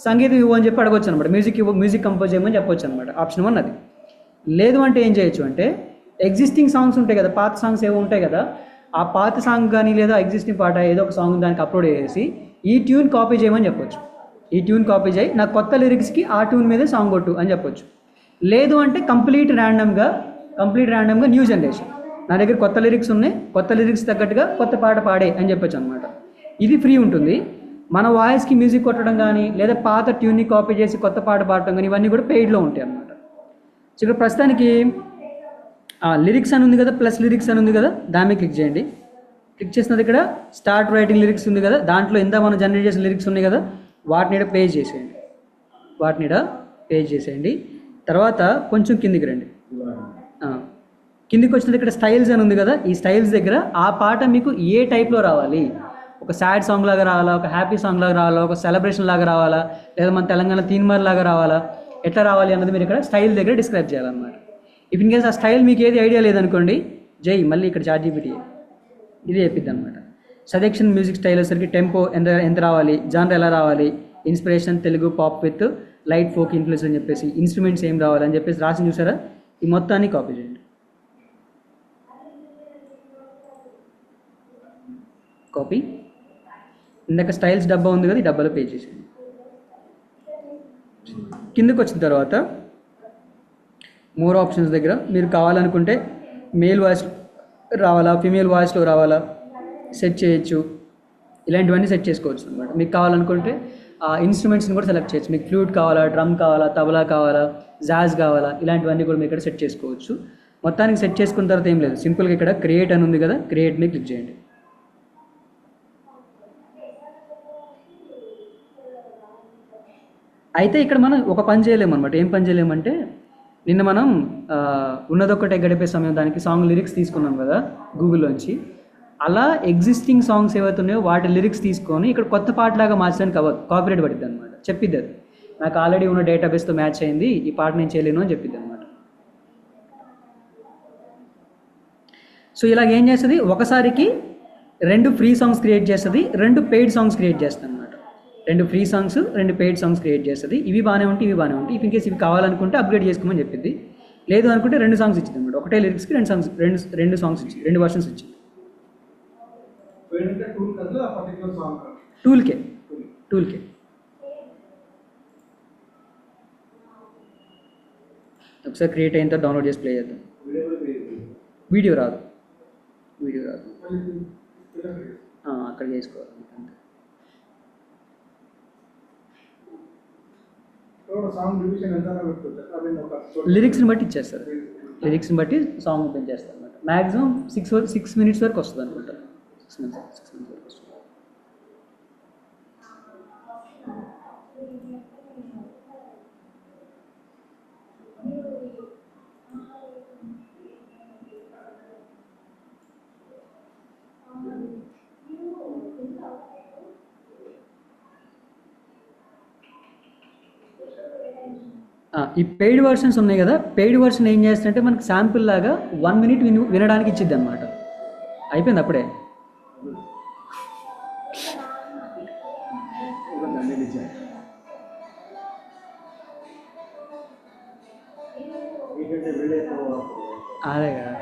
సంగీతం ఇవ్వని చెప్పి అడగొచ్చు అనమాట, మ్యూజిక్ కంపోజ్ చేయమని చెప్పొచ్చు అనమాట. ఆప్షన్ 1 అది. లేదు అంటే ఏం చేయొచ్చు అంటే, ఎగ్జిస్టింగ్ సాంగ్స్ ఉంటాయి కదా, పాత సాంగ్స్ ఏవో ఉంటాయి కదా, ఆ పాత సాంగ్ కానీ లేదా ఎగ్జిస్టింగ్ పాట ఏదో ఒక సాంగ్ దానికి అప్లోడ్ చేసి ఈ ట్యూన్ కాపీ చేయమని చెప్పొచ్చు. ఈ ట్యూన్ కాపీ చేయి, నాకు కొత్త లిరిక్స్కి ఆ ట్యూన్ మీదే సాంగ్ కొట్టు అని చెప్పొచ్చు. లేదు అంటే కంప్లీట్ ర్యాండమ్గా న్యూ జనరేషన్, నా దగ్గర కొత్త లిరిక్స్ ఉన్నాయి, కొత్త లిరిక్స్ తగ్గట్టుగా కొత్త పాట పాడే అని చెప్పొచ్చు అనమాట. ఇది ఫ్రీ ఉంటుంది. మన వాయిస్కి మ్యూజిక్ కొట్టడం కానీ లేదా పాత ట్యూన్ని కాపీ చేసి కొత్త పాట పాడటం కానీ ఇవన్నీ కూడా పెయిడ్లో ఉంటాయి అన్నమాట. సో ఇక్కడ ప్రస్తుతానికి లిరిక్స్ అని ఉంది కదా, ప్లస్ లిరిక్స్ అని ఉంది కదా, దాని మీద క్లిక్ చేయండి. క్లిక్ చేసినది ఇక్కడ స్టార్ట్ రైటింగ్ లిరిక్స్ ఉంది కదా, దాంట్లో ఎంత మనం జనరేట్ చేసిన లిరిక్స్ ఉన్నాయి కదా, వాటిని పేజ్ చేసేయండి. తర్వాత కొంచెం కిందికి రండి. కిందికి వచ్చినది ఇక్కడ స్టైల్స్ అని ఉంది కదా, ఈ స్టైల్స్ దగ్గర ఆ పాట మీకు ఏ టైప్లో రావాలి, ఒక సాడ్ సాంగ్ లాగా రావాలా, ఒక హ్యాపీ సాంగ్ లాగా రావాలా, ఒక సెలబ్రేషన్ లాగా రావాలా, లేదా మన తెలంగాణ తీన్మార్ లాగా రావాలా, ఎట్లా రావాలి అన్నది మీరు ఇక్కడ స్టైల్ దగ్గర డిస్క్రైబ్ చేయాలన్నమాట. ఇఫ్ ఇన్ కేస్ ఆ స్టైల్ మీకు ఏది ఐడియా లేదనుకోండి, మళ్ళీ ఇక్కడ ChatGPT ఇది చెప్పిద్ది అనమాట. సజెక్షన్ మ్యూజిక్ స్టైల్ వచ్చేసరికి టెంపో ఎంత రావాలి, జానర్ ఎలా రావాలి, inspiration Telugu pop with light folk influence అని చెప్పేసి, ఇన్స్ట్రుమెంట్స్ ఏం రావాలి అని చెప్పేసి రాసి చూసారా, ఈ మొత్తాన్ని కాపీ చేయండి. కాపీ. ఇందాక స్టైల్స్ డబ్బా ఉంది కదా, ఈ డబ్బాలో పే చేసేయండి. కిందకు వచ్చిన తర్వాత మోర్ ఆప్షన్స్ దగ్గర మీరు కావాలనుకుంటే మేల్ వాయిస్ రావాలా, ఫీమేల్ వాయిస్లో రావాలా సెట్ చేయొచ్చు. ఇలాంటివన్నీ సెట్ చేసుకోవచ్చు అనమాట. మీకు కావాలనుకుంటే ఇన్స్ట్రుమెంట్స్ని కూడా సెలెక్ట్ చేయొచ్చు. మీకు ఫ్లూట్ కావాలా, డ్రమ్ కావాలా, తబలా కావాలా, జాజ్ కావాలా, ఇలాంటివన్నీ కూడా మీరు ఇక్కడ సెట్ చేసుకోవచ్చు. మొత్తానికి సెట్ చేసుకున్న తర్వాత ఏం లేదు, సింపుల్గా ఇక్కడ క్రియేట్ అని ఉంది కదా, క్రియేట్ మీద క్లిక్ చేయండి. అయితే ఇక్కడ మనం ఒక పని చేయలేము అనమాట. ఏం పని చేయలేమంటే, నిన్న మనం ఉన్నదొక్కటే గడిపే సమయం దానికి సాంగ్ లిరిక్స్ తీసుకున్నాం కదా గూగుల్లోంచి, అలా ఎగ్జిస్టింగ్ సాంగ్స్ ఏవైతే ఉన్నాయో వాటి లిరిక్స్ తీసుకొని ఇక్కడ కొత్త పాటలాగా మార్చడానికి అవ్వదు, కాపీరైట్ పడుతుంది అనమాట. చెప్పిద్ది అది, నాకు ఆల్రెడీ ఉన్న డేటాబేస్తో మ్యాచ్ అయింది, ఈ పాట నేను చేయలేను అని చెప్పిద్ది అనమాట. సో ఇలాగ ఏం చేస్తుంది, ఒకసారికి 2 ఫ్రీ సాంగ్స్ క్రియేట్ చేస్తుంది, 2 పెయిడ్ సాంగ్స్ క్రియేట్ చేస్తుంది అనమాట. 2 free songs, 2 paid songs create చేస్తుంది. ఇవి బాగానే ఉంటాయి, ఇవి బాగానే ఉంటాయి. ఇఫ్ ఇన్ కేస్ ఇవి కావాలనుకుంటే అప్గ్రేడ్ చేసుకోమని చెప్పింది. లేదు అనుకుంటే 2 సాంగ్స్ ఇచ్చింది అనమాట. ఒకటే లిరిక్స్కి 2 సాంగ్స్ ఇచ్చింది, 2 వర్షన్స్ ఇచ్చింది. టూల్కే ఒకసారి క్రియేట్ అయిన తర్వాత డౌన్లోడ్ చేసి ప్లే చేద్దాం. వీడియో రాదు అక్కడ చేసుకోవాలి. లిరిక్స్ని బట్టి ఇచ్చేస్తారు, లిరిక్స్ని బట్టి సాంగ్ ఓపెన్ చేస్తారు అనమాట. మ్యాక్సిమం 6 minutes వరకు వస్తుంది అనుకుంటా. 6 minutes వరకు వస్తుంది. ఈ పెయిడ్ వర్షన్స్ ఉన్నాయి కదా, పెయిడ్ వర్షన్ ఏం చేస్తుందంటే మనకి శాంపుల్ లాగా 1 minute వినడానికి ఇచ్చిద్ది అనమాట. అయిపోయింది అప్పుడే. అదే కదా.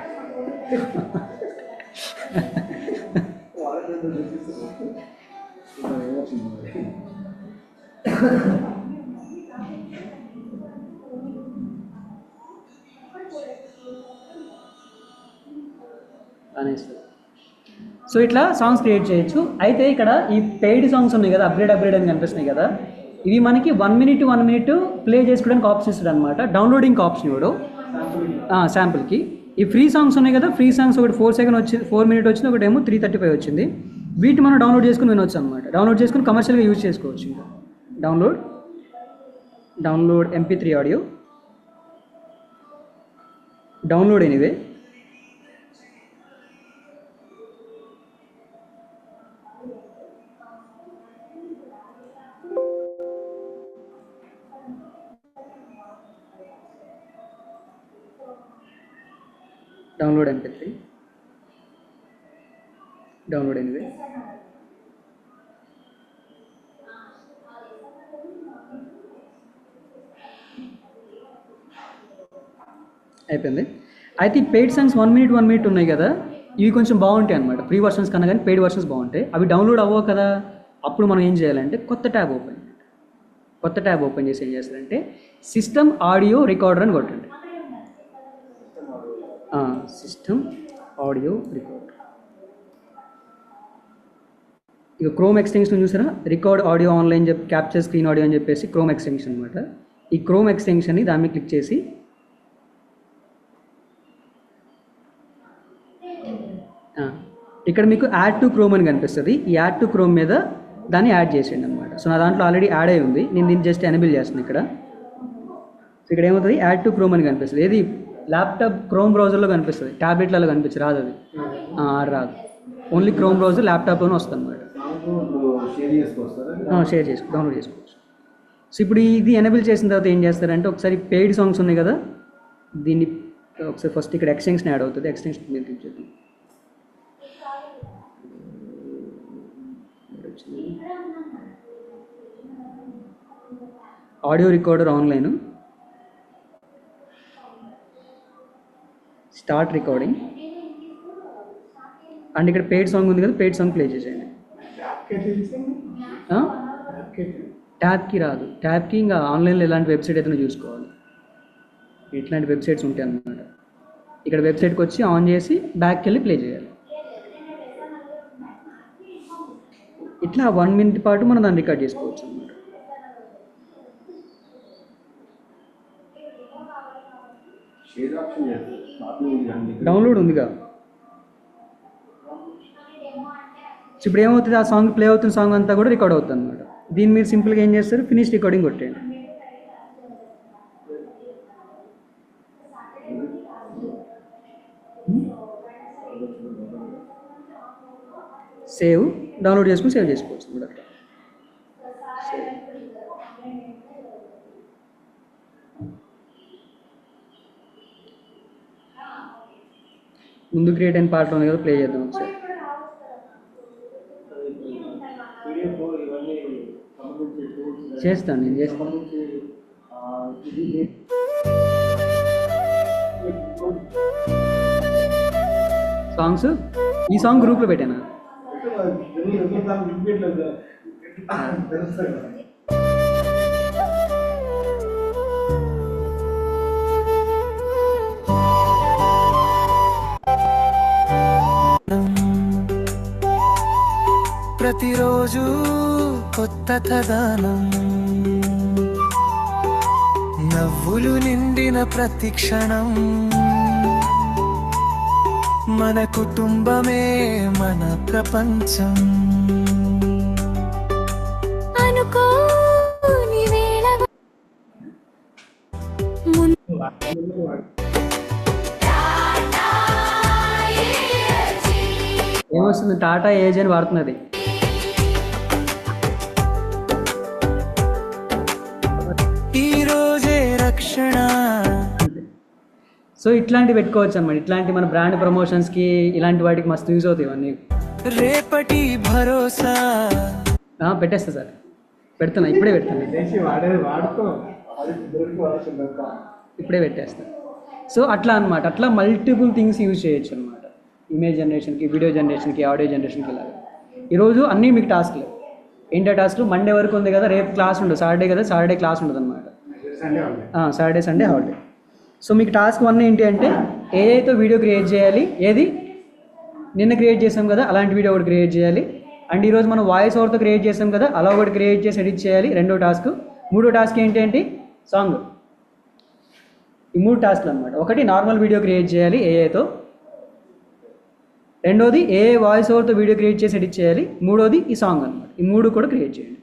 సో ఇట్లా సాంగ్స్ క్రియేట్ చేయొచ్చు. అయితే ఇక్కడ ఈ పెయిడ్ సాంగ్స్ ఉన్నాయి కదా, అప్గ్రేడ్ అని కనిపిస్తున్నాయి కదా, ఇవి మనకి 1 minute to 1 minute ప్లే చేసుకోవడానికి ఆప్షన్ ఇస్తుంది అనమాట. డౌన్లోడింగ్ ఆప్షన్ ఇవ్వడు శాంపుల్కి. ఈ ఫ్రీ సాంగ్స్ ఉన్నాయి కదా, ఫ్రీ సాంగ్స్ ఒకటి 4 seconds వచ్చింది, 4 minutes వచ్చింది, ఒకటేమో 3:35 వచ్చింది. వీటిని మనం డౌన్లోడ్ చేసుకుని వినొచ్చు అనమాట. డౌన్లోడ్ చేసుకుని కమర్షియల్గా యూజ్ చేసుకోవచ్చు. ఇంకా download MP3 audio, download anyway. Download MP3, download anyway. అయిపోయింది. అయితే ఈ పెయిడ్ సాంగ్స్ 1 minute ఉన్నాయి కదా, ఇవి కొంచెం బాగుంటాయి అనమాట. ఫ్రీ వర్షన్స్ కన్నా కానీ పెయిడ్ వర్షన్స్ బాగుంటాయి. అవి డౌన్లోడ్ అవ్వవు కదా, అప్పుడు మనం ఏం చేయాలంటే కొత్త ట్యాబ్ ఓపెన్ చేసి ఏం చేస్తారంటే సిస్టమ్ ఆడియో రికార్డర్ అని కొట్టండి. System audio recorder. ఇక క్రోమ్ ఎక్స్టెన్షన్ చూసారా, రికార్డ్ ఆడియో ఆన్లైన్ చెప్పి క్యాప్చర్ స్క్రీన్ ఆడియో అని చెప్పేసి క్రోమ్ ఎక్స్టెన్షన్ అనమాట. ఈ క్రోమ్ ఎక్స్టెన్షన్ని దాని మీద క్లిక్ చేసి ఇక్కడ మీకు యాడ్ టు క్రోమ్ అని కనిపిస్తుంది. ఈ యాడ్ టు క్రోమ్ మీద దాన్ని యాడ్ చేసేయండి అనమాట. సో నా దాంట్లో ఆల్రెడీ యాడ్ అయి ఉంది, నేను దీన్ని జస్ట్ ఎనేబుల్ చేస్తాను ఇక్కడ. సో ఇక్కడ ఏమవుతుంది, యాడ్ టు క్రోమ్ అని కనిపిస్తుంది. ఏది ల్యాప్టాప్ క్రోమ్ బ్రౌజర్లో కనిపిస్తుంది, ట్యాబ్లెట్లలో కనిపించి రాదు అది. రాదు, ఓన్లీ క్రోమ్ బ్రౌజర్ ల్యాప్టాప్లోనే వస్తుంది అనమాట. షేర్ చేసుకో, డౌన్లోడ్ చేసుకోవచ్చు. సో ఇప్పుడు ఇది ఎనేబుల్ చేసిన తర్వాత ఏం చేస్తారంటే ఒకసారి పెయిడ్ సాంగ్స్ ఉన్నాయి కదా, దీన్ని ఒకసారి ఫస్ట్ ఇక్కడ ఎక్స్టెన్షన్ యాడ్ అవుతుంది. ఎక్స్టెన్షన్ మీద క్లిక్ చేద్దాం. Audio recorder online, start recording. And ఇక్కడ పెయిడ్ సాంగ్ ఉంది కదా, పెయిడ్ సాంగ్ ప్లే చేసేయండి. ట్యాబ్కి రాదు, ట్యాబ్కి ఇంకా ఆన్లైన్లో ఎలాంటి వెబ్సైట్ అయితే చూసుకోవాలి. ఇట్లాంటి వెబ్సైట్స్ ఉంటాయి అన్నమాట. ఇక్కడ వెబ్సైట్కి వచ్చి ఆన్ చేసి బ్యాక్కి వెళ్ళి ప్లే చేయాలి. ఇట్లా 1 minute పాటు మనం దాన్ని రికార్డ్ చేసుకోవచ్చు అన్నమాట. డౌన్లోడ్ ఉందిగా. ఇప్పుడు ఏమవుతుంది, ఆ సాంగ్ ప్లే అవుతున్న సాంగ్ అంతా కూడా రికార్డ్ అవుతుంది అనమాట. దీన్ని మీరు సింపుల్గా ఏం చేస్తారు, ఫినిష్ రికార్డింగ్ కొట్టేయండి. సేవ్, డౌన్లోడ్ చేసుకుని సేవ్ చేసుకోవచ్చు కూడా. అట్లా ముందు క్రియేట్ అయిన పార్ట్లో ఉంది కదా, ప్లే చేద్దాం ఒకసారి. చేస్తాను, నేను చేస్తాను. సాంగ్స్, ఈ సాంగ్ గ్రూప్లో పెట్టానా? ప్రతిరోజు కొత్త కథనం, నవ్వులు నిండిన ప్రతి క్షణం, మన కుటుంబమే మన ప్రపంచం. అనుకోని వేళ ఏమొస్తుంది, టాటా ఏజ్ అని వాడుతున్నది. రక్షణ. సో ఇట్లాంటివి పెట్టుకోవచ్చు అనమాట. ఇట్లాంటి మన బ్రాండ్ ప్రమోషన్స్కి ఇలాంటి వాటికి మస్తు యూజ్ అవుతాయి ఇవన్నీ. రేపటి భరోసా. పెట్టేస్తా సార్, పెడుతున్నా, ఇప్పుడే పెడుతున్నా, చేసి వాడేది వాడుకో, అది దొరికి వాడుతుంది. ఇప్పుడే పెట్టేస్తా. సో అట్లా అనమాట, అట్లా మల్టిపుల్ థింగ్స్ యూజ్ చేయొచ్చు అనమాట. ఇమేజ్ జనరేషన్కి, వీడియో జనరేషన్కి, ఆడియో జనరేషన్కి ఇలాగా. ఈరోజు అన్నీ మీకు టాస్క్లే. ఏంటో టాస్క్లు? మండే వరకు ఉంది కదా, రేపు క్లాస్ ఉండదు, సాటర్డే కదా, సాటర్డే క్లాస్ ఉండదు అనమాట. Saturday Sunday holiday. సో మీకు టాస్క్ 1 ఏంటి అంటే ఏఐతో వీడియో క్రియేట్ చేయాలి. ఏది నిన్న క్రియేట్ చేసాం కదా అలాంటి వీడియో ఒకటి క్రియేట్ చేయాలి. అండ్ ఈరోజు మనం వాయిస్ ఓవర్తో క్రియేట్ చేసాం కదా అలా ఒకటి క్రియేట్ చేసి ఎడిట్ చేయాలి, రెండో టాస్క్. మూడో టాస్క్ ఏంటి? సాంగ్. ఈ 3 టాస్క్లు అనమాట. ఒకటి నార్మల్ వీడియో క్రియేట్ చేయాలి ఏఐతో, రెండోది ఏఐ వాయిస్ ఓవర్తో వీడియో క్రియేట్ చేసి ఎడిట్ చేయాలి, మూడోది ఈ సాంగ్ అనమాట. ఈ 3 కూడా క్రియేట్ చేయండి.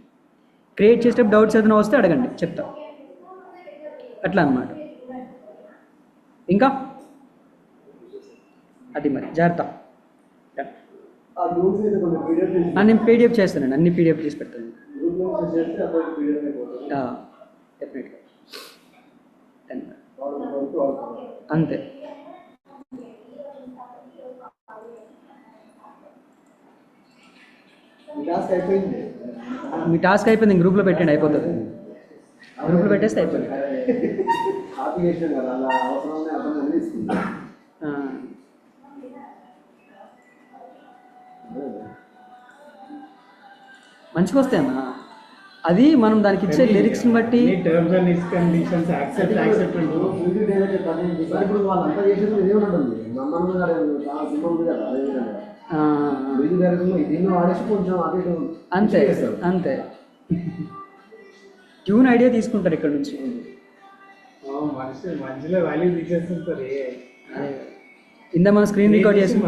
క్రియేట్ చేసేటప్పుడు డౌట్స్ ఏదైనా వస్తే అడగండి, చెప్తా. అట్లా అనమాట. ఇంకా అది మరి జాగ్రత్త. నేను పీడిఎఫ్ చేస్తానండి, అన్ని పీడిఎఫ్ చేసి పెడతాను డెఫినెట్గా. అంతే. మీ టాస్క్ అయిపోయింది, గ్రూప్లో పెట్టండి, అయిపోతుంది. గ్రూప్లో పెట్టేస్తే అయిపోయింది. మంచిగా వస్తాయన్నా. అది మనం దానికి ఇచ్చే లిరిక్స్ని బట్టి టర్మ్స్ అండ్ కండిషన్స్ యాక్సెప్ట్ ఇప్పుడు వాళ్ళంతా చేసేది ఇదే ఉంటుంది. నమ్మకం చాలా సింపుల్ కదా, దీన్ని వాడేసి కొంచెం అదే అంతే అంతే. ట్యూన్ ఐడియా తీసుకుంటారు ఇక్కడ నుంచి. మధ్యలో వాల్యూ తీసేస్తుంటారు. ఇందాక మనం స్క్రీన్ రికార్డ్ చేసాం,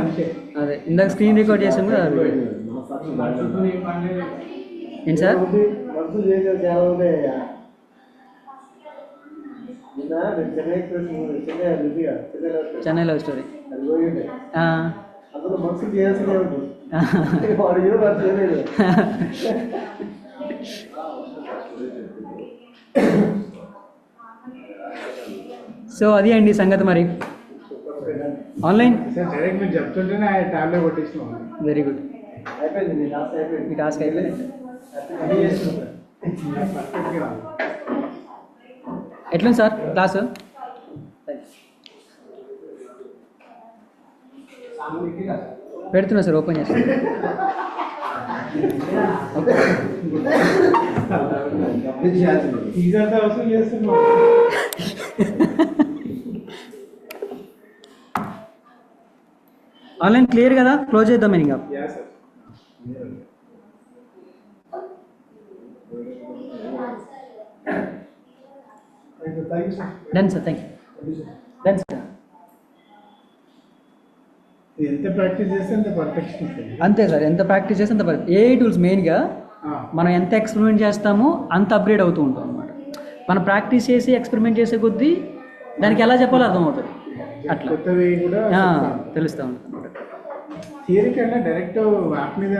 అదే ఇందాక స్క్రీన్ రికార్డ్ చేసాం కదా. ఏంటి sir? Chennai love story. So అది అండి సంగతి. మరి ఆన్లైన్ డైరెక్ట్ మీరు చెప్తుంటేనే ట్యాబ్లో కొట్టించినాం. Very good. మీ టాస్క్ అయిపోయింది. ఎట్లుంది సార్ క్లాసు? పెడుతున్నా సార్, ఓపెన్ చేస్తాను. ఆన్లైన్ క్లియర్ కదా, క్లోజ్ చేద్దాం నేను ఇంకా. Done sir, thank you. Done sir. ఎంత ప్రాక్టీస్ చేస్తే అంత పర్ఫెక్షన్ ఉంటుంది. అంతే సార్, ఎంత ప్రాక్టీస్ చేస్తే అంత పర్ఫెక్ట్. ఏఐ టూల్స్ మెయిన్గా మనం ఎంత ఎక్స్పెరిమెంట్ చేస్తామో అంత అప్గ్రేడ్ అవుతూ ఉంటాం అనమాట. మనం ప్రాక్టీస్ చేసి ఎక్స్పెరిమెంట్ చేసే కొద్దీ దానికి ఎలా చెప్పాలో అర్థమవుతుంది. అట్లా కొత్తవి కూడా తెలుస్తూ ఉంటుంది. థియరీ కన్నా డైరెక్ట్ యాప్ మీద